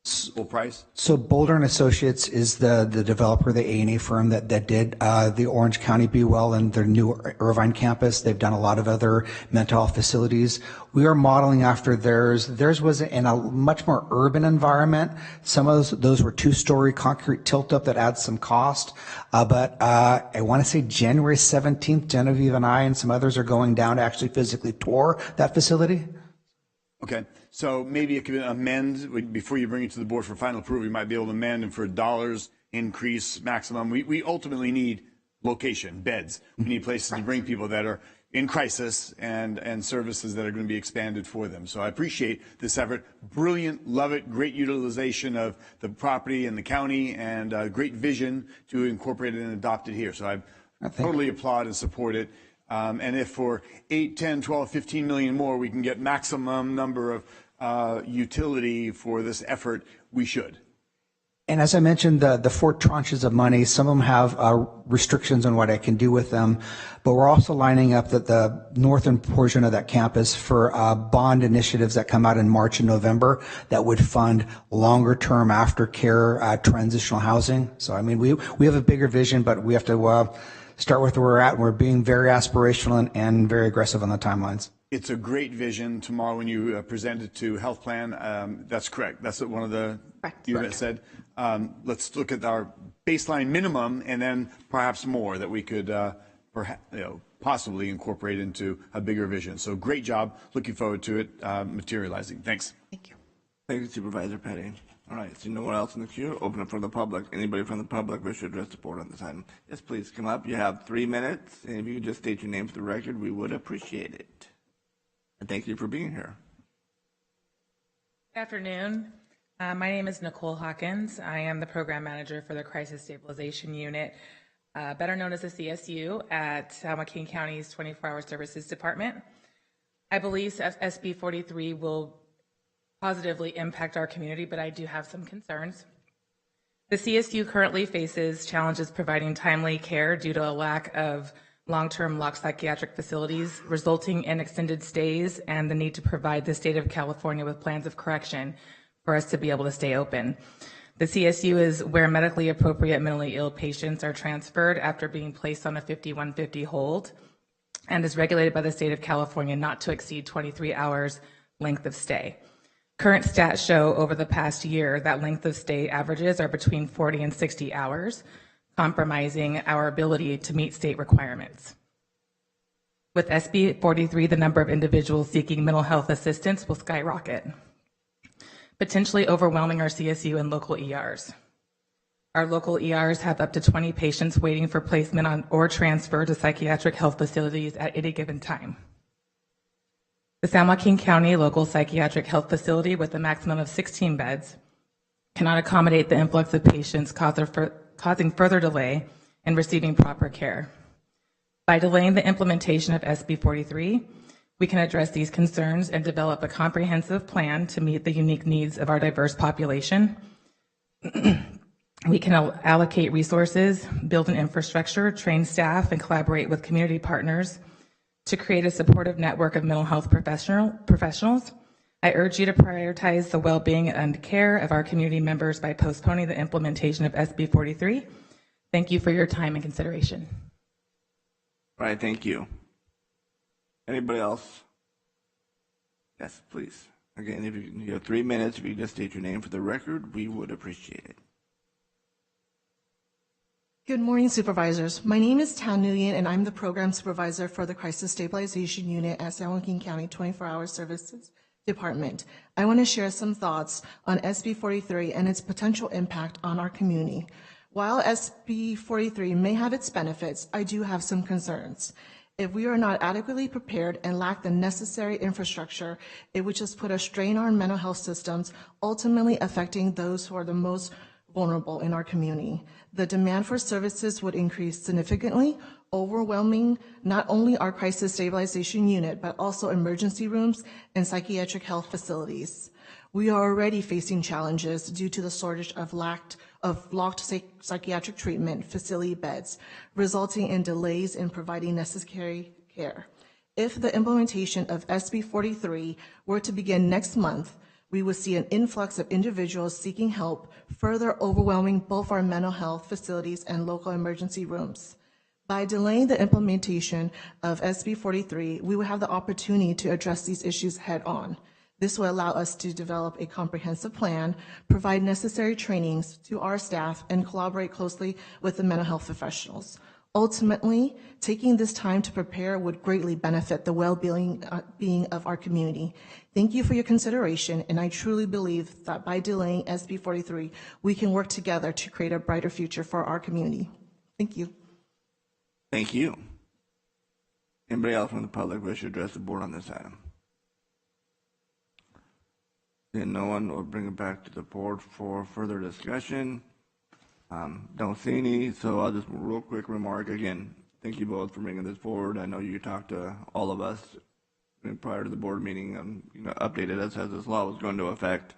S6: full price?
S2: So Boulder and Associates is the developer, the A&E firm that did the Orange County Be Well and their new Irvine campus. They've done a lot of other mental health facilities. We are modeling after theirs. Theirs was in a much more urban environment. Some of those were 2-story concrete tilt-up that adds some cost. But I want to say January 17th, Genevieve and I and some others are going down to actually physically tour that facility.
S6: Okay, so maybe it could amend, before you bring it to the board for final approval, you might be able to amend and for dollars increase maximum. We ultimately need location, beds. We need places to bring people that are in crisis and services that are going to be expanded for them. So I appreciate this effort. Brilliant, love it, great utilization of the property and the county, and great vision to incorporate it and adopt it here. So I totally applaud and support it. And if for 8, 10, 12, 15 million more, we can get maximum number of utility for this effort, we should.
S2: And as I mentioned, the 4 tranches of money, some of them have restrictions on what I can do with them, but we're also lining up the northern portion of that campus for bond initiatives that come out in March and November that would fund longer term aftercare transitional housing. So, I mean, we have a bigger vision, but we have to start with where we're at, and we're being very aspirational and very aggressive on the timelines.
S6: It's a great vision. Tomorrow when you present it to health plan, that's correct. That's what one of the units said. Let's look at our baseline minimum and then perhaps more that we could possibly incorporate into a bigger vision. So great job. Looking forward to it materializing. Thanks.
S11: Thank you.
S1: Thank you, Supervisor Petty. All right, so no one else in the queue. Open it for the public. Anybody from the public wish to address the board on this item? Yes, please come up. You have 3 minutes, and if you could just state your name for the record, we would appreciate it. And thank you for being here.
S16: Good afternoon. My name is Nicole Hawkins. I am the program manager for the Crisis Stabilization Unit, better known as the CSU at Joaquin County's 24-hour services department. I believe SB 43 will positively impact our community, but I do have some concerns. The CSU currently faces challenges providing timely care due to a lack of long-term locked psychiatric facilities, resulting in extended stays and the need to provide the state of California with plans of correction for us to be able to stay open. The CSU is where medically appropriate mentally ill patients are transferred after being placed on a 5150 hold, and is regulated by the state of California not to exceed 23 hours length of stay. Current stats show over the past year that length of stay averages are between 40 and 60 hours, compromising our ability to meet state requirements. With SB 43, the number of individuals seeking mental health assistance will skyrocket, potentially overwhelming our CSU and local ERs. Our local ERs have up to 20 patients waiting for placement on or transfer to psychiatric health facilities at any given time. The San Joaquin County Local Psychiatric Health Facility, with a maximum of 16 beds, cannot accommodate the influx of patients, causing further delay in receiving proper care. By delaying the implementation of SB 43, we can address these concerns and develop a comprehensive plan to meet the unique needs of our diverse population. We can allocate resources, build an infrastructure, train staff, and collaborate with community partners to create a supportive network of mental health professionals. I urge you to prioritize the well-being and care of our community members by postponing the implementation of SB 43. Thank you for your time and consideration.
S1: All right, thank you. Anybody else? Yes, please. Again, if you have 3 minutes, if you just state your name for the record, we would appreciate it.
S17: Good morning, Supervisors. My name is Tan Nguyen, and I'm the Program Supervisor for the Crisis Stabilization Unit at San Joaquin County 24-hour Services Department. I want to share some thoughts on SB 43 and its potential impact on our community. While SB 43 may have its benefits, I do have some concerns. If we are not adequately prepared and lack the necessary infrastructure, it would just put a strain on our mental health systems, ultimately affecting those who are the most vulnerable in our community. The demand for services would increase significantly, overwhelming not only our crisis stabilization unit, but also emergency rooms and psychiatric health facilities. We are already facing challenges due to the shortage of locked psychiatric treatment facility beds, resulting in delays in providing necessary care. If the implementation of SB 43 were to begin next month, we would see an influx of individuals seeking help, further overwhelming both our mental health facilities and local emergency rooms. By delaying the implementation of SB 43, we would have the opportunity to address these issues head on. This will allow us to develop a comprehensive plan, provide necessary trainings to our staff, and collaborate closely with the mental health professionals. Ultimately, taking this time to prepare would greatly benefit the well-being being of our community. Thank you for your consideration, and I truly believe that by delaying SB 43, we can work together to create a brighter future for our community. Thank you.
S1: Thank you. Anybody else from the public wish to address the board on this item? Then no one will bring it back to the board for further discussion. Don't see any, so I'll just real quick remark again. Thank you both for bringing this forward. I know you talked to all of us prior to the board meeting and updated us as this law was going to affect.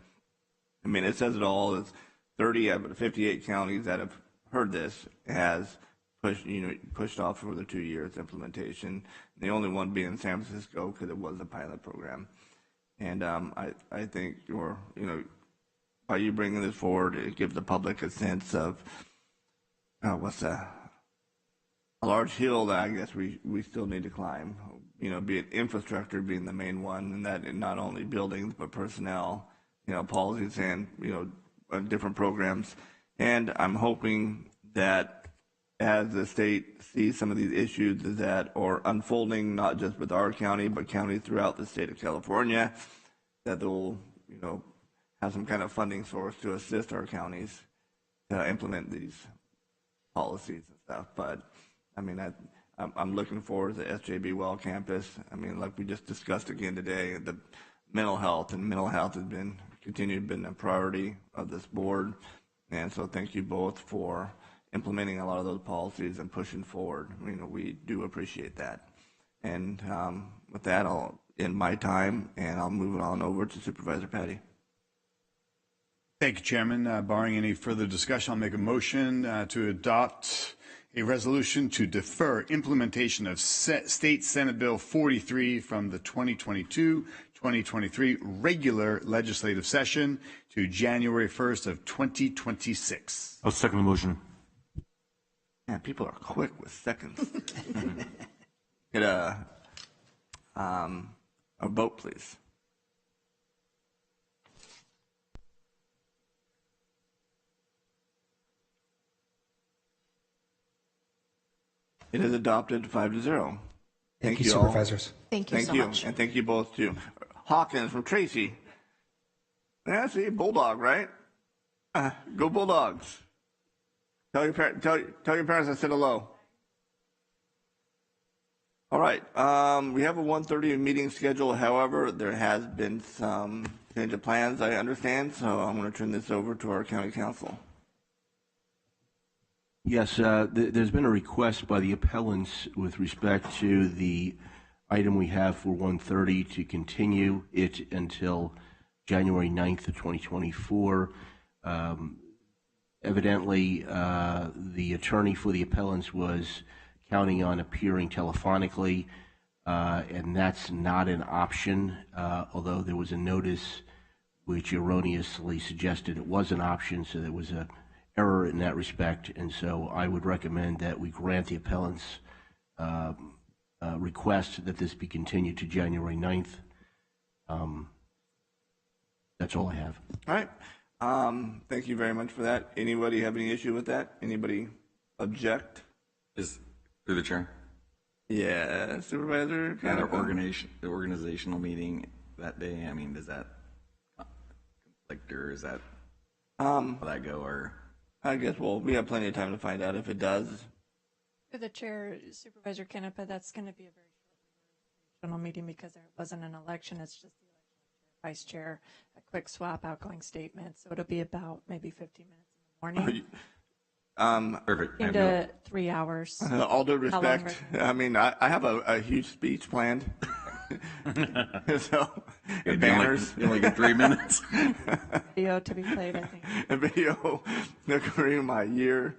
S1: I mean, it says it all. It's 30 out of 58 counties that have heard this has pushed off for the 2 years implementation. The only one being San Francisco because it was a pilot program. And I think by you bringing this forward, it gives the public a sense of what's a large hill that I guess we still need to climb. Be it infrastructure being the main one, and that not only buildings but personnel, policies and different programs. And I'm hoping that as the state sees some of these issues that are unfolding, not just with our county, but counties throughout the state of California, that they'll, have some kind of funding source to assist our counties to implement these policies and stuff. But, I mean, I'm looking forward to the SJB Well campus. I mean, like we just discussed again today, the mental health has been a priority of this board. And so thank you both for implementing a lot of those policies and pushing forward. We do appreciate that. And with that, I'll end my time and I'll move it on over to Supervisor Patty.
S6: Thank you, Chairman. Barring any further discussion, I'll make a motion to adopt a resolution to defer implementation of State Senate Bill 43 from the 2022-2023 regular legislative session to January 1st of 2026.
S10: I'll second the motion.
S1: Man, people are quick with seconds. Get a vote, please. It is adopted 5-0.
S2: Thank you,
S1: all.
S2: Supervisors.
S11: Thank you so much.
S1: And thank you both, too. Hawkins from Tracy. Yeah, see, Bulldog, right? Go Bulldogs. Tell your parents I said hello. All right. We have a 1:30 meeting schedule. However, there has been some change of plans, I understand, so I'm going to turn this over to our county council.
S18: Yes, there's been a request by the appellants with respect to the item we have for 1:30 to continue it until January 9th of 2024. Evidently, the attorney for the appellants was counting on appearing telephonically, and that's not an option, although there was a notice which erroneously suggested it was an option, so there was a error in that respect, and so I would recommend that we grant the appellant's request that this be continued to January 9th. That's all I have.
S1: All right. Thank you very much for that. Anybody have any issue with that? Anybody object?
S4: Is through the chair?
S1: Yeah, Supervisor.
S4: And the organizational meeting that day. I mean, does that conflict, or is that will that go? Or
S1: I guess we have plenty of time to find out if it does.
S22: To the chair, Supervisor Canepa, that's going to be a very short general meeting because there wasn't an election. It's just the election of chair, vice chair, a quick swap, outgoing statement. So it'll be about maybe 15 minutes in the morning.
S4: Perfect.
S22: Into 3 hours.
S1: All due respect, I mean, I have a huge speech planned. So, banners.
S4: You only get 3 minutes.
S22: Video to be played, I think.
S1: A video decorating my year,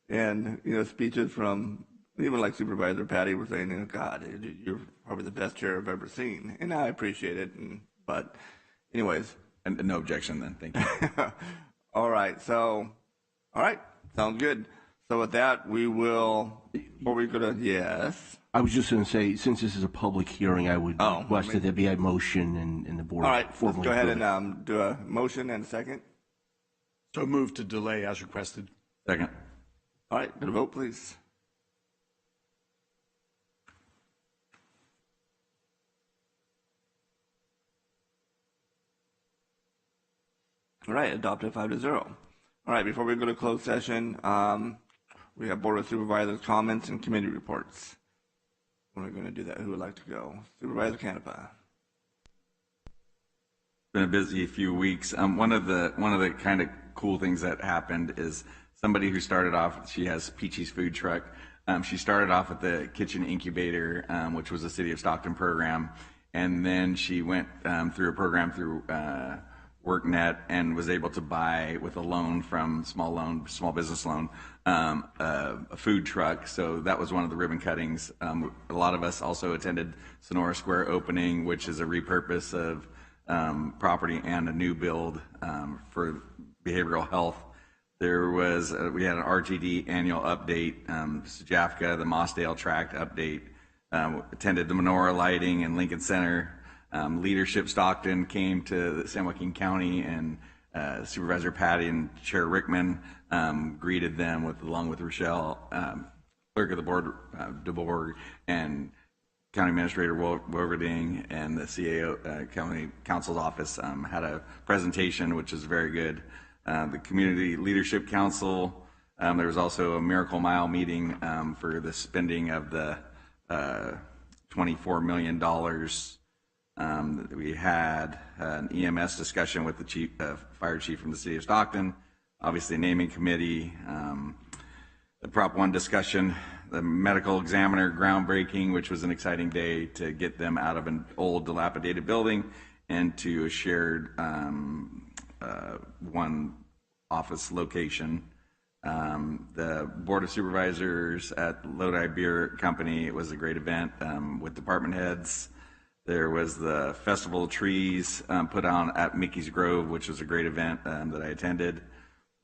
S1: and speeches from even like Supervisor Patty were saying, God, you're probably the best chair I've ever seen, and I appreciate it. But, anyways,
S4: and no objection then. Thank you.
S1: All right. Sounds good. So with that, we will. Are we gonna? Yes.
S18: I was just going to say, since this is a public hearing, I would request that there be a motion and the board.
S1: All right, let's go ahead and do a motion and a second.
S6: So move to delay as requested.
S4: Second.
S1: All right, get a vote, please. All right, adopted 5-0. All right, before we go to closed session, we have Board of Supervisors comments and committee reports. We're going to do that. Who would like to go? Supervisor Canepa.
S4: Been a busy few weeks. One of the kind of cool things that happened is somebody who started off, she has Peachy's food truck. She started off at the kitchen incubator, which was a City of Stockton program, and then she went through a program through WorkNet and was able to buy with a loan from small business loan, a food truck. So that was one of the ribbon cuttings. A lot of us also attended Sonora Square opening, which is a repurpose of property and a new build for behavioral health. There was, we had an RTD annual update, SJAFCA, the Mossdale Tract update, attended the menorah lighting in Lincoln Center. Leadership Stockton came to San Joaquin County, and Supervisor Patty and Chair Rickman greeted them along with Rochelle, Clerk of the Board, DeBoer, and County Administrator Wolverding, and the CAO, County Council's office had a presentation, which is very good. The Community Leadership Council, there was also a Miracle Mile meeting for the spending of the $24 million. We had an EMS discussion with the fire chief from the City of Stockton, obviously naming committee, the Prop 1 discussion, the medical examiner groundbreaking, which was an exciting day to get them out of an old dilapidated building and to a shared one office location. The Board of Supervisors at Lodi Beer Company, it was a great event with department heads. There was the Festival of Trees put on at Mickey's Grove, which was a great event that I attended.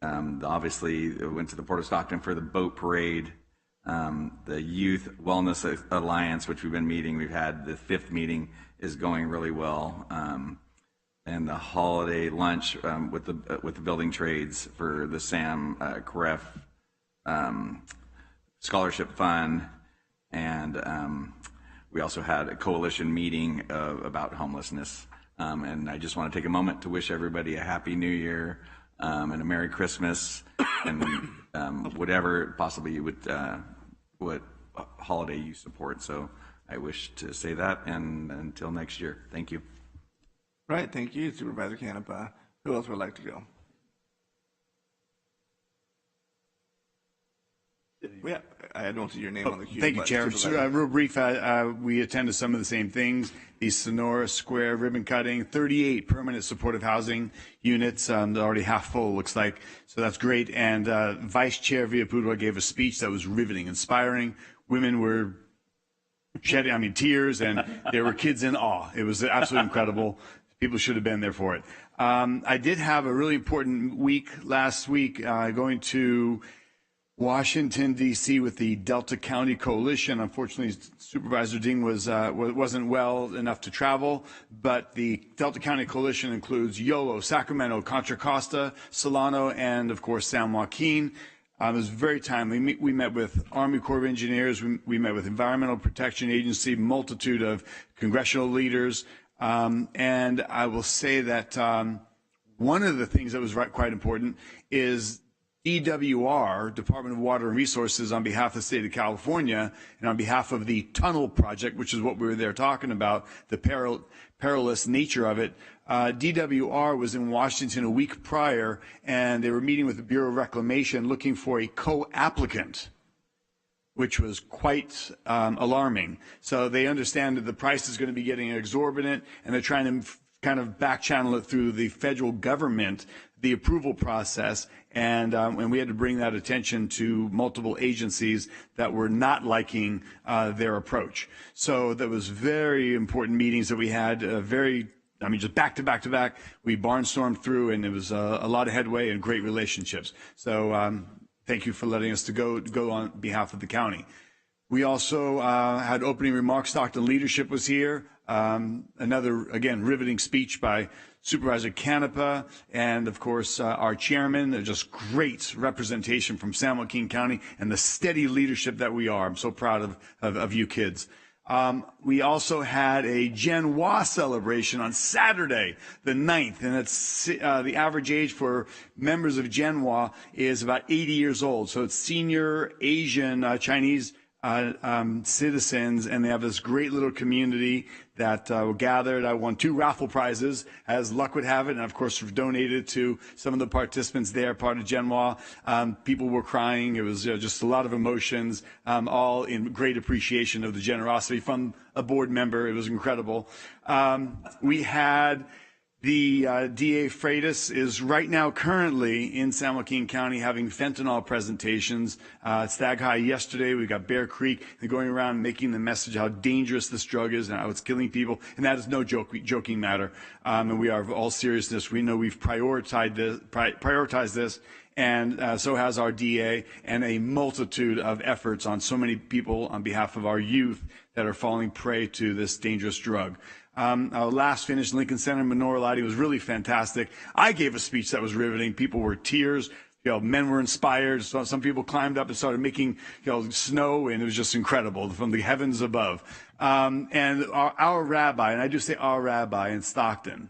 S4: Obviously, went to the Port of Stockton for the boat parade. The Youth Wellness Alliance, which we've been meeting, we've had the 5th meeting, is going really well. And the holiday lunch with the building trades for the Sam Caref Scholarship Fund, and we also had a coalition meeting about homelessness. And I just want to take a moment to wish everybody a Happy New Year and a Merry Christmas, and whatever possibly you would, what holiday you support. So I wish to say that, and until next year, thank you.
S1: Right, thank you, Supervisor Canepa. Who else would like to go? Yeah, I don't see your name on the queue.
S6: Thank you, Chair. Real brief, we attended some of the same things. The Sonora Square ribbon cutting, 38 permanent supportive housing units, already half full, looks like. So that's great. And Vice Chair Villapudua gave a speech that was riveting, inspiring. Women were shedding, tears, and there were kids in awe. It was absolutely incredible. People should have been there for it. I did have a really important week last week, going to Washington, D.C. with the Delta County Coalition. Unfortunately, Supervisor Ding wasn't well enough to travel, but the Delta County Coalition includes Yolo, Sacramento, Contra Costa, Solano, and, of course, San Joaquin. It was very timely. We met with Army Corps of Engineers. We met with Environmental Protection Agency, multitude of congressional leaders. And I will say that one of the things that was quite important is DWR, Department of Water and Resources, on behalf of the state of California and on behalf of the tunnel project, which is what we were there talking about, the perilous nature of it. DWR was in Washington a week prior, and they were meeting with the Bureau of Reclamation looking for a co-applicant, which was quite alarming. So they understand that the price is going to be getting exorbitant, and they're trying to kind of back channel it through the federal government, the approval process, and we had to bring that attention to multiple agencies that were not liking their approach. So that was very important meetings that we had, just back to back to back. We barnstormed through, and it was a lot of headway and great relationships. So thank you for letting us go on behalf of the county. We also had opening remarks. Stockton leadership was here. Another, again, riveting speech by Supervisor Canepa, and of course our chairman. Just great representation from San Joaquin County and the steady leadership that we are. I'm so proud of you kids. We also had a Gen Y celebration on Saturday, the 9th, and it's the average age for members of Gen Y is about 80 years old. So it's senior Asian Chinese citizens, and they have this great little community that were gathered. I won 2 raffle prizes, as luck would have it, and of course donated to some of the participants there, part of Gen Y. People were crying. It was just a lot of emotions, all in great appreciation of the generosity from a board member. It was incredible. We had the DA Freitas is right now currently in San Joaquin County having fentanyl presentations. Stag High yesterday, we got Bear Creek, and going around making the message how dangerous this drug is and how it's killing people. And that is no joking matter. And we are all seriousness. We know we've prioritized this, and so has our DA, and a multitude of efforts on so many people on behalf of our youth that are falling prey to this dangerous drug. Our last finish, Lincoln Center Menorah Lighting, was really fantastic. I gave a speech that was riveting. People were tears. Men were inspired. So some people climbed up and started making, snow, and it was just incredible from the heavens above. And our rabbi, and I do say our rabbi in Stockton,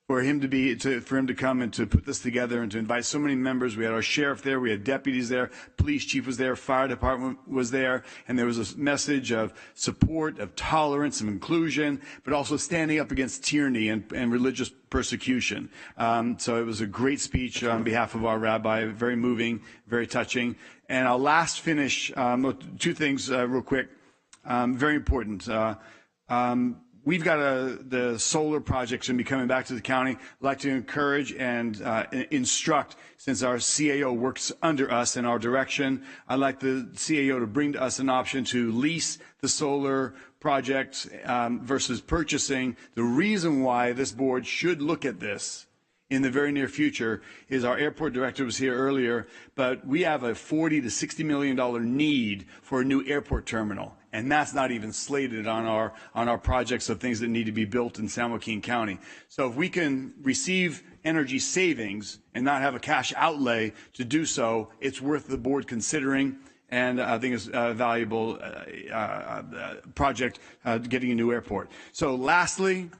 S6: for him to come and to put this together and to invite so many members. We had our sheriff there, we had deputies there, police chief was there, fire department was there, and there was a message of support, of tolerance, of inclusion, but also standing up against tyranny and religious persecution. So it was a great speech on behalf of our rabbi, very moving, very touching. And I'll last finish, 2 things real quick, very important. We've got the solar projects going to be coming back to the county. I'd like to encourage and instruct, since our CAO works under us in our direction, I'd like the CAO to bring to us an option to lease the solar project versus purchasing. The reason why this board should look at this in the very near future is our airport director was here earlier, but we have a $40 to $60 million need for a new airport terminal. And that's not even slated on our projects of things that need to be built in San Joaquin County. So if we can receive energy savings and not have a cash outlay to do so, it's worth the board considering. And I think it's a valuable project getting a new airport. So lastly,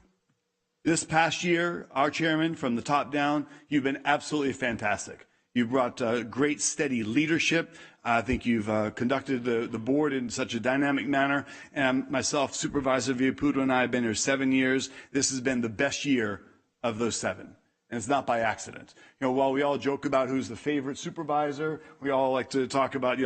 S6: this past year, our chairman, from the top down, you've been absolutely fantastic. You've brought great, steady leadership. I think you've conducted the board in such a dynamic manner. And myself, Supervisor Villaputo, and I have been here 7 years. This has been the best year of those 7. And it's not by accident. While we all joke about who's the favorite supervisor, we all like to talk about,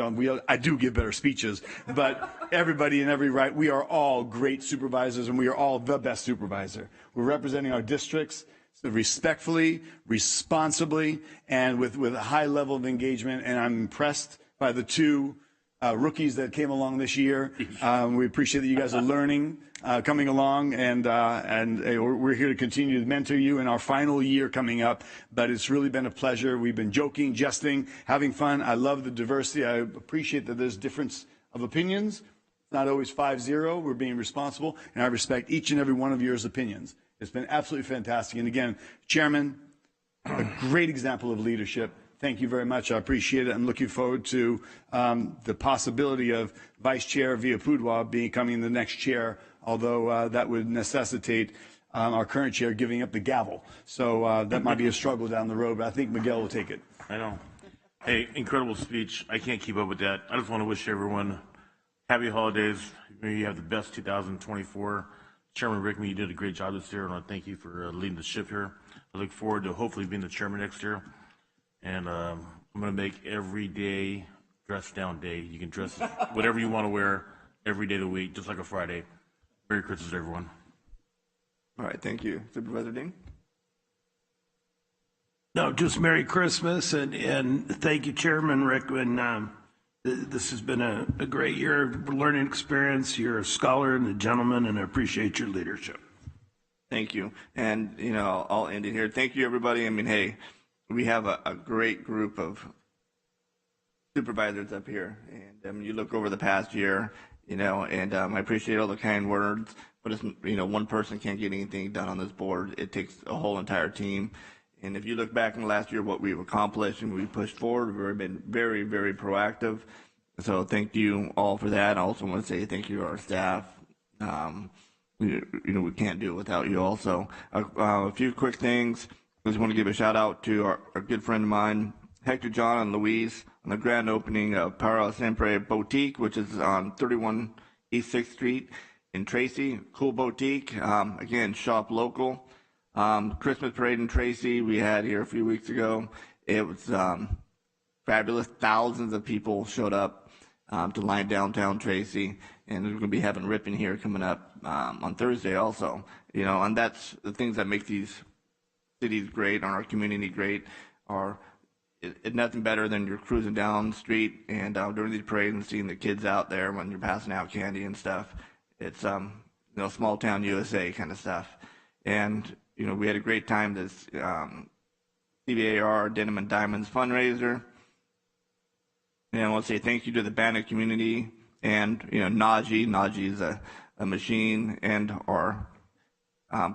S6: I do give better speeches, but everybody in every right, we are all great supervisors, and we are all the best supervisor. We're representing our districts respectfully, responsibly, and with a high level of engagement. And I'm impressed by the 2 rookies that came along this year. We appreciate that you guys are learning, coming along, and we're here to continue to mentor you in our final year coming up. But it's really been a pleasure. We've been joking, jesting, having fun. I love the diversity. I appreciate that there's difference of opinions. It's not always 5-0. We're being responsible, and I respect each and every one of your opinions. It's been absolutely fantastic. And again, Chairman, a great example of leadership. Thank you very much. I appreciate it. I'm looking forward to the possibility of Vice Chair Villaputo becoming the next chair, although that would necessitate our current chair giving up the gavel. So that might be a struggle down the road, but I think Miguel will take it.
S10: I know. Hey, incredible speech. I can't keep up with that. I just want to wish everyone happy holidays. May you have the best 2024. Chairman Rickman, you did a great job this year, and I thank you for leading the ship here. I look forward to hopefully being the chairman next year. And I'm going to make every day dress down day. You can dress whatever you want to wear every day of the week, just like a Friday. Merry Christmas, everyone.
S1: All right, thank you. Supervisor Dean?
S20: No, just Merry Christmas, and thank you, Chairman Rickman. This has been a great year of learning experience. You're a scholar and a gentleman, and I appreciate your leadership.
S1: Thank you. And, I'll end it here. Thank you, everybody. I mean, hey, we have a great group of supervisors up here. And you look over the past year, and I appreciate all the kind words, but it's, one person can't get anything done on this board. It takes a whole entire team. And if you look back in the last year, what we've accomplished and we pushed forward, we've been very, very proactive. So thank you all for that. I also want to say thank you to our staff, we can't do it without you also. A few quick things. I just want to give a shout out to our good friend of mine, Hector, John, and Louise on the grand opening of Para Siempre Boutique, which is on 31 East 6th Street in Tracy. Cool boutique. Again, shop local. Christmas parade in Tracy we had here a few weeks ago. It was fabulous. Thousands of people showed up to line downtown Tracy, and we're going to be having Rippin' here coming up on Thursday also. And that's the things that make these cities great, and our community great, are it's nothing better than you're cruising down the street and during these parades and seeing the kids out there when you're passing out candy and stuff. It's small town USA kind of stuff. And we had a great time this CVAR Denim and Diamonds fundraiser. And I want to say thank you to the Bannock community and Najee. Najee is a machine, and our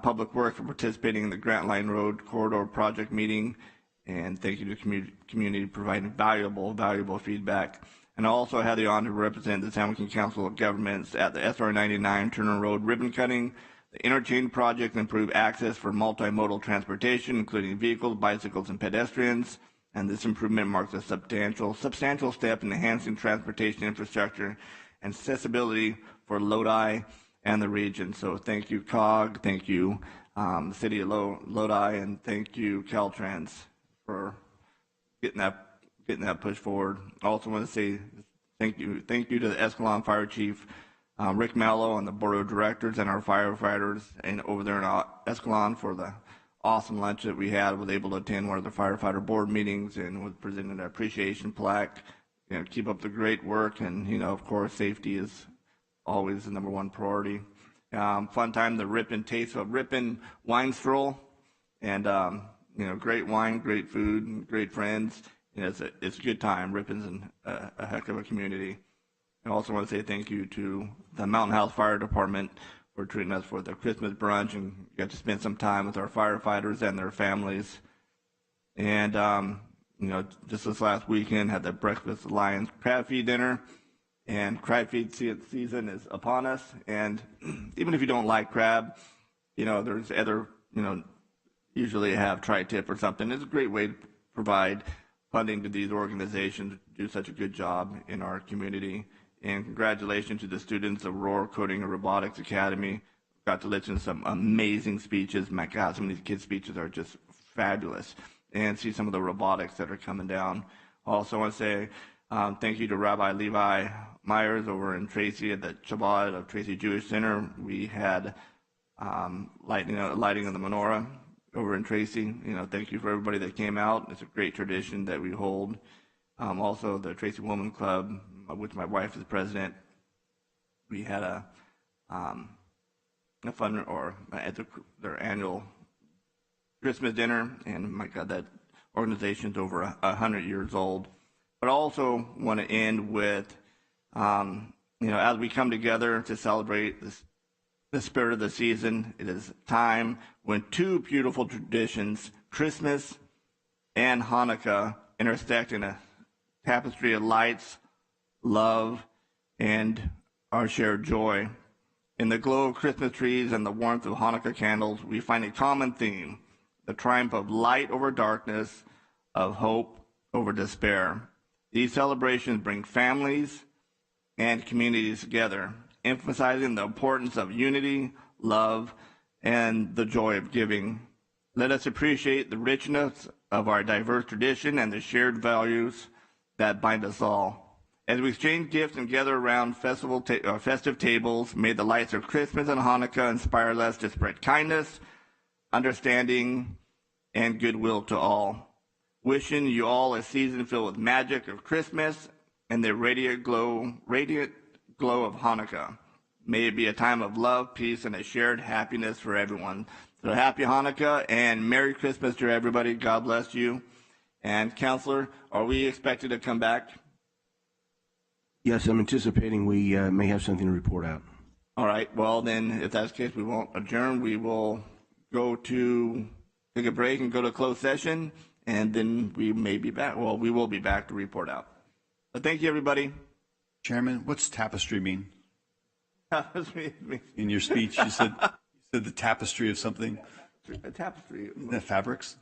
S1: Public Works for participating in the Grant Line Road Corridor Project meeting. And thank you to the community providing valuable feedback. And I also had the honor to represent the San Joaquin Council of Governments at the SR 99 Turner Road ribbon cutting, the interchange project to improve access for multimodal transportation, including vehicles, bicycles, and pedestrians. And this improvement marks a substantial step in enhancing transportation infrastructure and accessibility for Lodi and the region. So thank you, COG, thank you, the City of Lodi, and thank you, Caltrans, for getting that push forward. I also want to say thank you to the Escalon Fire Chief, Rick Mello, and the Board of Directors, and our firefighters and over there in Escalon for the awesome lunch that we had. Was able to attend one of the firefighter board meetings and was presented an appreciation plaque. Keep up the great work, and of course, safety is always the #1 priority. Fun time, the Ripon wine stroll, and great wine, great food, and great friends. It's a good time. Ripon's a heck of a community. I also want to say thank you to the Mountain House Fire Department for treating us for the Christmas brunch, and got to spend some time with our firefighters and their families. And just this last weekend, had the Breakfast Lions crab feed dinner, and crab feed season is upon us. And even if you don't like crab, there's other, usually have tri-tip or something. It's a great way to provide funding to these organizations to do such a good job in our community. And congratulations to the students of Aurora Coding and Robotics Academy. Got to listen to some amazing speeches. My God, some of these kids' speeches are just fabulous. And see some of the robotics that are coming down. Also want to say thank you to Rabbi Levi Myers over in Tracy at the Shabbat of Tracy Jewish Center. We had lighting of the menorah over in Tracy. Thank you for everybody that came out. It's a great tradition that we hold. Also, the Tracy Woman Club, which my wife is president, we had a fun at their annual Christmas dinner, and my God, that organization's over 100 years old. But I also want to end with, as we come together to celebrate the spirit of the season, it is time when two beautiful traditions, Christmas and Hanukkah, intersect in a tapestry of lights, love, and our shared joy. In the glow of Christmas trees and the warmth of Hanukkah candles, we find a common theme: the triumph of light over darkness, of hope over despair. These celebrations bring families and communities together, emphasizing the importance of unity, love, and the joy of giving. Let us appreciate the richness of our diverse tradition and the shared values that bind us all. As we exchange gifts and gather around festive tables, may the lights of Christmas and Hanukkah inspire us to spread kindness, understanding, and goodwill to all. Wishing you all a season filled with magic of Christmas and the radiant glow of Hanukkah. May it be a time of love, peace, and a shared happiness for everyone. So happy Hanukkah and Merry Christmas to everybody. God bless you. And Counselor, are we expected to come back?
S18: Yes, I'm anticipating we may have something to report out.
S1: All right. Well, then, if that's the case, we won't adjourn. We will take a break and go to closed session, and then we may be back. Well, we will be back to report out. But thank you, everybody.
S6: Chairman, what's tapestry mean? In your speech, you said the tapestry of something.
S1: A tapestry.
S6: The fabrics.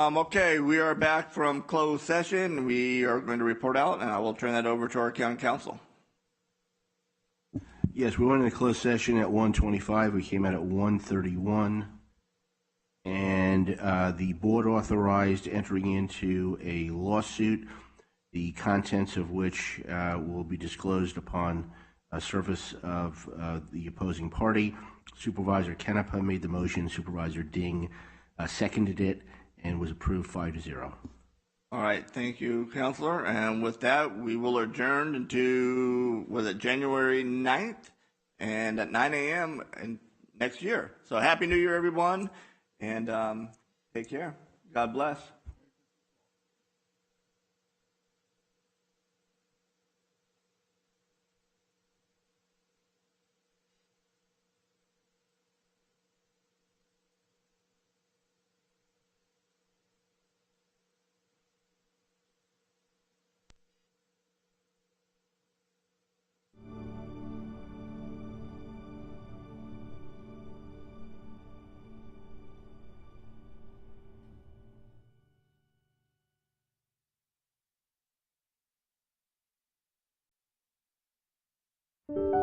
S1: Okay, we are back from closed session. We are going to report out, and I will turn that over to our county council.
S18: Yes, we went into closed session at 1:25. We came out at 1:31. And the board authorized entering into a lawsuit, the contents of which will be disclosed upon service of the opposing party. Supervisor Canepa made the motion. Supervisor Ding seconded it and was approved 5-0.
S1: All right, thank you, Counselor. And with that, we will adjourn into, was it January 9th? And at 9 a.m. next year. So Happy New Year, everyone. And take care. God bless.
S19: you